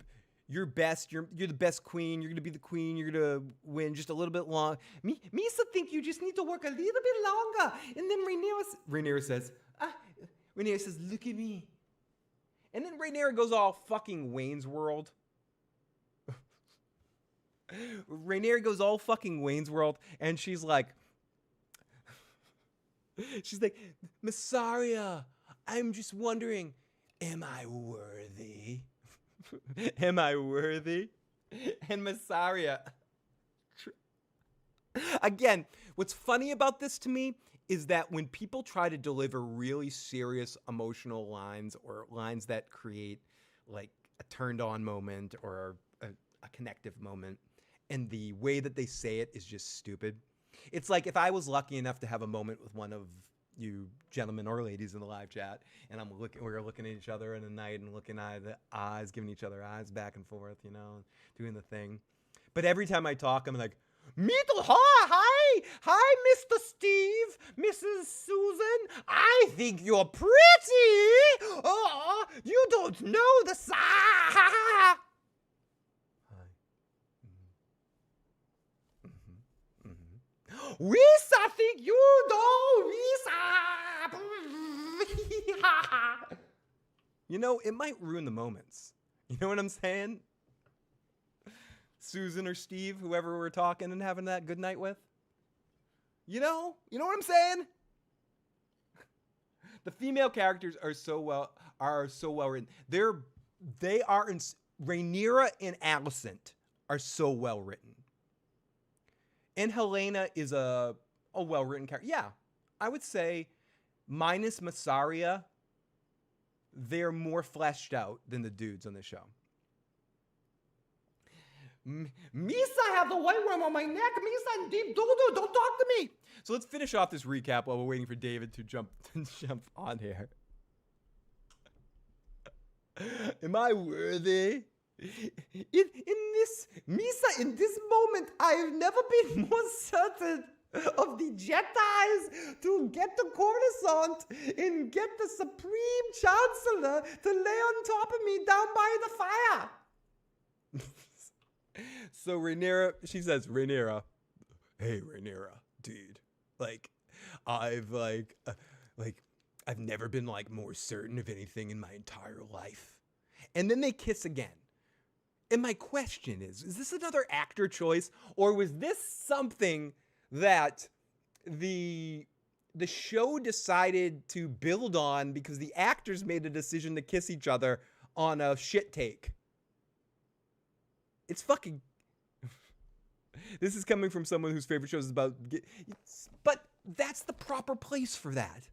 best. You're the best queen. You're gonna be the queen. You're gonna win just a little bit long. Misa think you just need to work a little bit longer. And then Rhaenyra says, look at me. And then Rhaenyra goes all fucking Wayne's World. Rhaenyra goes all fucking Wayne's World, and she's like, Massaria, I'm just wondering, am I worthy? Am I worthy? And Massaria. Again, what's funny about this to me is that when people try to deliver really serious emotional lines or lines that create like a turned on moment or a connective moment, and the way that they say it is just stupid. It's like if I was lucky enough to have a moment with one of you gentlemen or ladies in the live chat, and we're looking at each other in the night and looking at the eyes, giving each other eyes back and forth, you know, doing the thing. But every time I talk, I'm like, hi, Mr. Steve, Mrs. Susan. I think you're pretty. Oh, you don't know the side. Hi. Risa, think you know Risa. You know, it might ruin the moments. You know what I'm saying? Susan or Steve, whoever we're talking and having that good night with. You know what I'm saying? The female characters are so well written. Rhaenyra and Alicent are so well written. And Helena is a well-written character. Yeah, I would say minus Massaria, they're more fleshed out than the dudes on the show. Misa have the white worm on my neck. Misa and Deep Doodoo, don't talk to me. So let's finish off this recap while we're waiting for David to jump on here. Am I worthy? In this moment, I have never been more certain of the Jedis to get the Coruscant and get the Supreme Chancellor to lay on top of me down by the fire. So Rhaenyra, she says, hey Rhaenyra, dude, I've never been more certain of anything in my entire life. And then they kiss again. And my question is this another actor choice, or was this something that the show decided to build on because the actors made a decision to kiss each other on a shit take? It's fucking... This is coming from someone whose favorite shows is about... But that's the proper place for that,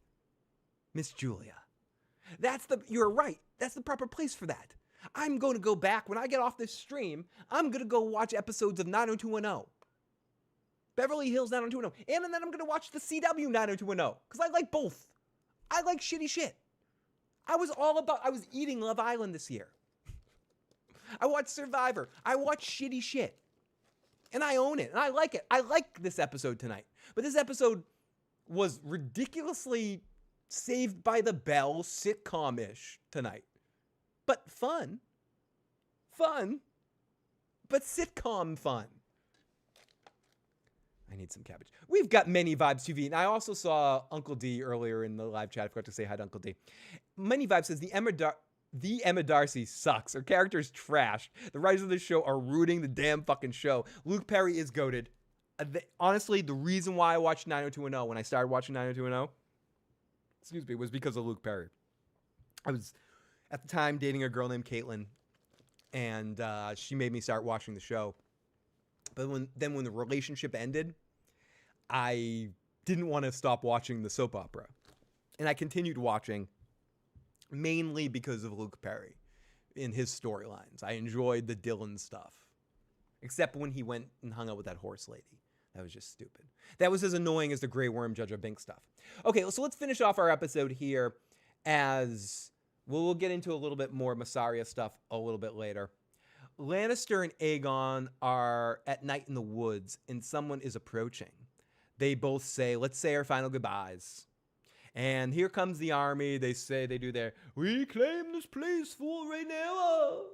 Miss Julia. You're right. That's the proper place for that. I'm going to go back. When I get off this stream, I'm going to go watch episodes of 90210. Beverly Hills 90210. And then I'm going to watch the CW 90210. Because I like both. I like shitty shit. I was eating Love Island this year. I watched Survivor. I watch shitty shit. And I own it. And I like it. I like this episode tonight. But this episode was ridiculously Saved by the Bell sitcom-ish tonight. But fun. Fun. But sitcom fun. I need some cabbage. We've got many vibes TV. And I also saw Uncle D earlier in the live chat. I forgot to say hi to Uncle D. Many vibes says the Emma Darcy sucks. Her character is trashed. The writers of the show are rooting the damn fucking show. Luke Perry is goated. Honestly, the reason why I watched 90210 when I started watching 90210, was because of Luke Perry. I was, at the time, dating a girl named Caitlin, and she made me start watching the show. But when the relationship ended, I didn't want to stop watching the soap opera. And I continued watching, mainly because of Luke Perry in his storylines. I enjoyed the Dylan stuff. Except when he went and hung out with that horse lady. That was just stupid. That was as annoying as the Grey Worm Jar Jar Binks stuff. Okay, so let's finish off our episode here as we'll get into a little bit more Massaria stuff a little bit later. Lannister and Aegon are at night in the woods, and someone is approaching. They both say, "Let's say our final goodbyes." And here comes the army. They say they do their, "We claim this place for Rhaenyra.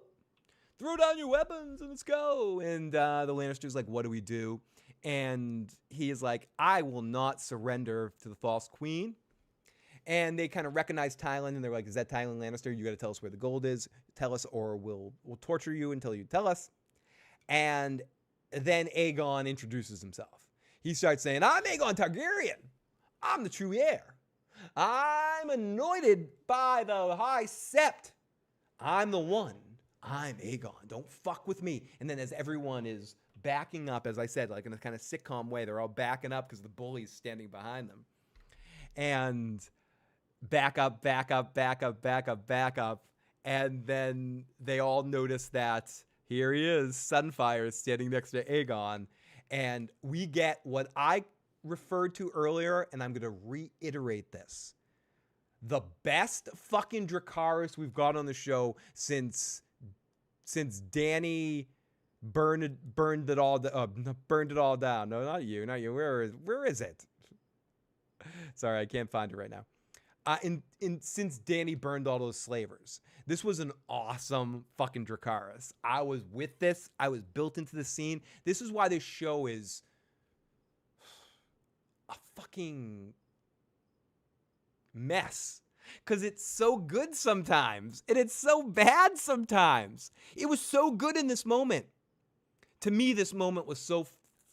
Throw down your weapons and let's go." And the Lannister's like, "What do we do?" And he is like, "I will not surrender to the false queen." And they kind of recognize Tywin, and they're like, "Is that Tywin Lannister? You got to tell us where the gold is. Tell us, or we'll torture you until you tell us." And then Aegon introduces himself. He starts saying, "I'm Aegon Targaryen. I'm the true heir. I'm anointed by the High Sept. I'm the one. I'm Aegon. Don't fuck with me." And then as everyone is backing up, as I said, like in a kind of sitcom way, they're all backing up because the bully's standing behind them. And back up. And then they all notice that here he is, Sunfire, standing next to Aegon. And we get what I referred to earlier, and I'm going to reiterate this. The best fucking Dracarys we've got on the show since Dany burned it all down. No, not you. Where is it? Sorry, I can't find it right now. Since Dany burned all those slavers. This was an awesome fucking Dracarys. I was with this. I was built into the scene. This is why this show is a fucking mess. Because it's so good sometimes. And it's so bad sometimes. It was so good in this moment. To me, this moment was so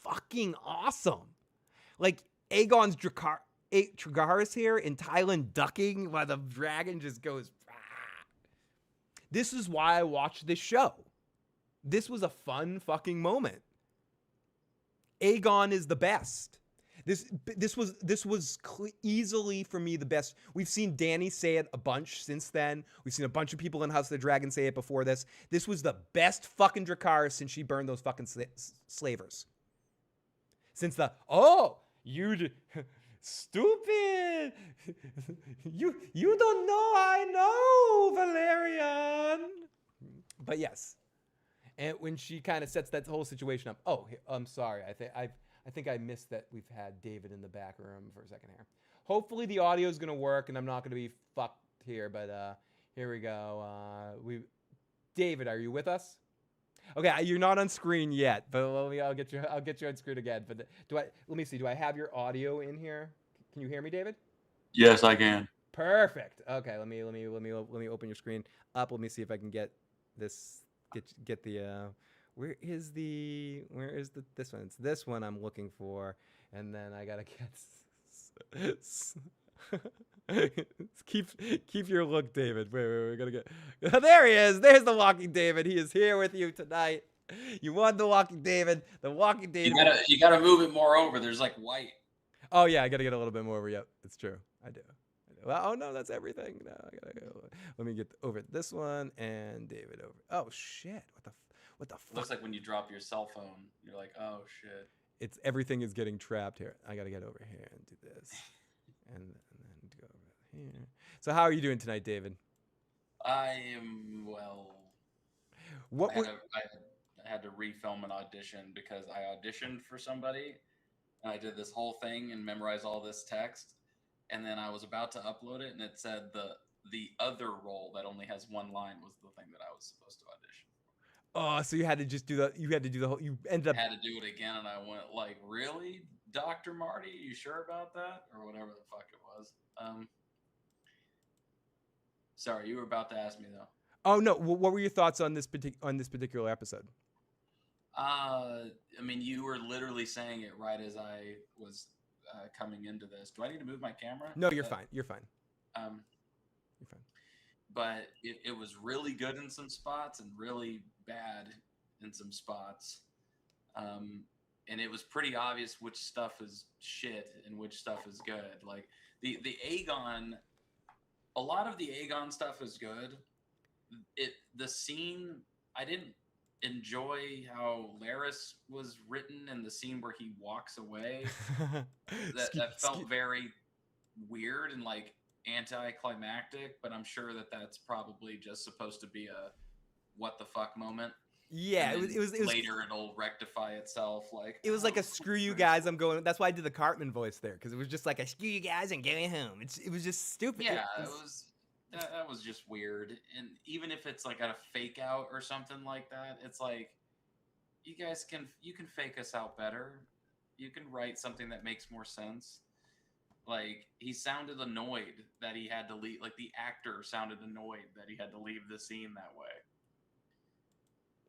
fucking awesome. Like, Aegon's Dracarys here and Tywin ducking while the dragon just goes. Ah. This is why I watched this show. This was a fun fucking moment. Aegon is the best. This was easily for me the best. We've seen Dany say it a bunch since then. We've seen a bunch of people in House of the Dragon say it before this. This was the best fucking Dracarys since she burned those fucking slavers. Since you stupid. You don't know I know, Valerian. But yes. And when she kind of sets that whole situation up. Oh, I'm sorry. I think I missed that we've had David in the back room for a second here. Hopefully the audio is going to work and I'm not going to be fucked here, but here we go. David, are you with us? Okay, you're not on screen yet, but I'll get you on screen again. But let me see. Do I have your audio in here? Can you hear me, David? Yes, I can. Perfect. Okay, let me open your screen up. Let me see if I can get this. Get the. Where is this one? It's this one I'm looking for, and then I gotta get. keep your look, David. Wait, we're gonna get. There he is. There's the Walking David. He is here with you tonight. You want the Walking David? The Walking David. You gotta move it more over. There's like white. Oh yeah, I gotta get a little bit more over. Yep, it's true. I do. Well, oh no, that's everything. No, I gotta go. Let me get over this one and David over. Oh shit! What the fuck? Looks like when you drop your cell phone, you're like, oh shit. It's everything is getting trapped here. I gotta get over here and do this, and then go over here. So how are you doing tonight, David? I am well. I had to refilm an audition because I auditioned for somebody, and I did this whole thing and memorized all this text, and then I was about to upload it, and it said the other role that only has one line was the thing that I was supposed to audition. Oh, so you had to just do the. You had to do the whole. You ended up. I had to do it again, and I went like, "Really, Dr. Marty? You sure about that?" Or whatever the fuck it was. Sorry, you were about to ask me though. Oh no! What were your thoughts on this particular episode? I mean, you were literally saying it right as I was coming into this. Do I need to move my camera? No, you're fine. You're fine. You're fine. But it was really good in some spots and really bad in some spots. And it was pretty obvious which stuff is shit and which stuff is good. Like the Aegon, a lot of the Aegon stuff is good. The scene, I didn't enjoy how Larys was written in the scene where he walks away. that felt very weird and like anticlimactic, but I'm sure that that's probably just supposed to be a what the fuck moment. Yeah, And it was later it'll rectify itself. Like it was like a screw you guys, I'm going. That's why I did the Cartman voice there, because it was just like a screw you guys, I'm going home. It was just stupid. Yeah, it was that was just weird. And even if it's like a fake out or something like that, it's like you guys can fake us out better. You can write something that makes more sense. Like he sounded annoyed that he had to leave. Like the actor sounded annoyed that he had to leave the scene that way.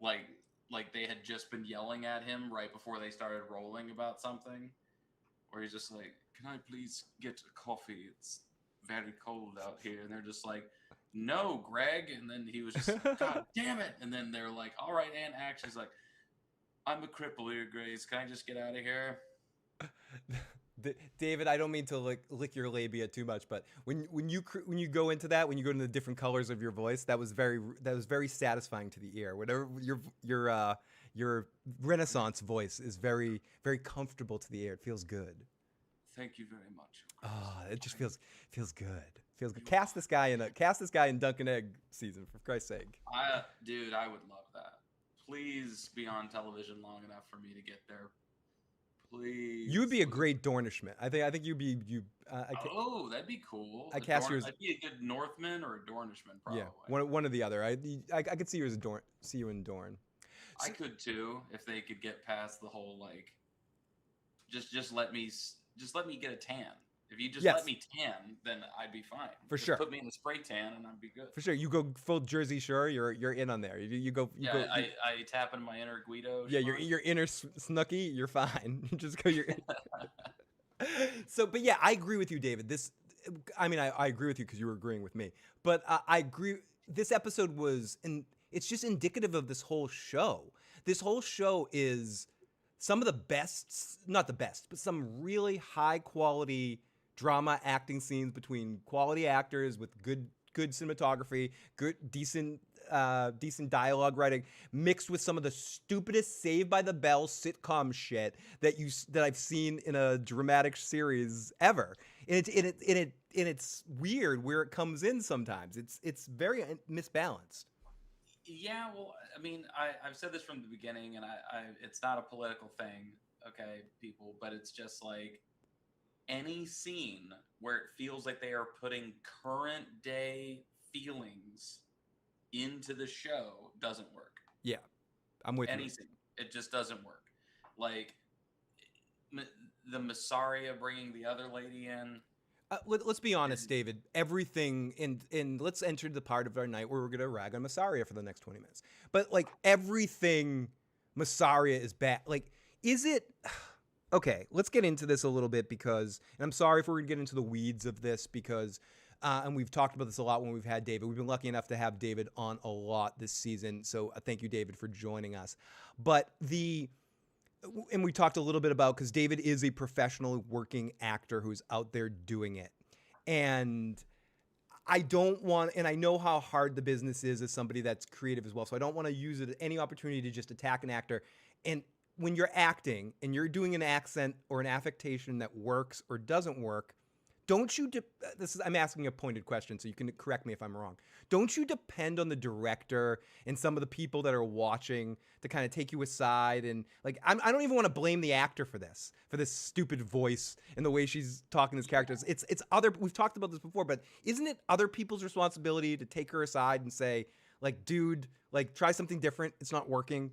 Like they had just been yelling at him right before they started rolling about something, where he's just like, "Can I please get a coffee? It's very cold out here." And they're just like, "No, Greg." And then he was just like, "God damn it!" And then they're like, "All right, and act." She's like, "I'm a cripple here, Grace. Can I just get out of here?" David, I don't mean to lick your labia too much, but when you go into that, when you go into the different colors of your voice, that was very satisfying to the ear. Whatever your Renaissance voice is very comfortable to the ear. It feels good. Thank you very much. Oh, it just feels good. Feels good. Cast this guy in Dunk and Egg season, for Christ's sake. Dude, I would love that. Please be on television long enough for me to get there. Please. You would be a great Dornishman. I think you'd be oh, that'd be cool. I'd be a good Northman or a Dornishman, probably. Yeah, one or the other. I could see you as see you in Dorn. I could too, if they could get past the whole like, just let me get a tan. If you just let me tan, then I'd be fine. For just sure. Put me in a spray tan and I'd be good. For sure. You go full Jersey Shore, you're in on there. You go. I tap into my inner Guido. Yeah, your inner Snooki, you're fine. You just go your. So, but yeah, I agree with you, David. I agree with you because you were agreeing with me. But I agree. This episode and it's just indicative of this whole show. This whole show is some of the best, not the best, but some really high quality drama acting scenes between quality actors with good cinematography, decent dialogue writing, mixed with some of the stupidest Saved by the Bell sitcom shit that I've seen in a dramatic series ever. And it's weird where it comes in sometimes. It's very misbalanced. Yeah, well, I mean, I've said this from the beginning, and it's not a political thing, okay, people, but it's just like any scene where it feels like they are putting current day feelings into the show doesn't work. Yeah, I'm with you. Any scene, it just doesn't work. Like the Massaria bringing the other lady in. Let's be honest, David. Everything in let's enter the part of our night where we're gonna rag on Massaria for the next 20 minutes. But like everything, Massaria is bad. Like, is it? Okay, let's get into this a little bit because, and I'm sorry if we're gonna get into the weeds of this because, and we've talked about this a lot when we've had David. We've been lucky enough to have David on a lot this season, so thank you, David, for joining us. But and we talked a little bit about, because David is a professional working actor who's out there doing it. And I don't want, and I know how hard the business is as somebody that's creative as well. So I don't want to use it as any opportunity to just attack an actor. And when you're acting and you're doing an accent or an affectation that works or doesn't work, don't you, I'm asking a pointed question, so you can correct me if I'm wrong. Don't you depend on the director and some of the people that are watching to kind of take you aside? And like, I don't even want to blame the actor for this stupid voice and the way she's talking to his characters. It's we've talked about this before, but isn't it other people's responsibility to take her aside and say, like, dude, like, try something different. It's not working.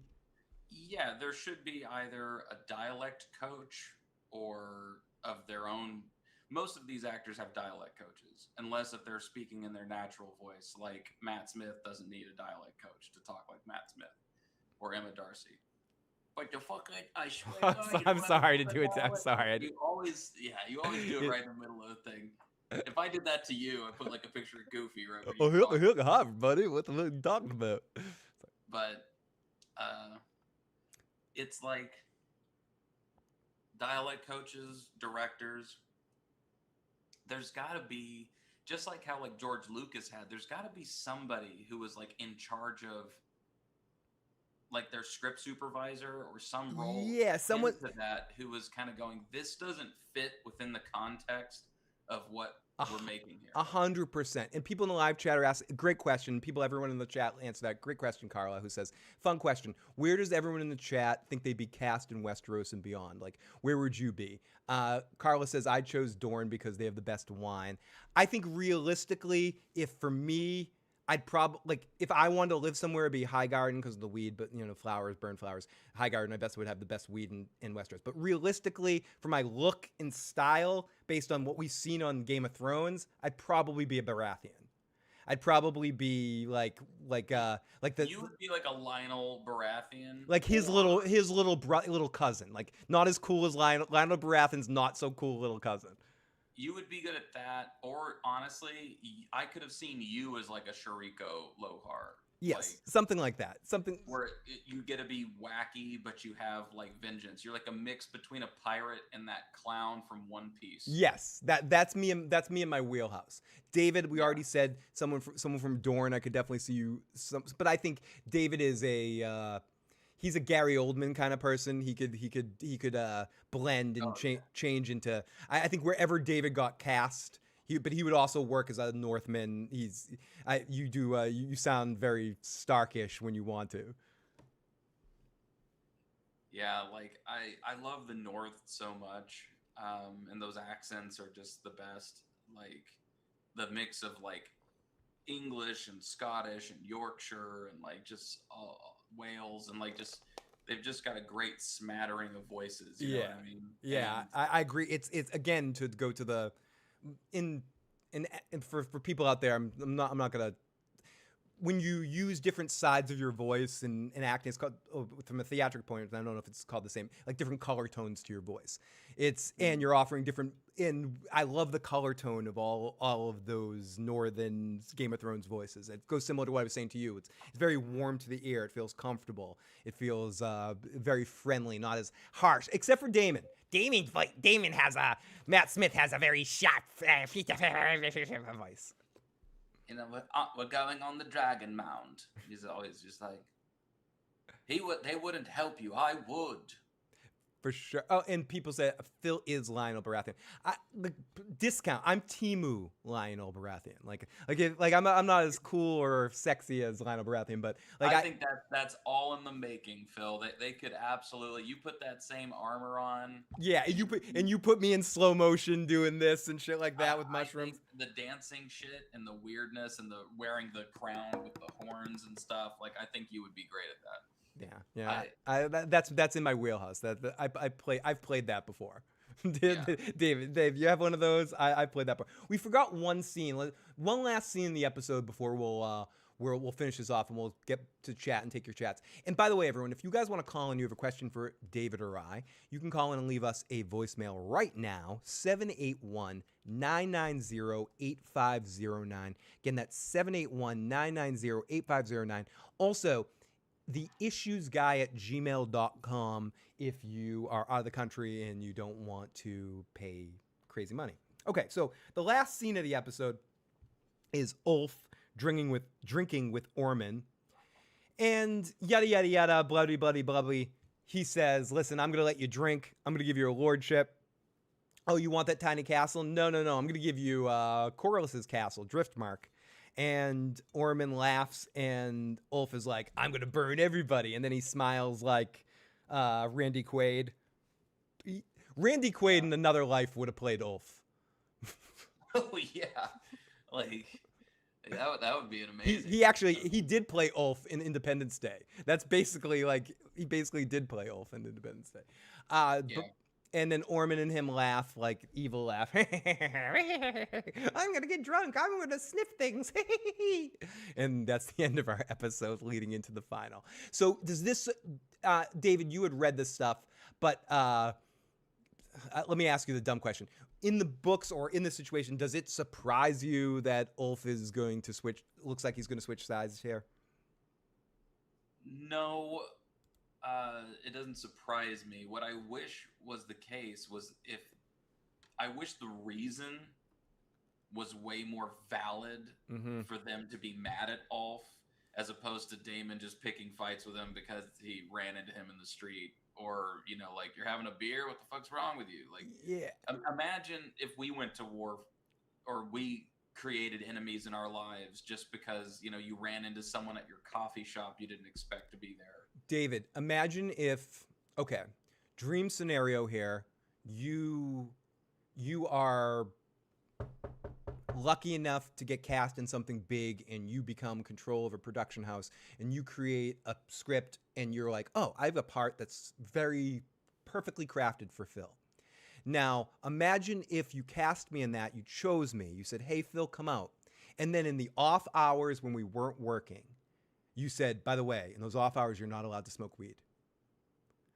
Yeah, there should be either a dialect coach or of their own. Most of these actors have dialect coaches, unless if they're speaking in their natural voice. Like Matt Smith doesn't need a dialect coach to talk like Matt Smith or Emma Darcy. But the fuck, I swear. I'm sorry to do it. I'm sorry. You always do it right in the middle of the thing. If I did that to you, I put like a picture of Goofy right where you hi, buddy. What the fuck are you talking about? But it's like dialect coaches, directors. There's got to be, just like how like George Lucas had, there's got to be somebody who was like in charge of like their script supervisor or some role. Yeah, someone into that who was kind of going, this doesn't fit within the context of what we're making here. 100%. And people in the live chat are asking, great question. Everyone in the chat answer that. Great question, Carla, who says, fun question. Where does everyone in the chat think they'd be cast in Westeros and beyond? Like, where would you be? Carla says, I chose Dorne because they have the best wine. I think realistically, if for me, I'd probably, like, if I wanted to live somewhere, it'd be Highgarden because of the weed, but, you know, flowers, burn flowers. Highgarden, I bet, would have the best weed in Westeros. But realistically, for my look and style, based on what we've seen on Game of Thrones, I'd probably be a Baratheon. I'd probably be like the. You would be like a Lionel Baratheon. Like his little cousin. Like, not as cool as Lionel Baratheon's not so cool little cousin. You would be good at that, or honestly, I could have seen you as like a Shariko Lohar. Yes, like, something like that. Something where you get to be wacky, but you have like vengeance. You're like a mix between a pirate and that clown from One Piece. Yes, that's me. That's me in my wheelhouse. David, we already said someone from Dorne. I could definitely see you. But I think David is he's a Gary Oldman kind of person. He could blend and change into. I think wherever David got cast, but he would also work as a Northman. You sound very Starkish when you want to. Yeah, like I love the North so much, and those accents are just the best. Like the mix of like English and Scottish and Yorkshire and like just Wales and like just they've just got a great smattering of voices. You know what I mean? Yeah, I agree. It's again to go to the for people out there. I'm not gonna. When you use different sides of your voice in acting, it's called, from a theatrical point of view, I don't know if it's called the same, like different color tones to your voice. And you're offering different, and I love the color tone of all of those Northern Game of Thrones voices. It goes similar to what I was saying to you. It's very warm to the ear. It feels comfortable. It feels very friendly, not as harsh, except for Daemon. Daemon has Matt Smith has a very sharp voice. You know, we're going on the Dragon Mound. He's always just like, they wouldn't help you. I would. For sure. Oh, and people say Phil is Lionel Baratheon. Discount. I'm Temu Lionel Baratheon. I'm not as cool or sexy as Lionel Baratheon, but like I think that's all in the making, Phil. They could absolutely. You put that same armor on. Yeah, you put me in slow motion doing this and shit like that with mushrooms. The dancing shit and the weirdness and the wearing the crown with the horns and stuff. Like I think you would be great at that. Yeah. That's in my wheelhouse. I've played that before. Dave, you have one of those? I played that before. We forgot one scene, one last scene in the episode before we'll finish this off and we'll get to chat and take your chats. And by the way, everyone, if you guys want to call in, you have a question for David or I, you can call in and leave us a voicemail right now, 781-990-8509. Again, that's 781-990-8509. Also, theissuesguy@gmail.com if you are out of the country and you don't want to pay crazy money. Okay, so the last scene of the episode is Ulf drinking with Ormond. And yada, yada, yada, bloody, bloody, bloody. He says, listen, I'm going to let you drink. I'm going to give you a lordship. Oh, you want that tiny castle? No. I'm going to give you Corlys's castle, Driftmark. And Ormond laughs, and Ulf is like, I'm going to burn everybody. And then he smiles like Randy Quaid. Randy Quaid in another life would have played Ulf. Oh, yeah. Like, that would be an amazing. He did play Ulf in Independence Day. That's basically he basically did play Ulf in Independence Day. And then Ormond and him laugh, like evil laugh. I'm going to get drunk. I'm going to sniff things. And that's the end of our episode leading into the final. So does this, David, you had read this stuff, but let me ask you the dumb question. In the books or in the situation, does it surprise you that Ulf is going to looks like he's going to switch sides here? No. It doesn't surprise me. What I wish was the case was I wish the reason was way more valid for them to be mad at Ulf as opposed to Daemon just picking fights with him because he ran into him in the street or, like, you're having a beer, what the fuck's wrong with you? Like, yeah. Imagine if we went to war we created enemies in our lives just because, you know, you ran into someone at your coffee shop you didn't expect to be there. David, imagine if, okay, dream scenario here, you are lucky enough to get cast in something big and you become control of a production house and you create a script and you're like, oh, I have a part that's very perfectly crafted for Phil. Now, imagine if you cast me in that, you chose me, you said, hey, Phil, come out. And then in the off hours when we weren't working, you said, by the way, in those off hours, you're not allowed to smoke weed.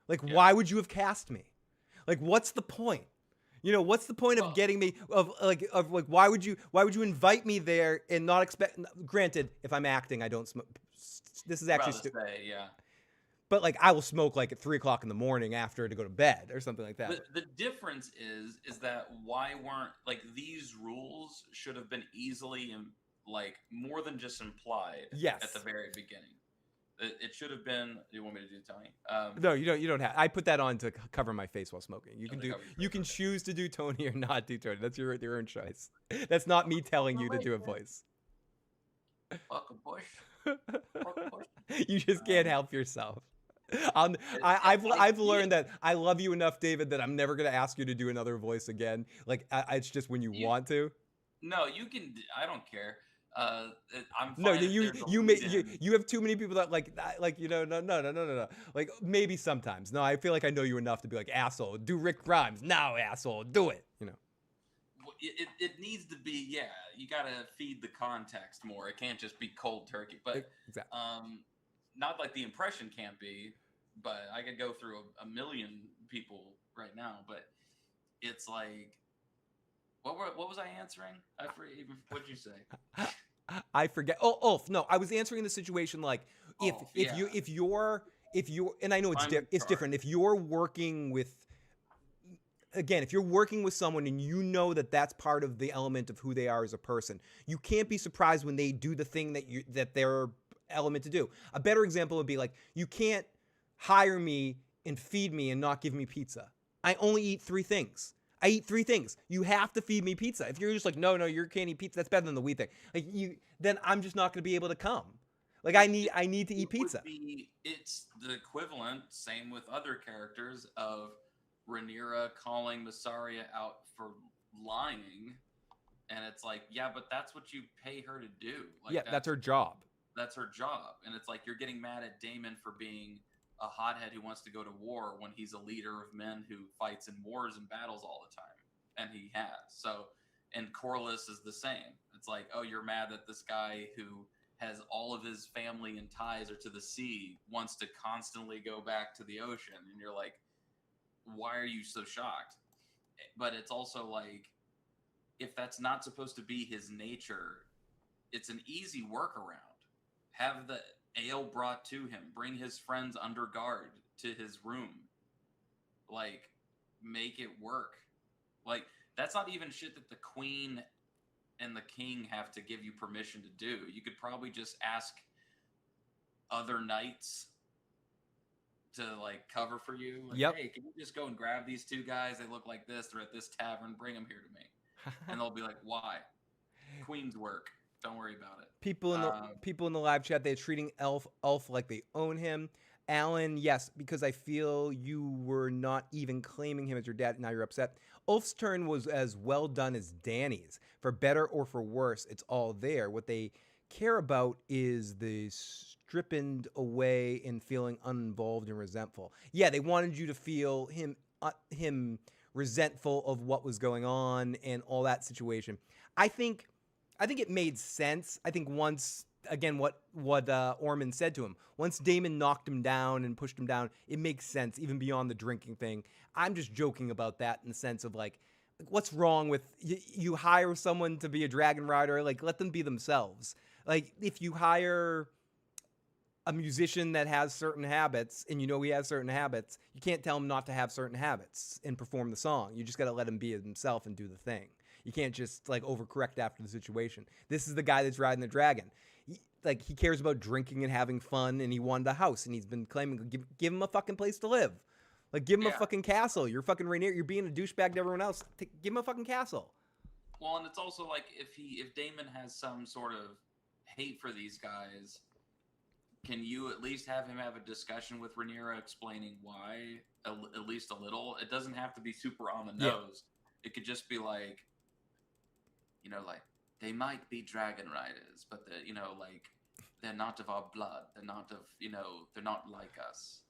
Like, why would you have cast me? Like, what's the point? You know, what's the point of getting me why would you invite me there and not expect, granted, if I'm acting, I don't smoke. This is actually yeah. But like I will smoke like at 3 o'clock in the morning after to go to bed or something like that. The difference is that why weren't like these rules should have been easily like more than just implied at the very beginning. It should have been. Do you want me to do Tony? No, you don't. You don't have. I put that on to cover my face while smoking. You can do. You can choose to do Tony or not do Tony. That's your own choice. That's not me telling you to do a voice. Fuck a bush. You just can't help yourself. I've learned that I love you enough, David, that I'm never gonna ask you to do another voice again. Like it's just when you want to. No, you can. I don't care. I'm fine. No, you have too many people that like you know no. Like maybe sometimes. No, I feel like I know you enough to be like asshole. Do Rick Grimes now, asshole. Do it. You know. It needs to be you gotta feed the context more. It can't just be cold turkey. But exactly. Not like the impression can't be, but I could go through a million people right now. But it's like, what was I answering? What'd you say? I forget. Oh, Ulf. No, I was answering the situation like if you're and I know it's different. If you're working with. Again, if you're working with someone and you know that that's part of the element of who they are as a person, you can't be surprised when they do the thing that they're element to do. A better example would be like, you can't hire me and feed me and not give me pizza. I only eat 3 things. I eat 3 things. You have to feed me pizza. If you're just like, no, you can't eat pizza, that's better than the weed thing. Like then I'm just not going to be able to come. Like I need to eat pizza. It's the equivalent, same with other characters, of Rhaenyra calling Mysaria out for lying, and it's like, yeah, but that's what you pay her to do. Like, that's her job. That's her job, and it's like you're getting mad at Daemon for being a hothead who wants to go to war when he's a leader of men who fights in wars and battles all the time, and he has. So, and Corlys is the same. It's like, oh, you're mad that this guy who has all of his family and ties are to the sea wants to constantly go back to the ocean, and you're like, why are you so shocked? But it's also like, if that's not supposed to be his nature, it's an easy workaround. Have the ale brought to him. Bring his friends under guard to his room. Like, make it work. Like, that's not even shit that the queen and the king have to give you permission to do. You could probably just ask other knights to like cover for you. Like, hey, can you just go and grab these 2 guys? They look like this. They're at this tavern. Bring them here to me. And they'll be like, why? Queen's work. Don't worry about it. People in the live chat, they're treating Ulf like they own him. Alan, yes, because I feel you were not even claiming him as your dad. Now you're upset. Ulf's turn was as well done as Dany's. For better or for worse, it's all there. What they care about is the stripping away and feeling uninvolved and resentful. Yeah, they wanted you to feel him resentful of what was going on and all that situation. I think it made sense. I think once again what Ormond said to him, once Daemon knocked him down and pushed him down, it makes sense even beyond the drinking thing. I'm just joking about that in the sense of like what's wrong with you hire someone to be a dragon rider, like let them be themselves. Like if you hire a musician that has certain habits and you know he has certain habits, you can't tell him not to have certain habits and perform the song. You just got to let him be himself and do the thing. You can't just like overcorrect after the situation. This is the guy that's riding the dragon. He cares about drinking and having fun, and he wanted a house, and he's been claiming give him a fucking place to live. Like give him a fucking castle. You're fucking Rhaenyra. You're being a douchebag to everyone else. Give him a fucking castle. Well, and it's also like if Damon has some sort of hate for these guys, can you at least have him have a discussion with Rhaenyra explaining why, at least a little? It doesn't have to be super on the nose. It could just be like, like they might be dragon riders, but they're not of our blood. They're not of, they're not like us.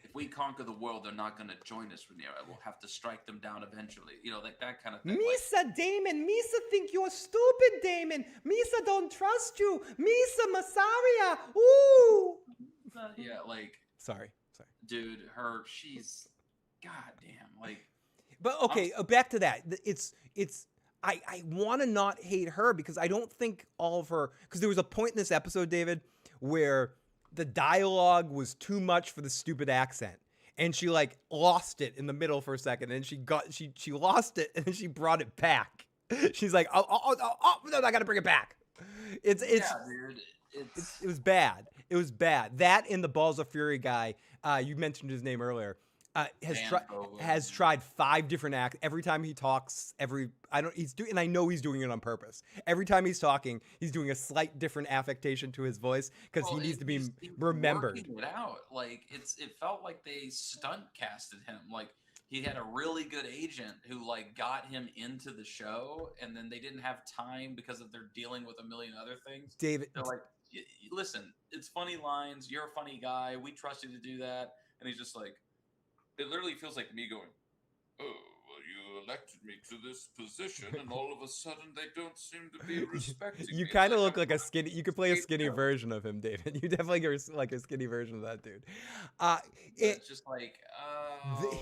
If we conquer the world, they're not going to join us, Rhaenyra. We'll have to strike them down eventually. Like that kind of thing. Misa, Damon. Misa think you're stupid, Damon. Misa don't trust you. Misa Masaria. Ooh. Yeah, Sorry. Dude, she's goddamn, But okay, back to that. I want to not hate her because I don't think all of her, because there was a point in this episode, David, where the dialogue was too much for the stupid accent. And she lost it in the middle for a second, and she lost it, and then she brought it back. She's like, oh, no, I gotta bring it back. Dude, it was bad. It was bad. That and the Balls of Fury guy, you mentioned his name earlier, has tried 5 different acts. Every time he talks, and I know he's doing it on purpose. Every time he's talking, he's doing a slight different affectation to his voice because he needs to be remembered. Working it out. It felt like they stunt casted him. He had a really good agent who got him into the show, and then they didn't have time because they're dealing with a million other things. David, they're like, listen, it's funny lines. You're a funny guy. We trust you to do that. And he's just like, it literally feels like me going, oh, well, you elected me to this position, and all of a sudden they don't seem to be respecting me. You kind of look like a skinny. You could play a skinny version of him, David. You definitely are like a skinny version of that dude. It's just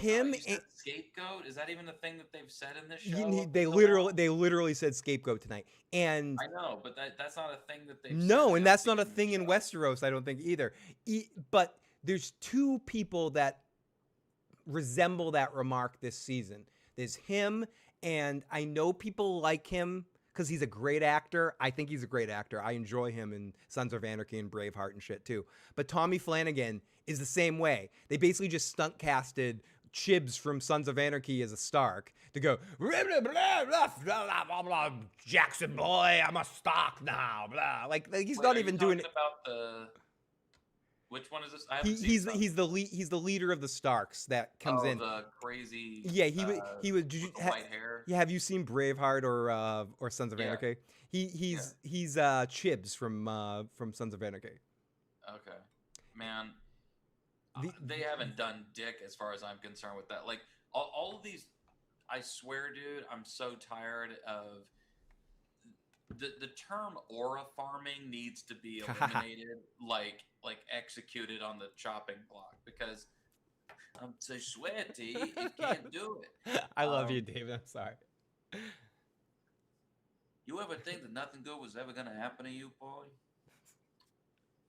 him scapegoat. Is that even a thing that they've said in this show? They literally said scapegoat tonight, and I know, but that's not a thing that they've. No, and that's not a thing in Westeros. I don't think either. But there's 2 people that resemble that remark this season. There's him, and I know people like him because he's a great actor. I think he's a great actor. I enjoy him in Sons of Anarchy and Braveheart and shit too. But Tommy Flanagan is the same way. They basically just stunt casted Chibs from Sons of Anarchy as a Stark to go, Jackson boy, I'm a Stark now. Blah. He's not even doing it. Which one is this? He's the leader of the Starks that comes in. The crazy. Yeah, he was. White hair. Yeah, have you seen Braveheart or Sons of Anarchy? He's Chibs from Sons of Anarchy. Okay, man. They haven't done dick as far as I'm concerned with that. All of these, I swear, dude, I'm so tired of. The term aura farming needs to be eliminated, executed on the chopping block, because I'm so sweaty, you can't do it. I love you, David. I'm sorry. You ever think that nothing good was ever going to happen to you, boy?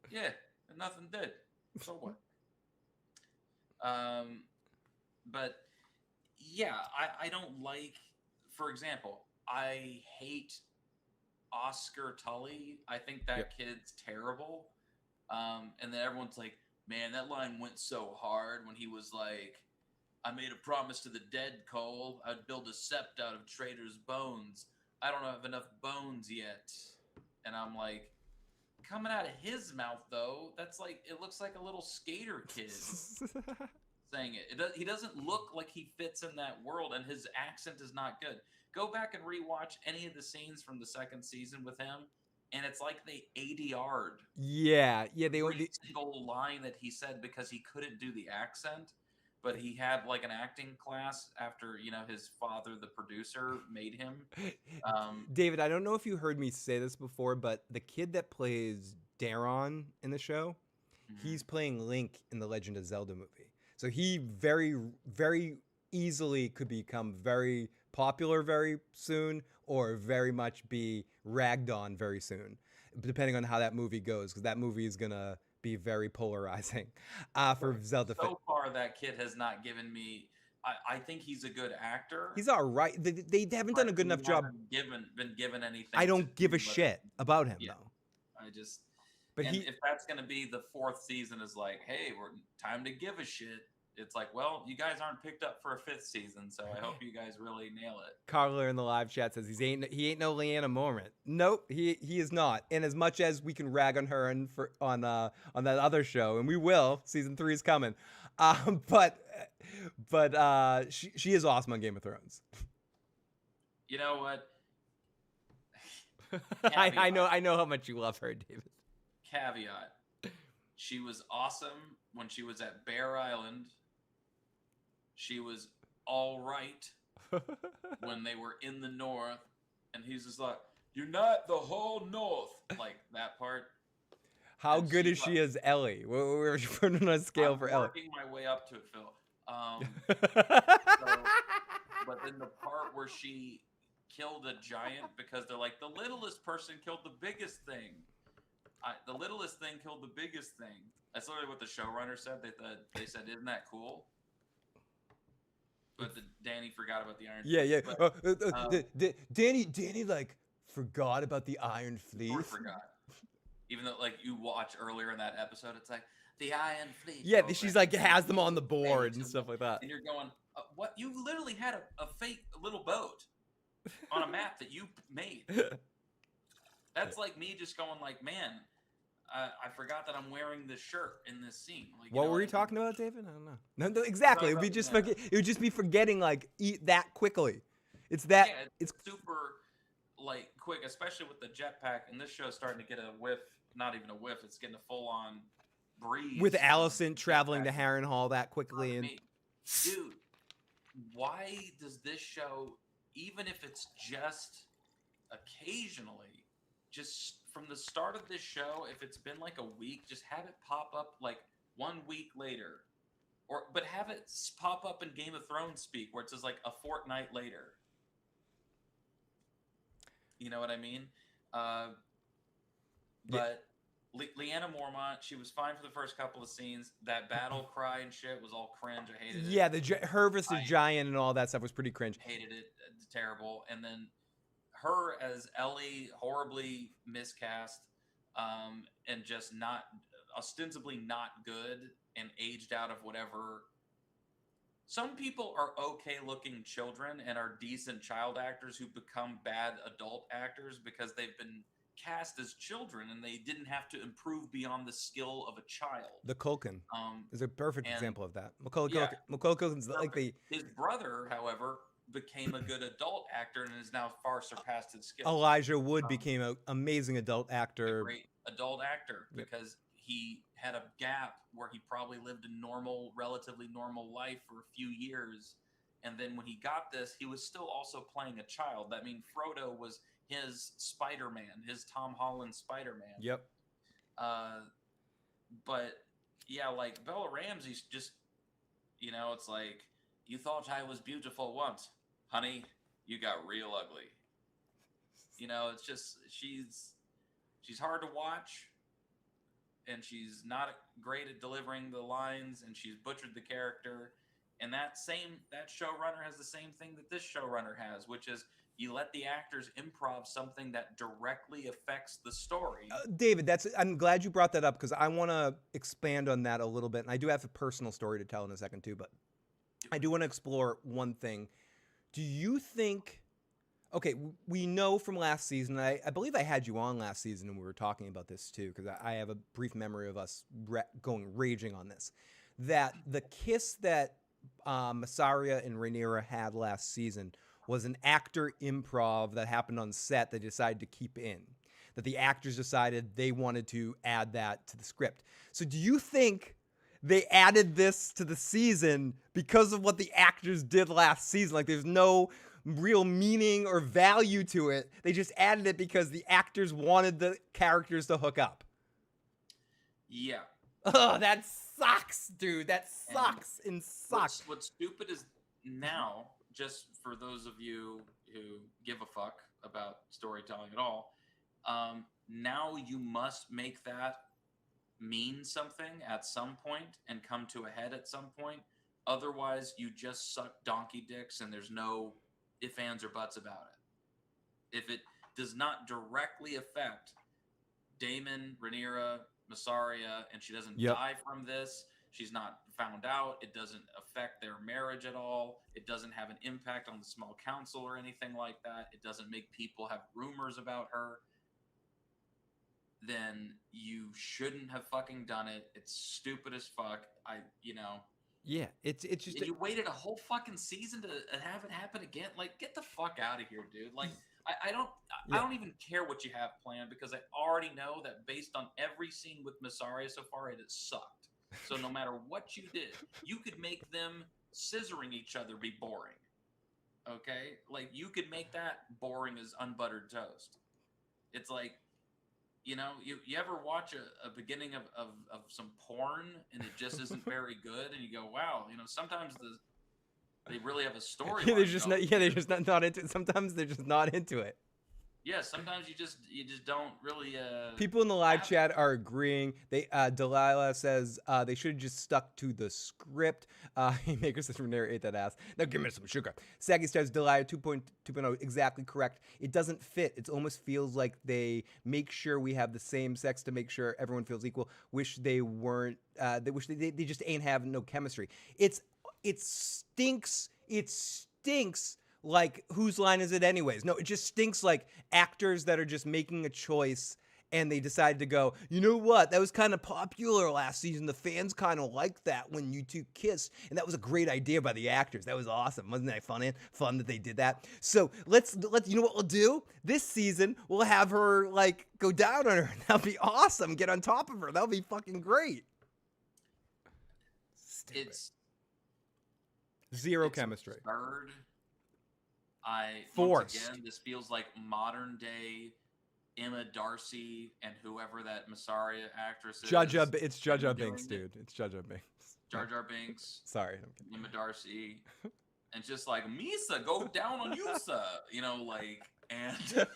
Yeah, and nothing did. So what? But yeah, I don't like, for example, I hate Oscar Tully. I think that kid's terrible. And then everyone's like, man, that line went so hard when he was like, I made a promise to the dead, Cole. I'd build a sept out of traitors' bones. I don't have enough bones yet. And I'm like, coming out of his mouth, though, that's it looks like a little skater kid saying it. He doesn't look like he fits in that world, and his accent is not good. Go back and rewatch any of the scenes from the 2nd season with him, and it's like they ADR'd. Yeah, they every single line that he said because he couldn't do the accent, but he had an acting class after his father, the producer, made him. David, I don't know if you heard me say this before, but the kid that plays Daron in the show, he's playing Link in the Legend of Zelda movie. So he very, very easily could become very popular very soon, or very much be ragged on very soon, depending on how that movie goes, because that movie is gonna be very polarizing for Zelda. So far, that kid has not given me. I think he's a good actor. He's all right. They haven't done a good enough job. Been given anything. I don't give a shit about him though. I just. But if that's gonna be the 4th season, is like, hey, we're time to give a shit. it's like, well, you guys aren't picked up for a 5th season, so I hope you guys really nail it. Carler in the live chat says he ain't no Leanna Mormont. Nope, he is not. And as much as we can rag on her on that other show, and we will, season 3 is coming. But she is awesome on Game of Thrones. You know what? I know how much you love her, David. Caveat. She was awesome when she was at Bear Island. She was all right when they were in the north, and he's just like, "You're not the whole north," like that part. How good is she as Ellie? Where would you put her on a scale for Ellie? I'm working my way up to it, Phil. But then the part where she killed a giant because they're like, the littlest person killed the biggest thing. The littlest thing killed the biggest thing. That's literally what the showrunner said. They said, "Isn't that cool?" But Danny forgot about the Iron Yeah. Fleet. But, Danny like forgot about the Iron Fleet. Or forgot. Even though like you watch earlier in that episode, it's like the Iron Fleet. Yeah, she's like has them on the board and stuff like that. And you're going, what? You literally had a fake little boat on a map that you made. That's like me just going like, man, I forgot that I'm wearing this shirt in this scene. Like, What were you talking about, David? I don't know. No, exactly. It would be just it would just be forgetting like eat that quickly. It's that it's super like quick, especially with the jetpack. And this show's starting to get a whiff. Not even a whiff. It's getting a full on breeze. With Allison traveling to Harrenhal that quickly and dude, why does this show, even if it's just occasionally, just from the start of this show, if it's been like a week, just have it pop up like 1 week later, but have it pop up in Game of Thrones speak where it says like a fortnight later. You know what I mean? But Leanna Mormont, she was fine for the first couple of scenes. That battle cry and shit was all cringe. I hated it. Yeah, her versus the giant and all that stuff was pretty cringe. Hated it. Terrible. And then her as Ellie, horribly miscast, and just not ostensibly not good and aged out of whatever. Some people are okay looking children and are decent child actors who become bad adult actors because they've been cast as children and they didn't have to improve beyond the skill of a child. The Culkin is a perfect example of that. Macaulay Culkin's like his brother, however, became a good adult actor and has now far surpassed his skills. Elijah Wood became an amazing adult actor. A great adult actor because he had a gap where he probably lived a relatively normal life for a few years. And then when he got this, he was still also playing a child. I mean, Frodo was his Spider-Man, his Tom Holland Spider-Man. Yep. But yeah, like Bella Ramsey's just, it's like, you thought I was beautiful once, honey. You got real ugly. It's just she's hard to watch, and she's not great at delivering the lines, and she's butchered the character. And that showrunner has the same thing that this showrunner has, which is you let the actors improv something that directly affects the story. David, I'm glad you brought that up because I want to expand on that a little bit. And I do have a personal story to tell in a second too, but I do want to explore one thing. Do you think, okay, we know from last season, I believe I had you on last season and we were talking about this too, because I have a brief memory of us raging on this, that the kiss that Massaria and Rhaenyra had last season was an actor improv that happened on set they decided to keep in, that the actors decided they wanted to add that to the script. So do you think they added this to the season because of what the actors did last season? Like there's no real meaning or value to it. They just added it because the actors wanted the characters to hook up. Yeah. Oh, that sucks, dude. That sucks and sucks. What's stupid is now, just for those of you who give a fuck about storytelling at all, now you must make that mean something at some point and come to a head at some point. Otherwise, you just suck donkey dicks and there's no ifs, ands, or buts about it. If it does not directly affect Daemon, Rhaenyra, Massaria, and she doesn't die from this, She's not found out. It doesn't affect their marriage at all. It doesn't have an impact on the small council or anything like that. It doesn't make people have rumors about her. Then you shouldn't have fucking done it. It's stupid as fuck. Yeah, it's just and you waited a whole fucking season to have it happen again. Like, get the fuck out of here, dude. Like, I don't even care what you have planned, because I already know that based on every scene with Massaria so far, it has sucked. So no matter what you did, you could make them scissoring each other be boring. Okay? Like, you could make that boring as unbuttered toast. It's like, you ever watch a beginning of some porn and it just isn't very good, and you go, wow, sometimes they really have a story. they're just not into it. Sometimes they're just not into it. Yeah, sometimes you just don't really. People in the live chat are agreeing. Delilah says they should have just stuck to the script. Haymaker says, "Renee ate that ass. Now give me some sugar." Saggy says, "Delilah 2.0 exactly correct. It doesn't fit. It almost feels like they make sure we have the same sex to make sure everyone feels equal. Wish they weren't. They wish they just ain't having no chemistry. It stinks. It stinks." Like, whose line is it anyways? No, it just stinks like actors that are just making a choice and they decide to go, you know what? That was kind of popular last season. The fans kind of liked that when you two kissed. And that was a great idea by the actors. That was awesome. Wasn't that fun that they did that? So let's you know what we'll do? This season, we'll have her like go down on her. That'll be awesome. Get on top of her. That'll be fucking great. Stupid. It's zero chemistry. Absurd. Forced. Once again, this feels like modern day Emma Darcy and whoever that Massaria actress is. It's Jaja Binks, dude. It's Jaja Binks. Jar Jar Binks. Sorry. Emma Darcy. And just like, Misa, go down on Yusa. And...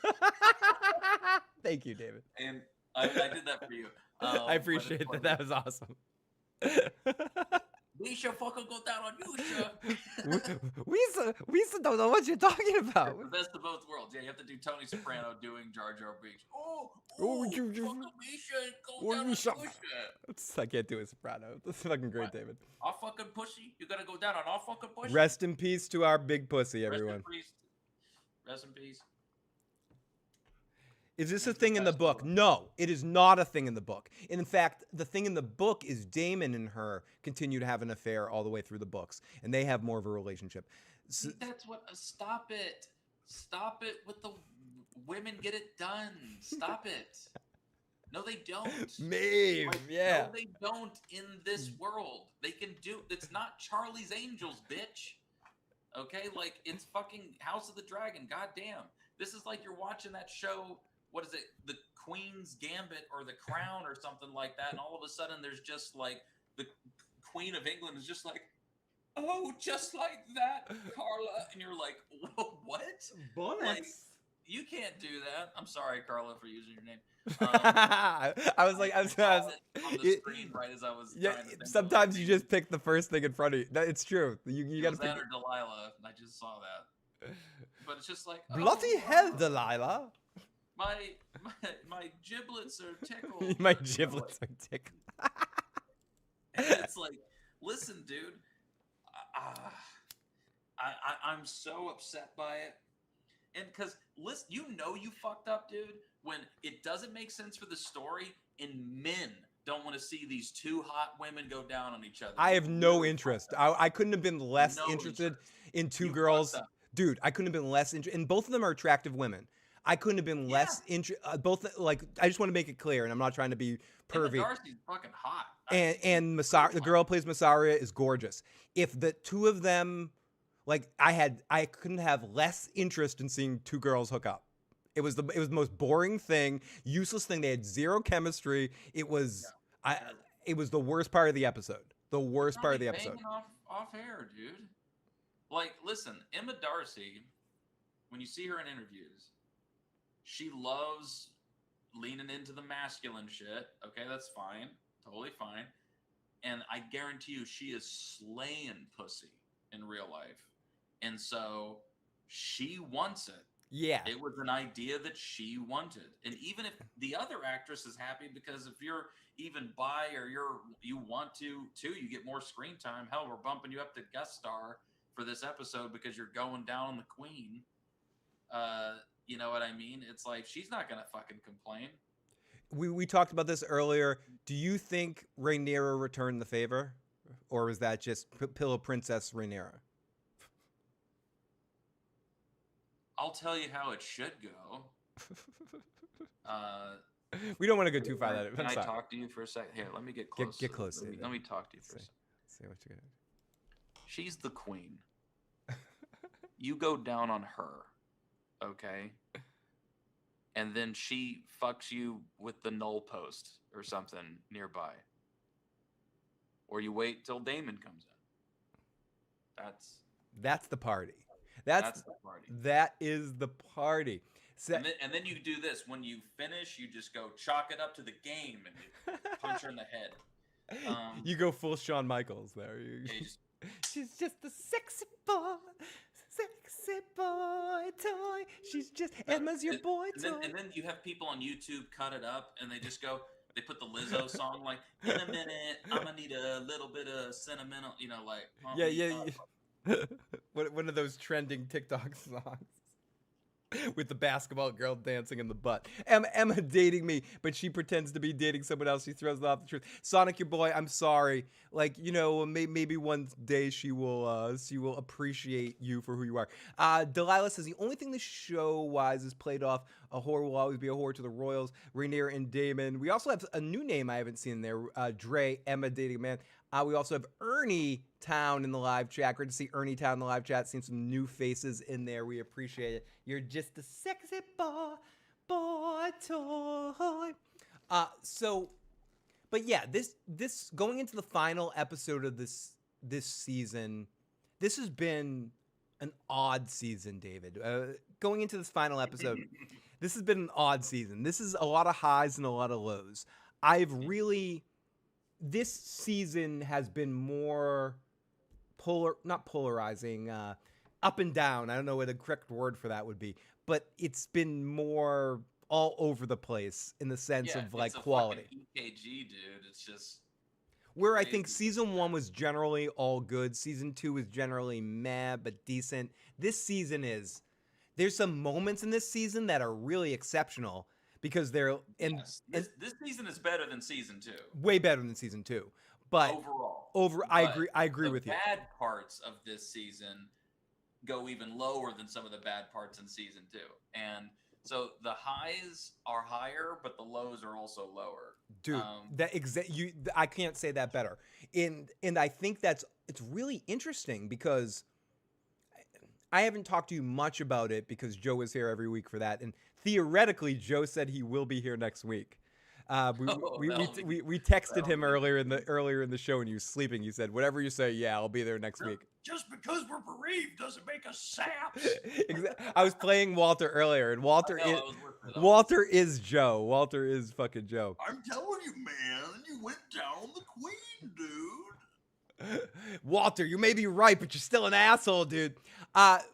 Thank you, David. And I did that for you. I appreciate that. That was awesome. Misha fucking go down on Yusha. Wisa don't know what you're talking about. The best of both worlds. Yeah, you have to do Tony Soprano doing Jar Jar Binks. You fucking Misha go down on Yusha. I can't do a soprano. That's fucking great, David. Our fucking pussy. You gotta go down on our fucking pussy. Rest in peace to our big pussy, everyone. Rest in peace. Is this a thing in the book? No, it is not a thing in the book. In fact, the thing in the book is Damon and her continue to have an affair all the way through the books, and they have more of a relationship. So, that's what. Stop it. Stop it with the women. Get it done. Stop it. No, they don't. Maeve, yeah. No, they don't in this world. They can do. It's not Charlie's Angels, bitch. Okay, like it's fucking House of the Dragon. Goddamn. This is like you're watching that show. What is it? The Queen's Gambit or The Crown or something like that. And all of a sudden there's just like the Queen of England is just like, oh, just like that, Carla. And you're like, whoa, what? Bonus. Like, you can't do that. I'm sorry, Carla, for using your name. I was on the screen right as I was. Yeah. Sometimes you just pick the first thing in front of you. It's true. You got to pick. That or Delilah. I just saw that. But it's just like bloody hell, Delilah. My giblets are tickled. My giblets are tickled. And it's like, listen, dude. I'm so upset by it. And because listen, you fucked up, dude, when it doesn't make sense for the story and men don't want to see these two hot women go down on each other. I have no interest. I couldn't have been less interested in two girls. Dude, I couldn't have been less interested. And both of them are attractive women. I couldn't have been less interested. Both, like, I just want to make it clear, and I'm not trying to be pervy. Darcy's fucking hot. And the girl who plays Massaria is gorgeous. If the two of them, like, I couldn't have less interest in seeing two girls hook up. It was the most boring thing, useless thing. They had zero chemistry. It was it was the worst part of the episode. The worst part of the episode. Off air, dude. Like, listen, Emma Darcy, when you see her in interviews, she loves leaning into the masculine shit. Okay, that's fine. Totally fine. And I guarantee you she is slaying pussy in real life. And so she wants it. Yeah. It was an idea that she wanted. And even if the other actress is happy, because if you're even bi or you want to too, you get more screen time. Hell, we're bumping you up to guest star for this episode because you're going down on the queen. You know what I mean? It's like she's not gonna fucking complain. We talked about this earlier. Do you think Rhaenyra returned the favor? Or was that just Pillow Princess Rhaenyra? I'll tell you how it should go. We don't want to go too far. Can I talk to you for a second? Here, let me get close. Get close. Let me talk to you for a second. Say what you're gonna do. She's the queen. You go down on her, okay? And then she fucks you with the null post or something nearby. Or you wait till Daemon comes in. That's the party. That's the party. That is the party. So, and then you do this. When you finish, you just go chalk it up to the game and you punch her in the head. You go full Shawn Michaels there. She's just a sexy boy toy. She's just Emma's your boy toy. And then you have people on YouTube cut it up and they just go. They put the Lizzo song like, in a minute, I'm gonna need a little bit of sentimental, like. Yeah. One of those trending TikTok songs with the basketball girl dancing in the butt. Emma dating me, but she pretends to be dating someone else. She throws off the truth. Sonic, your boy, I'm sorry. Like, maybe one day she will appreciate you for who you are. Delilah says the only thing the show-wise is played off, a whore will always be a whore to the royals, Rhaenyra and Daemon. We also have a new name I haven't seen there, Dre, Emma dating a man. We also have Ernie Town in the live chat. Great to see Ernie Town in the live chat. Seen some new faces in there. We appreciate it. You're just a sexy boy toy. But yeah, this going into the final episode of this season, this has been an odd season, David. Going into this final episode, this has been an odd season. This is a lot of highs and a lot of lows. This season has been more not polarizing, up and down. I don't know what the correct word for that would be, but it's been more all over the place in the sense of like quality. EKG, dude. It's just where crazy. I think season 1 was generally all good. Season 2 was generally meh but decent. This season there's some moments in this season that are really exceptional. Because they're this season is better than season 2. Way better than season 2. But I agree with you. The bad parts of this season go even lower than some of the bad parts in season 2. And so the highs are higher, but the lows are also lower. Dude, I can't say that better. And I think it's really interesting because I haven't talked to you much about it because Joe is here every week for that. And theoretically, Joe said he will be here next week. We texted him earlier in the show when he was sleeping. He said, "Whatever you say, yeah, I'll be there next week." Just because we're bereaved doesn't make us saps. I was playing Walter earlier, and Walter is Joe. Walter is fucking Joe. I'm telling you, man, you went down on the queen, dude. Walter, you may be right, but you're still an asshole, dude. What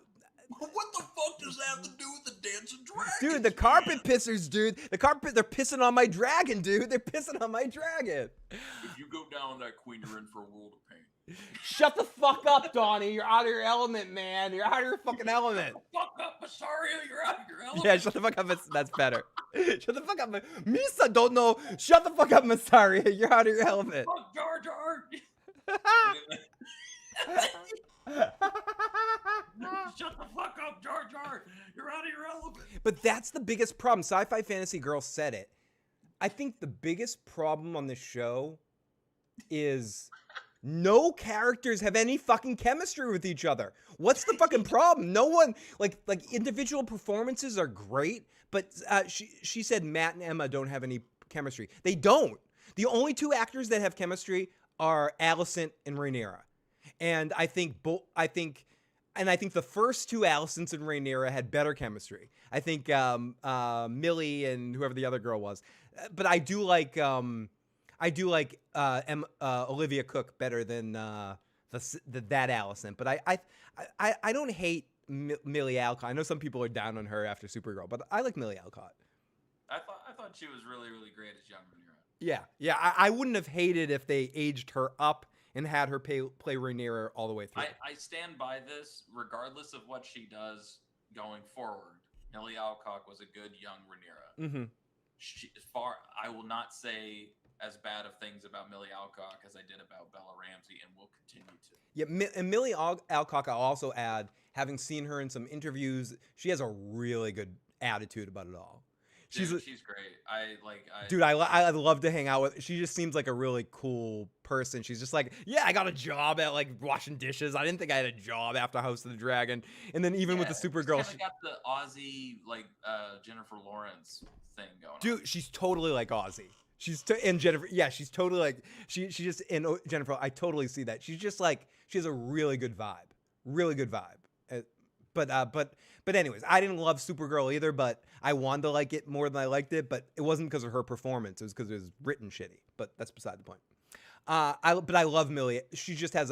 the fuck does that have to do with the dancing dragons? Dude, the carpet pissers, dude. They're pissing on my dragon, dude. They're pissing on my dragon. If you go down that queen, you're in for a world of pain. Shut the fuck up, Donnie. You're out of your element, man. You're out of your fucking element. Shut the fuck up, Masaria. You're out of your element. Yeah, shut the fuck up. That's better. Shut the fuck up. Misa don't know. Shut the fuck up, Masaria. You're out of your element. Fuck Jar Jar. Shut the fuck up, Jar Jar. You're out of your element. But that's the biggest problem. Sci-Fi Fantasy Girl said it. I think the biggest problem on the show is no characters have any fucking chemistry with each other. What's the fucking problem? No one, like individual performances are great, but she said Matt and Emma don't have any chemistry. They don't. The only two actors that have chemistry are Alicent and Rhaenyra. And I think the first two Alicents and Rhaenyra had better chemistry. I think Millie and whoever the other girl was. But I do like Olivia Cook better than that Alicent. But I don't hate Millie Alcott. I know some people are down on her after Supergirl, but I like Millie Alcott. I thought she was really, really great as young Rhaenyra. Yeah. I wouldn't have hated if they aged her up and had her play Rhaenyra all the way through. I stand by this, regardless of what she does going forward. Millie Alcock was a good young Rhaenyra. Mm-hmm. I will not say as bad of things about Millie Alcock as I did about Bella Ramsey, and will continue to. Yeah, and Millie Alcock, I'll also add, having seen her in some interviews, she has a really good attitude about it all. She's great. Dude, I'd love to hang out with. She just seems like a really cool person. She's just like, yeah, I got a job at like washing dishes. I didn't think I had a job after House of the Dragon. And then even with the Supergirl, she got the Aussie like Jennifer Lawrence thing going. Dude, she's totally like Aussie. And Jennifer, yeah, she's totally like she just and Jennifer. I totally see that. She's just like she has a really good vibe. But anyways, I didn't love Supergirl either, but I wanted to like it more than I liked it. But it wasn't because of her performance; it was because it was written shitty. But that's beside the point. I love Millie. She just has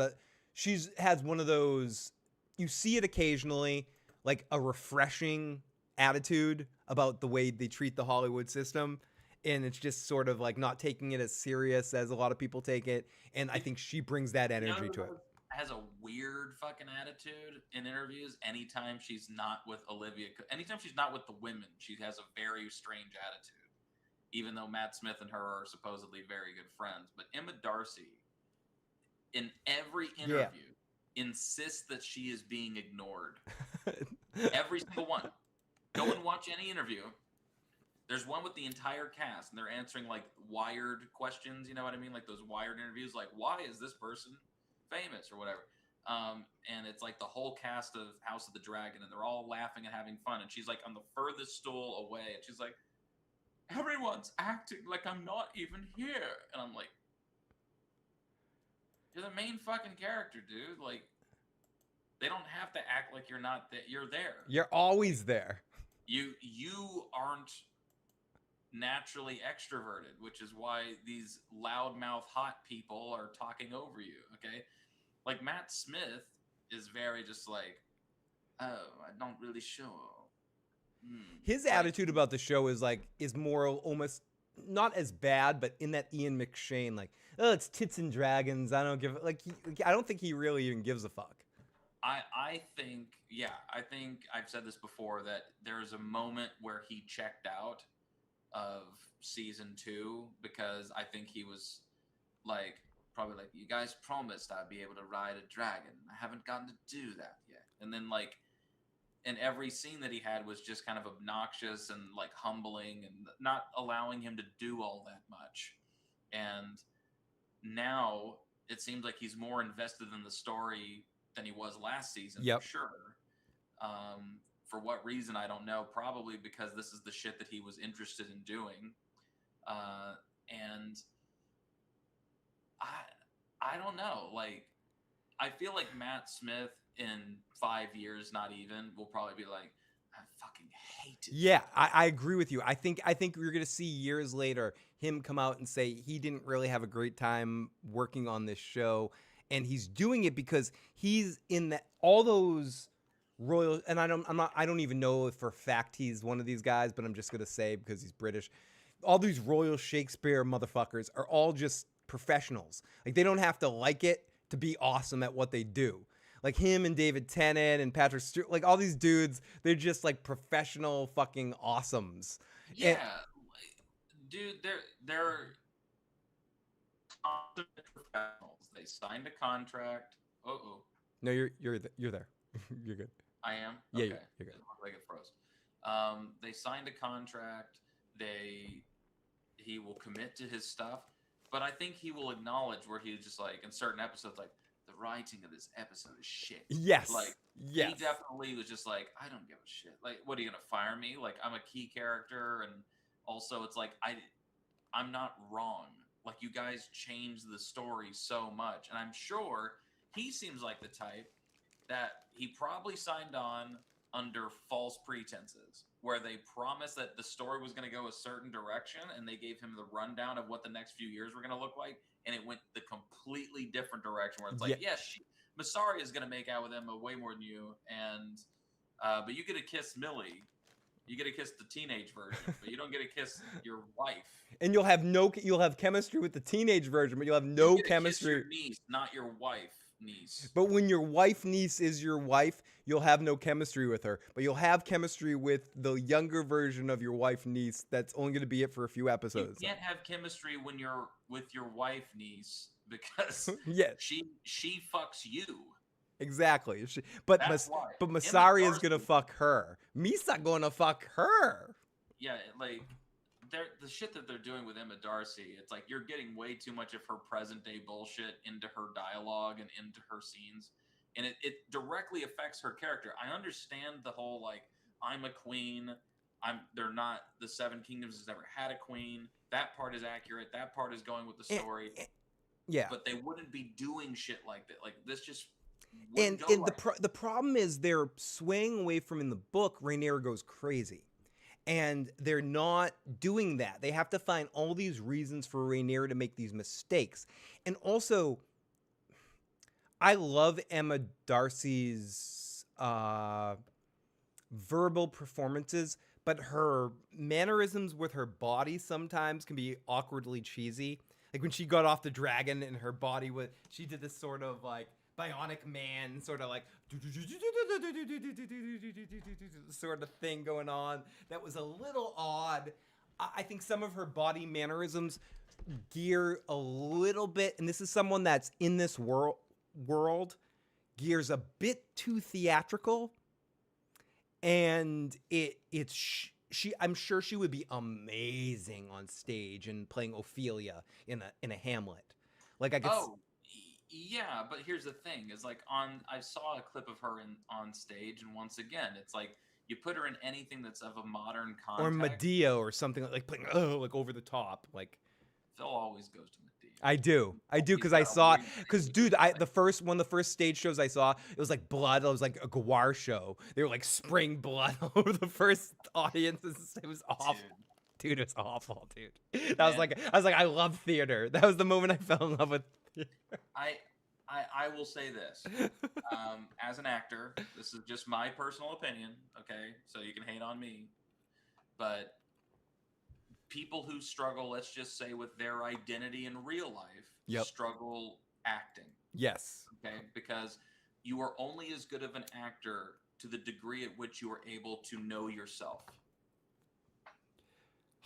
one of those. You see it occasionally, like a refreshing attitude about the way they treat the Hollywood system. And it's just sort of like not taking it as serious as a lot of people take it. And I think she brings that energy to it. Has a weird fucking attitude in interviews. Anytime she's not with anytime she's not with the women, she has a very strange attitude. Even though Matt Smith and her are supposedly very good friends. But Emma Darcy, in every interview, insists that she is being ignored. Every single one. Go and watch any interview. There's one with the entire cast, and they're answering like wired questions. You know what I mean? Like those wired interviews. Like, why is this person famous or whatever? And it's like the whole cast of House of the Dragon, and they're all laughing and having fun. And she's like on the furthest stool away, and she's like, "Everyone's acting like I'm not even here." And I'm like, "You're the main fucking character, dude. Like, they don't have to act like you're not there. You're there. You're always there. You aren't naturally extroverted, which is why these loudmouth hot people are talking over you, okay? Like Matt Smith is very just like, oh, I don't really show. His attitude about the show is more almost not as bad, but in that Ian McShane, like, oh, it's tits and dragons. I don't think he really even gives a fuck. I think I've said this before, that there's a moment where he checked out of season 2 because I think he was probably like, you guys promised I'd be able to ride a dragon. I haven't gotten to do that yet. And then and every scene that he had was just kind of obnoxious and like humbling and not allowing him to do all that much. And now it seems like he's more invested in the story than he was last season. Yep. For sure. For what reason, I don't know. Probably because this is the shit that he was interested in doing. And I don't know. Like, I feel like Matt Smith in 5 years, not even, will probably be like, I fucking hate it. Yeah, I agree with you. I think we're gonna see years later him come out and say he didn't really have a great time working on this show, and he's doing it because he's in all those royal. And I don't even know if for a fact he's one of these guys, but I'm just gonna say because he's British. All these Royal Shakespeare motherfuckers are all just professionals. Like, they don't have to like it to be awesome at what they do. Like him and David Tennant and Patrick Stewart, like all these dudes, they're just like professional fucking awesomes. Yeah, dude, they're professionals. They signed a contract. No, you're there. You're good. I am. Yeah, okay. You're good. It looked like it froze. They signed a contract. He will commit to his stuff, but I think he will acknowledge where he's just like in certain episodes, like, the writing of this episode is shit. Yes. He definitely was just like, I don't give a shit. Like, what are you gonna fire me? Like, I'm a key character, and also it's like I'm not wrong. Like, you guys changed the story so much, and I'm sure he seems like the type that he probably signed on under false pretenses, where they promised that the story was going to go a certain direction, and they gave him the rundown of what the next few years were going to look like, and it went the completely different direction, where it's like, Masari is going to make out with Emma way more than you, and But you get to kiss Millie. You get to kiss the teenage version, but you don't get to kiss your wife. And you'll have chemistry with the teenage version, but you'll have no You get to chemistry. kiss your niece, not your wife niece. But when your wife niece is your wife, you'll have no chemistry with her. But you'll have chemistry with the younger version of your wife niece. That's only going to be it for a few episodes. You can't have chemistry when you're with your wife niece because Yeah. she fucks you. Exactly. But Masari is going to fuck her. Misa going to fuck her. Yeah, like the shit that they're doing with Emma Darcy, it's like you're getting way too much of her present day bullshit into her dialogue and into her scenes, and it directly affects her character. I understand the whole like I'm a queen, they're not, the Seven Kingdoms has never had a queen. That part is accurate. That part is going with the story. Yeah, but they wouldn't be doing shit like that. Like this just. And the problem is they're swaying away from, in the book, Rhaenyra goes crazy. And they're not doing that. They have to find all these reasons for Rhaenyra to make these mistakes. And also, I love Emma Darcy's verbal performances, but her mannerisms with her body sometimes can be awkwardly cheesy. Like when she got off the dragon and her body she did this sort of like Bionic Man sort of like sort of thing going on that was a little odd. I think some of her body mannerisms gear a little bit, and this is someone that's in this world gears a bit too theatrical, and I'm sure she would be amazing on stage and playing Ophelia in a Hamlet. Like I could. Yeah, but here's the thing: is like I saw a clip of her on stage, and once again, it's like you put her in anything that's of a modern context, or Medea or something like playing like over the top. Like Phil always goes to Medea. I do, because I saw it. Because dude, one of the first stage shows I saw, it was like blood. It was like a Gwar show. They were like spraying blood all over the first audience. It was awful. Dude, it's awful, dude. I was like, I love theater. That was the moment I fell in love with theater. I will say this. As an actor, this is just my personal opinion, okay? So you can hate on me. But people who struggle, let's just say, with their identity in real life, struggle acting. Yes. Okay? Because you are only as good of an actor to the degree at which you are able to know yourself.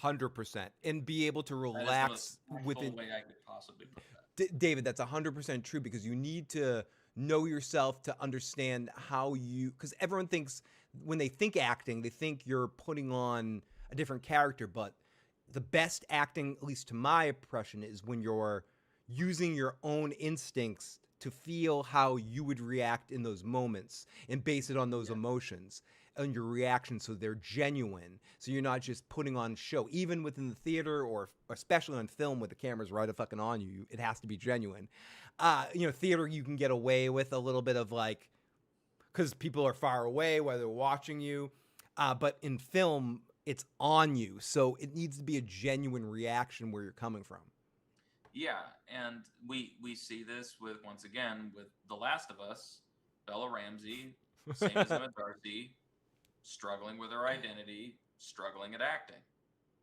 100%, and be able to relax within. Way I could possibly put that. David, that's 100% true, because you need to know yourself to understand how because everyone thinks when they think acting, they think you're putting on a different character, but the best acting, at least to my impression, is when you're using your own instincts to feel how you would react in those moments and base it on those emotions and your reactions, so they're genuine. So you're not just putting on show, even within the theater or especially on film with the cameras right fucking on you. It has to be genuine. Theater you can get away with a little bit of like, because people are far away while they're watching you, but in film it's on you, so it needs to be a genuine reaction where you're coming from. Yeah, and we see this once again with The Last of Us, Bella Ramsey, same as Emma Darcy, struggling with her identity, struggling at acting.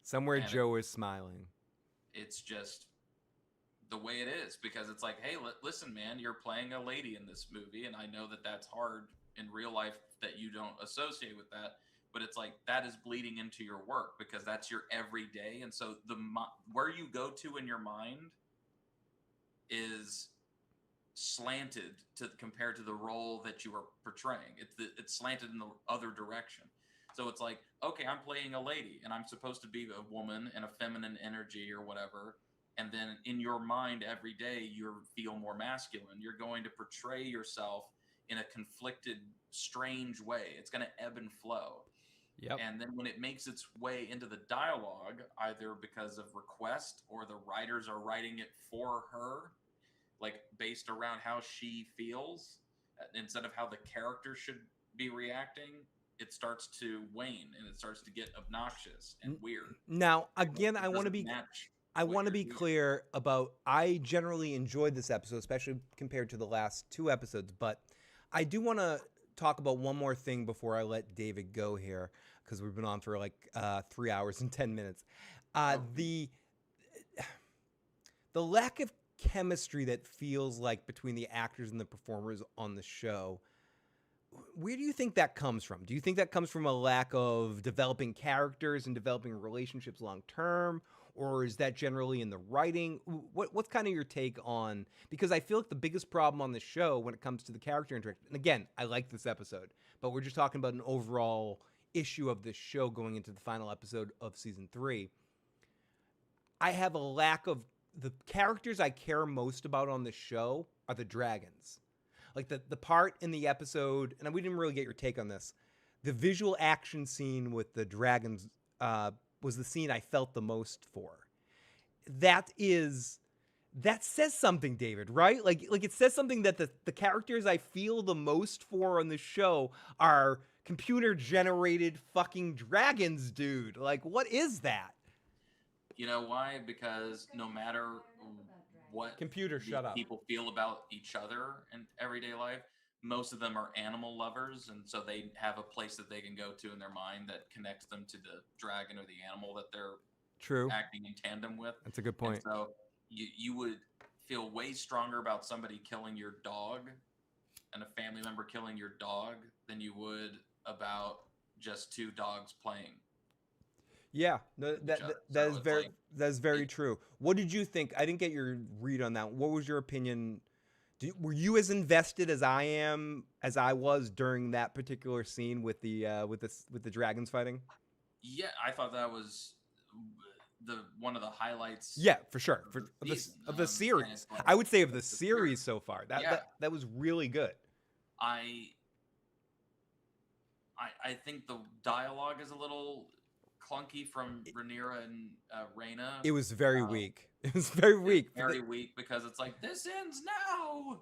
Somewhere Joe is smiling. It's just the way it is, because it's like, hey, listen, man, you're playing a lady in this movie, and I know that that's hard in real life that you don't associate with that, but it's like that is bleeding into your work because that's your everyday, and so where you go to in your mind is slanted compared to the role that you are portraying. It's slanted in the other direction. So it's like, okay, I'm playing a lady and I'm supposed to be a woman and a feminine energy or whatever. And then in your mind every day, you feel more masculine. You're going to portray yourself in a conflicted, strange way. It's going to ebb and flow. Yep. And then when it makes its way into the dialogue, either because of request or the writers are writing it for her, like based around how she feels instead of how the character should be reacting, it starts to wane and it starts to get obnoxious and weird. Now, again, I want to be clear about, I generally enjoyed this episode, especially compared to the last two episodes, but I do want to talk about one more thing before I let David go here, because we've been on for like 3 hours and 10 minutes. The lack of chemistry that feels like between the actors and the performers on the show, where do you think that comes from? Do you think that comes from a lack of developing characters and developing relationships long term? Or is that generally in the writing? What's kind of your take on, because I feel like the biggest problem on the show when it comes to the character interaction, and again, I like this episode, but we're just talking about an overall issue of this show going into the final episode of season 3. I have a lack of the characters I care most about on the show are the dragons. Like the part in the episode, and we didn't really get your take on this, the visual action scene with the dragons was the scene I felt the most for. That says something, David, right? Like it says something that the characters I feel the most for on the show are computer generated fucking dragons, dude. Like, what is that? You know why? Because no matter what people feel about each other in everyday life, most of them are animal lovers, and so they have a place that they can go to in their mind that connects them to the dragon or the animal that they're acting in tandem with. That's a good point. And so you would feel way stronger about somebody killing your dog and a family member killing your dog than you would about just two dogs playing. Yeah, no, that is very true. What did you think? I didn't get your read on that. What was your opinion? Were you as invested as I was during that particular scene with the dragons fighting? Yeah, I thought that was one of the highlights. Yeah, for sure. Of the series, like, I would say of the series so far. That was really good. I think the dialogue is a little clunky from Rhaenyra and Rhaena. It was very weak. It was very weak. Very weak because it's like, this ends now.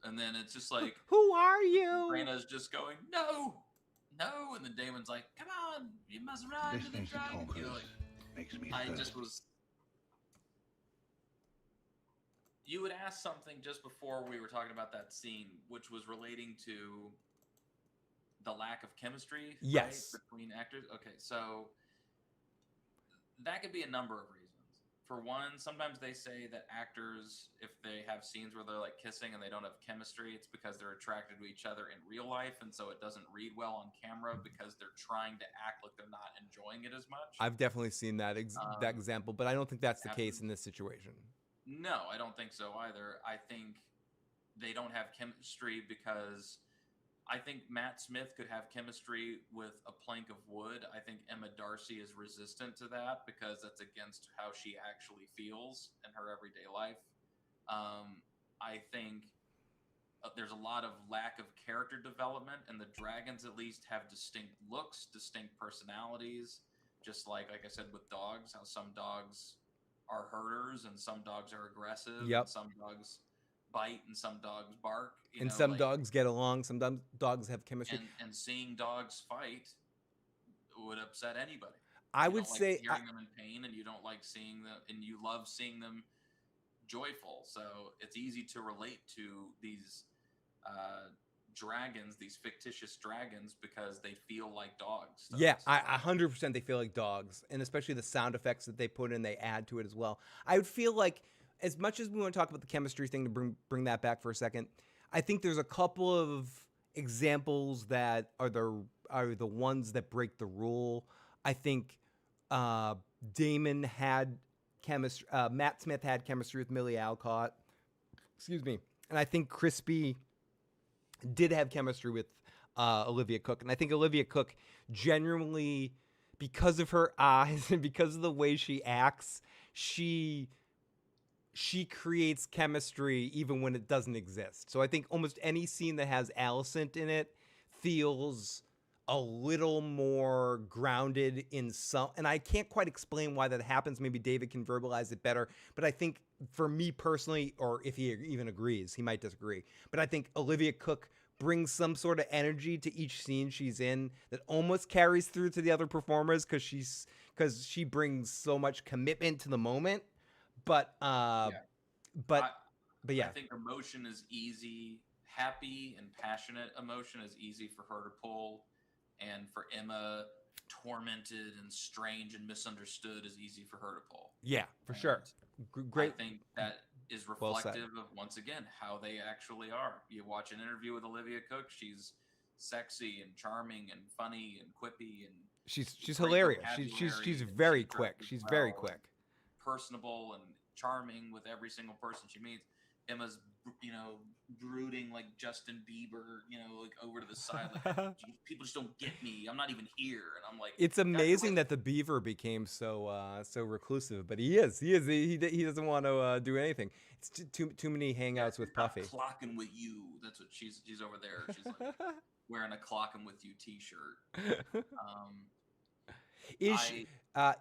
And then it's just like, who are you? Rhaena's just going, no. And then Daemon's like, come on, you must ride to the dragon. You know, like, makes me You would ask something just before we were talking about that scene, which was relating to the lack of chemistry, yes, right, between actors. Okay, so that could be a number of reasons. For one, sometimes they say that actors, if they have scenes where they're like kissing and they don't have chemistry, it's because they're attracted to each other in real life, and so it doesn't read well on camera because they're trying to act like they're not enjoying it as much. I've definitely seen that example, but I don't think that's the case in this situation. No, I don't think so either. I think they don't have chemistry because I think Matt Smith could have chemistry with a plank of wood. I think Emma Darcy is resistant to that because that's against how she actually feels in her everyday life. I think there's a lot of lack of character development, and the dragons at least have distinct looks, distinct personalities, just like I said with dogs, how some dogs are herders and some dogs are aggressive. Yep. And some dogs bite and some dogs bark. And some dogs get along. Some dogs have chemistry. And seeing dogs fight would upset anybody. I would say hearing them in pain, and you don't like seeing them, and you love seeing them joyful. So it's easy to relate to these dragons, these fictitious dragons, because they feel like dogs. Yeah, 100% they feel like dogs, and especially the sound effects that they put in, they add to it as well. I would feel like, as much as we want to talk about the chemistry thing, to bring that back for a second, I think there's a couple of examples that are the ones that break the rule. I think Damon had chemistry. Matt Smith had chemistry with Millie Alcott. Excuse me. And I think Crispy did have chemistry with Olivia Cook. And I think Olivia Cook genuinely, because of her eyes and because of the way she acts, she creates chemistry even when it doesn't exist. So I think almost any scene that has Alicent in it feels a little more grounded in some, and I can't quite explain why that happens. Maybe David can verbalize it better, but I think for me personally, or if he even agrees, he might disagree, but I think Olivia Cook brings some sort of energy to each scene she's in that almost carries through to the other performers because she brings so much commitment to the moment. But yeah. I think emotion is easy happy and passionate emotion is easy for her to pull, and for Emma, tormented and strange and misunderstood is easy for her to pull. Yeah, for And sure. Great. I think that is Well said. reflective of, once again, how they actually are. You watch an interview with Olivia Cook, she's sexy and charming and funny and quippy, and She's great hilarious. She's vocabulary, and very she quick. dresses She's very well, quick. and personable and charming with every single person she meets. Emma's, brooding like Justin Bieber, like over to the side, like people just don't get me. I'm not even here, and I'm like, It's amazing that the beaver became so reclusive, but he is. He doesn't want to do anything. It's too many hangouts with Puffy. Clocking with you. That's what she's over there. She's like wearing a clocking with you t-shirt.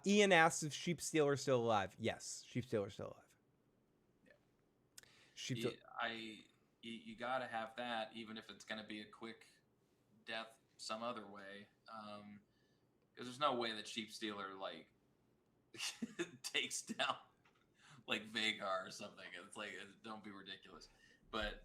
Ian asks if Sheep Stealer's still alive. Yes, Sheep Stealer's still alive. You gotta have that, even if it's gonna be a quick death some other way, because there's no way that Sheep Stealer like takes down like Vagar or something. It's like, don't be ridiculous, but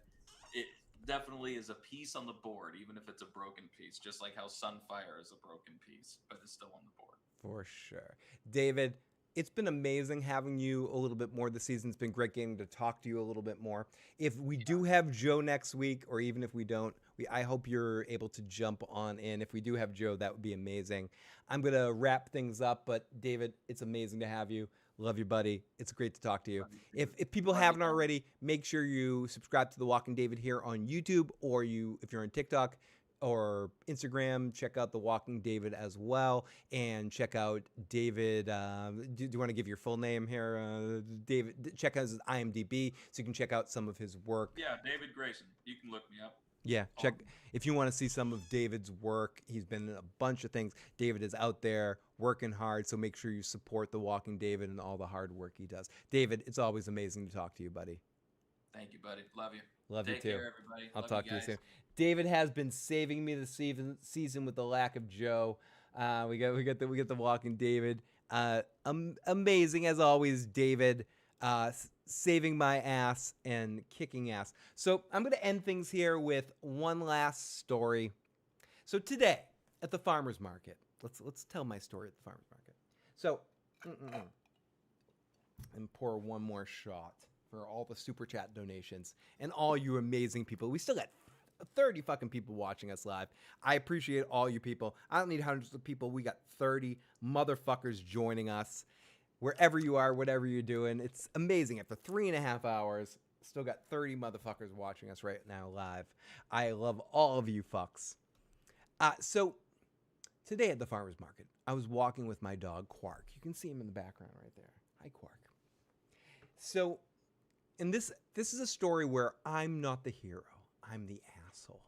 it definitely is a piece on the board, even if it's a broken piece, just like how Sunfire is a broken piece, but it's still on the board. For sure. David, it's been amazing having you a little bit more this season. It's been great getting to talk to you a little bit more. If we do have Joe next week, or even if we don't, I hope you're able to jump on in. If we do have Joe, that would be amazing. I'm going to wrap things up, but David, it's amazing to have you. Love you, buddy. It's great to talk to you. If people haven't already, make sure you subscribe to The Walking David here on YouTube, or if you're on TikTok or Instagram, check out The Walking David as well, and check out David. Do you want to give your full name here, David? Check out his IMDb so you can check out some of his work. Yeah, David Grayson. You can look me up. Yeah, check if you want to see some of David's work. He's been in a bunch of things. David is out there working hard, so make sure you support The Walking David and all the hard work he does. David, it's always amazing to talk to you, buddy. Thank you, buddy. Love you. Love Take you too. care, everybody. I'll Love talk you to you guys. soon. David has been saving me this season with the lack of Joe. We got the Walking David. Amazing as always, David. Saving my ass and kicking ass. So I'm going to end things here with one last story. So today at the farmer's market, let's tell my story at the farmer's market. So, and pour one more shot for all the super chat donations and all you amazing people. We still got 30 fucking people watching us live. I appreciate all you people. I don't need hundreds of people. We got 30 motherfuckers joining us. Wherever you are, whatever you're doing, it's amazing. After 3.5 hours, still got 30 motherfuckers watching us right now live. I love all of you fucks. So today at the farmer's market, I was walking with my dog, Quark. You can see him in the background right there. Hi, Quark. So, and this is a story where I'm not the hero. I'm the asshole.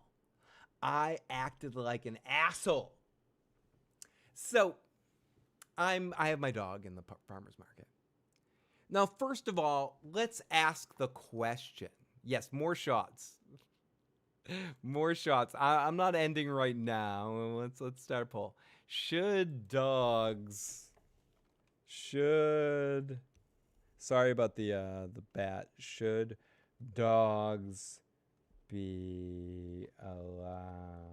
I acted like an asshole. So, I have my dog in the farmer's market. Now, first of all, let's ask the question. Yes, more shots. More shots. I'm not ending right now. Let's start a poll. Should dogs? Sorry about the bat. Should dogs be allowed?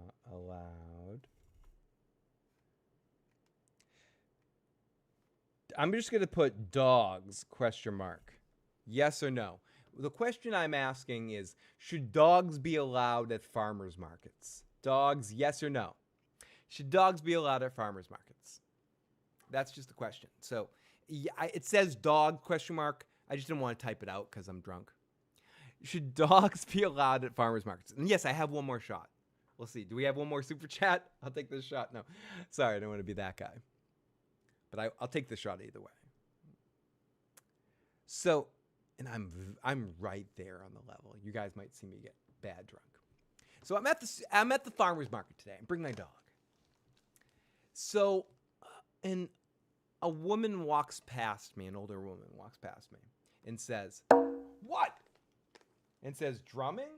I'm just going to put dogs, ? Yes or no? The question I'm asking is, should dogs be allowed at farmers markets? Dogs, yes or no? Should dogs be allowed at farmers markets? That's just the question. So it says dog ? I just didn't want to type it out because I'm drunk. Should dogs be allowed at farmers markets? And yes, I have one more shot. We'll see. Do we have one more super chat? I'll take this shot. No. Sorry, I don't want to be that guy. But I'll take the shot either way. So, and I'm right there on the level. You guys might see me get bad drunk. So I'm at the farmer's market today. I bring my dog. So, and a woman walks past me, an older woman walks past me, and says, "What?" And says, "Drumming?"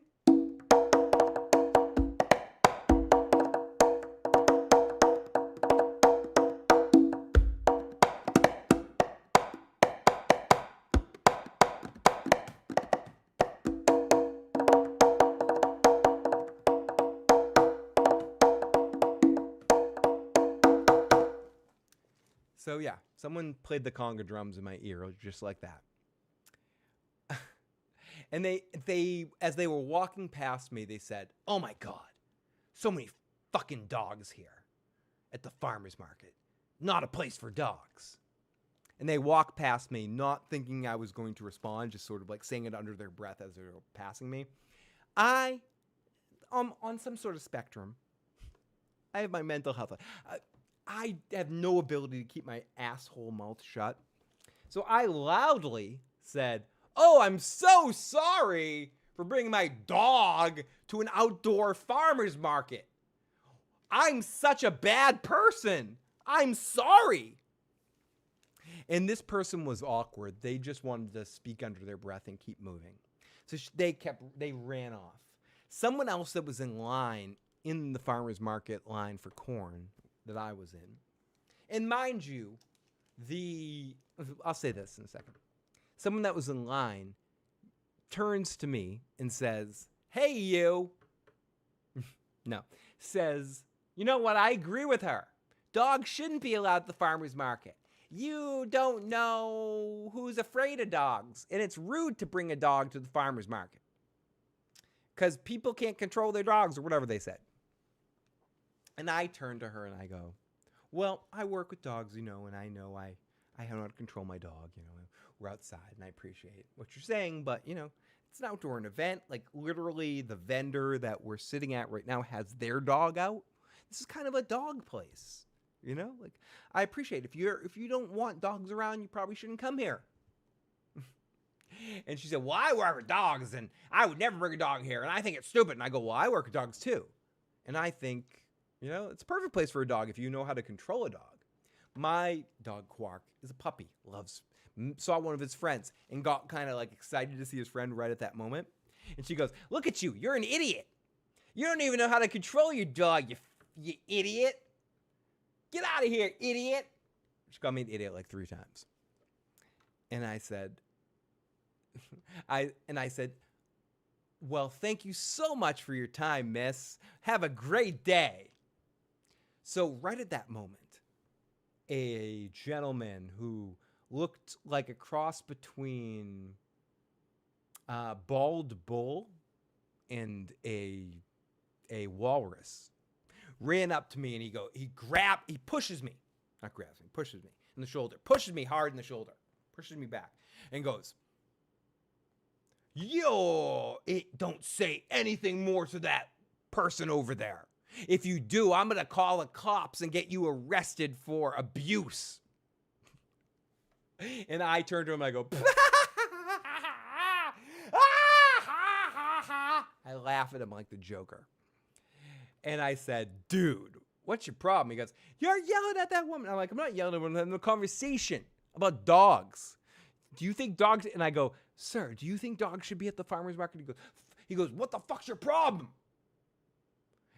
So yeah, someone played the conga drums in my ear just like that. And they as they were walking past me, they said, "Oh my God, so many fucking dogs here at the farmer's market. Not a place for dogs." And they walked past me, not thinking I was going to respond, just sort of like saying it under their breath as they were passing me. I, on some sort of spectrum, I have my mental health. I have no ability to keep my asshole mouth shut. So I loudly said, "Oh, I'm so sorry for bringing my dog to an outdoor farmer's market. I'm such a bad person. I'm sorry." And this person was awkward. They just wanted to speak under their breath and keep moving. So they ran off. Someone else that was in line in the farmer's market line for corn that I was in. And mind you, I'll say this in a second. Someone that was in line turns to me and says, "Hey, you." No, says, "You know what? I agree with her. Dogs shouldn't be allowed at the farmer's market. You don't know who's afraid of dogs, and it's rude to bring a dog to the farmer's market because people can't control their dogs," or whatever they said. And I turn to her and I go, "Well, I work with dogs, and I know I know how to control my dog. We're outside, and I appreciate what you're saying, but, it's an outdoor event. Like, literally, the vendor that we're sitting at right now has their dog out. This is kind of a dog place. Like, I appreciate it. If you don't want dogs around, you probably shouldn't come here." And she said, "Well, I work with dogs, and I would never bring a dog here, and I think it's stupid." And I go, "Well, I work with dogs too, and I think, it's a perfect place for a dog if you know how to control a dog." My dog Quark is a puppy, saw one of his friends and got kind of like excited to see his friend right at that moment. And she goes, "Look at you, you're an idiot. You don't even know how to control your dog, you idiot. Get out of here, idiot." She called me an idiot like 3 times. And I said, "Well, thank you so much for your time, miss. Have a great day." So right at that moment, a gentleman who looked like a cross between a bald bull and a walrus ran up to me, and he pushes me in the shoulder, pushes me hard in the shoulder, pushes me back, and goes, "Yo, don't say anything more to that person over there. If you do, I'm going to call the cops and get you arrested for abuse." And I turned to him and I go, I laugh at him like the Joker. And I said, "Dude, what's your problem?" He goes, "You're yelling at that woman." I'm like, "I'm not yelling at her. I'm having a conversation about dogs. Do you think dogs..." And I go, "Sir, do you think dogs should be at the farmer's market?" He goes, "What the fuck's your problem?"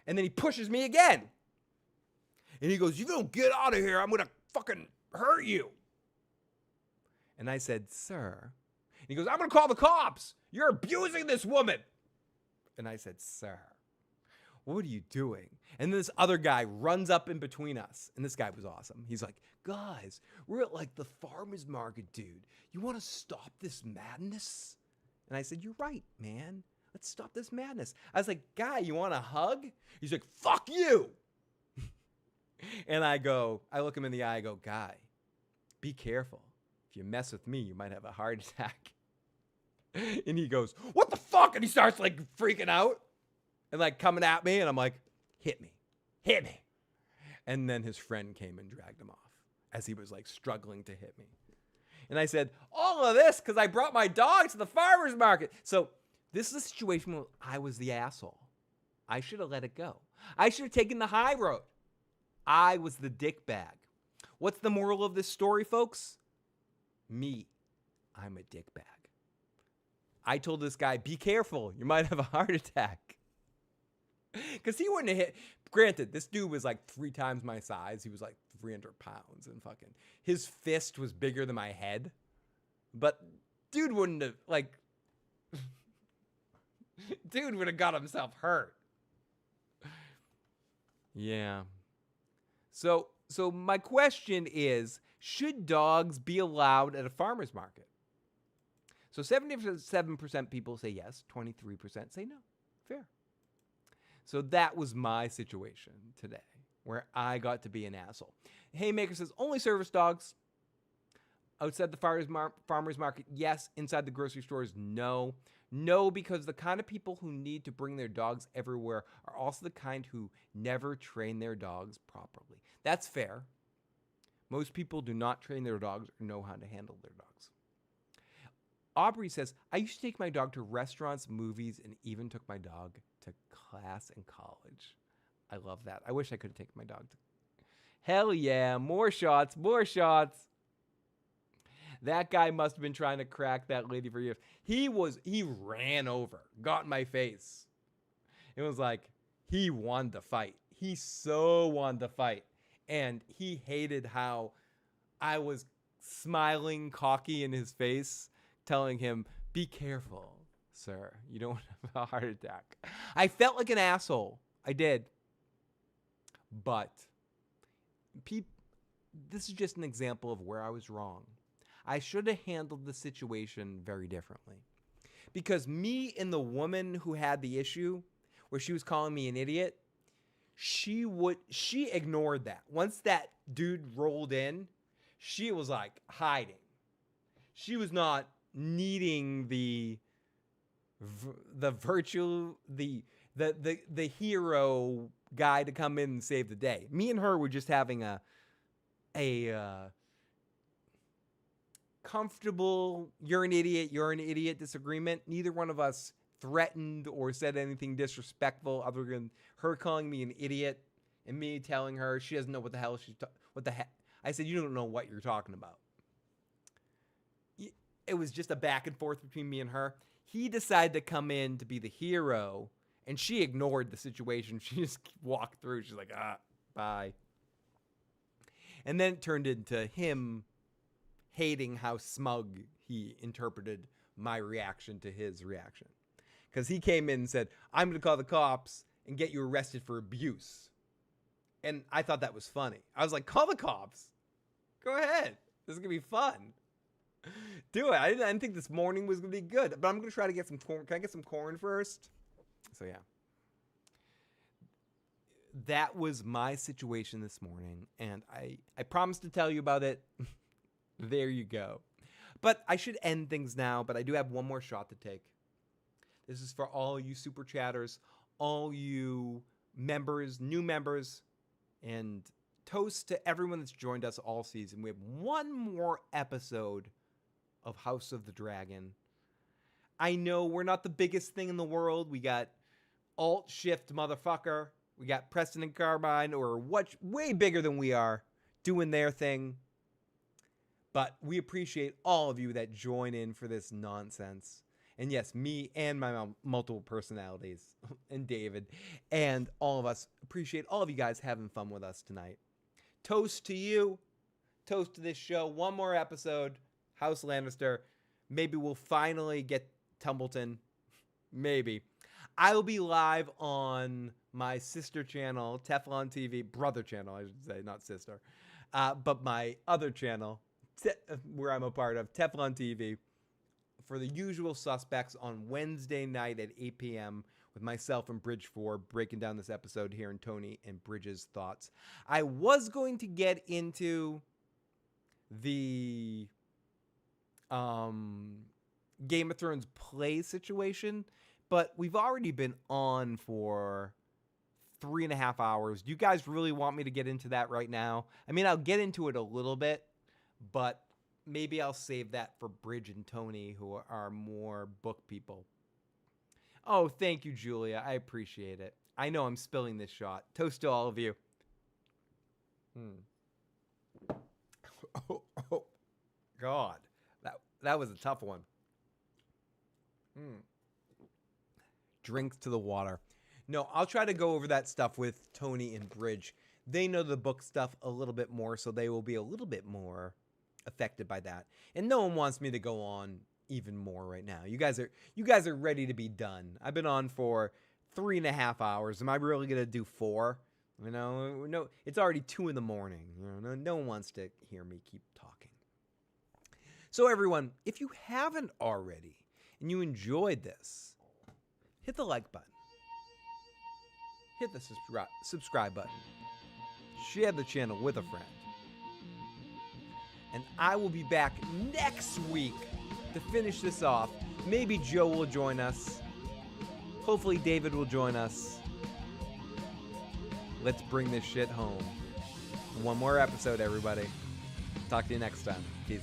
And then he pushes me again. And he goes, "You don't get out of here, I'm going to fucking hurt you." And I said, "Sir." And he goes, "I'm going to call the cops. You're abusing this woman." And I said, "Sir, what are you doing?" And then this other guy runs up in between us. And this guy was awesome. He's like, "Guys, we're at like the farmer's market, dude. You want to stop this madness?" And I said, "You're right, man. Let's stop this madness." I was like, "Guy, you want a hug?" He's like, "Fuck you." And I look him in the eye, I go, "Guy, be careful. If you mess with me, you might have a heart attack." And he goes, "What the fuck?" And he starts like freaking out and like coming at me. And I'm like, hit me. And then his friend came and dragged him off as he was like struggling to hit me. And I said, all of this because I brought my dog to the farmer's market. So this is a situation where I was the asshole. I should have let it go. I should have taken the high road. I was the dickbag. What's the moral of this story, folks? Me. I'm a dickbag. I told this guy, be careful. You might have a heart attack. Because he wouldn't have hit. Granted, this dude was like 3 times my size. He was like 300 pounds and fucking. His fist was bigger than my head. But dude wouldn't have, like. Dude would have got himself hurt. Yeah. So my question is, Should dogs be allowed at a farmer's market? So 77% people say yes, 23% say no. Fair. So that was my situation today, where I got to be an asshole. Haymaker says, only service dogs. Outside the farmer's market, yes. Inside the grocery stores, no. No, because the kind of people who need to bring their dogs everywhere are also the kind who never train their dogs properly. That's fair. Most people do not train their dogs or know how to handle their dogs. Aubrey says, I used to take my dog to restaurants, movies, and even took my dog to class in college. I love that. I wish I could have taken my dog to... Hell yeah, more shots, more shots. That guy must have been trying to crack that lady for years. He ran over, got in my face. It was like, he wanted to fight. He so wanted to fight. And he hated how I was smiling, cocky in his face, telling him, be careful, sir. You don't have a heart attack. I felt like an asshole. I did. But this is just an example of where I was wrong. I should have handled the situation very differently. Because me and the woman who had the issue, where she was calling me an idiot, she ignored that. Once that dude rolled in, she was like hiding. She was not needing the hero guy to come in and save the day. Me and her were just having a comfortable you're an idiot disagreement. Neither one of us threatened or said anything disrespectful other than her calling me an idiot and me telling her she doesn't know what the hell I said, you don't know what you're talking about. It was just a back and forth between me and her. He decided to come in to be the hero, and she ignored the situation. She just walked through. She's like, bye. And then it turned into him hating how smug he interpreted my reaction to his reaction. Because he came in and said, I'm going to call the cops and get you arrested for abuse. And I thought that was funny. I was like, call the cops. Go ahead. This is going to be fun. Do it. I didn't think this morning was going to be good. But I'm going to try to get some corn. Can I get some corn first? So, yeah. That was my situation this morning. And I promised to tell you about it. There you go. But I should end things now. But I do have one more shot to take. This is for all you super chatters, all you members, new members, and toast to everyone that's joined us all season. We have one more episode of House of the Dragon. I know we're not the biggest thing in the world. We got Alt Shift motherfucker. We got Preston and Carbine, or way bigger than we are, doing their thing. But we appreciate all of you that join in for this nonsense. And yes, me and my multiple personalities, and David, and all of us appreciate all of you guys having fun with us tonight. Toast to you. Toast to this show. One more episode. House Lannister. Maybe we'll finally get Tumbleton. Maybe. I will be live on my sister channel, Teflon TV. Brother channel, I should say, not sister. But my other channel, where I'm a part of, Teflon TV, for the usual suspects on Wednesday night at 8 p.m. with myself and Bridge 4 breaking down this episode here in Tony and Bridge's thoughts. I was going to get into the Game of Thrones play situation, but we've already been on for 3.5 hours. Do you guys really want me to get into that right now? I mean, I'll get into it a little bit, but maybe I'll save that for Bridge and Tony, who are more book people. Oh, thank you, Julia. I appreciate it. I know I'm spilling this shot. Toast to all of you. Oh, God. That was a tough one. Drinks to the water. No, I'll try to go over that stuff with Tony and Bridge. They know the book stuff a little bit more, so they will be a little bit more affected by that. And no one wants me to go on even more right now. You guys are ready to be done. I've been on for 3.5 hours. Am I really gonna do 4? You know, no, it's already 2 in the morning. You know, no one wants to hear me keep talking. So everyone, if you haven't already and you enjoyed this, hit the like button. Hit the subscribe button. Share the channel with a friend. And I will be back next week to finish this off. Maybe Joe will join us. Hopefully David will join us. Let's bring this shit home. One more episode, everybody. Talk to you next time. Peace.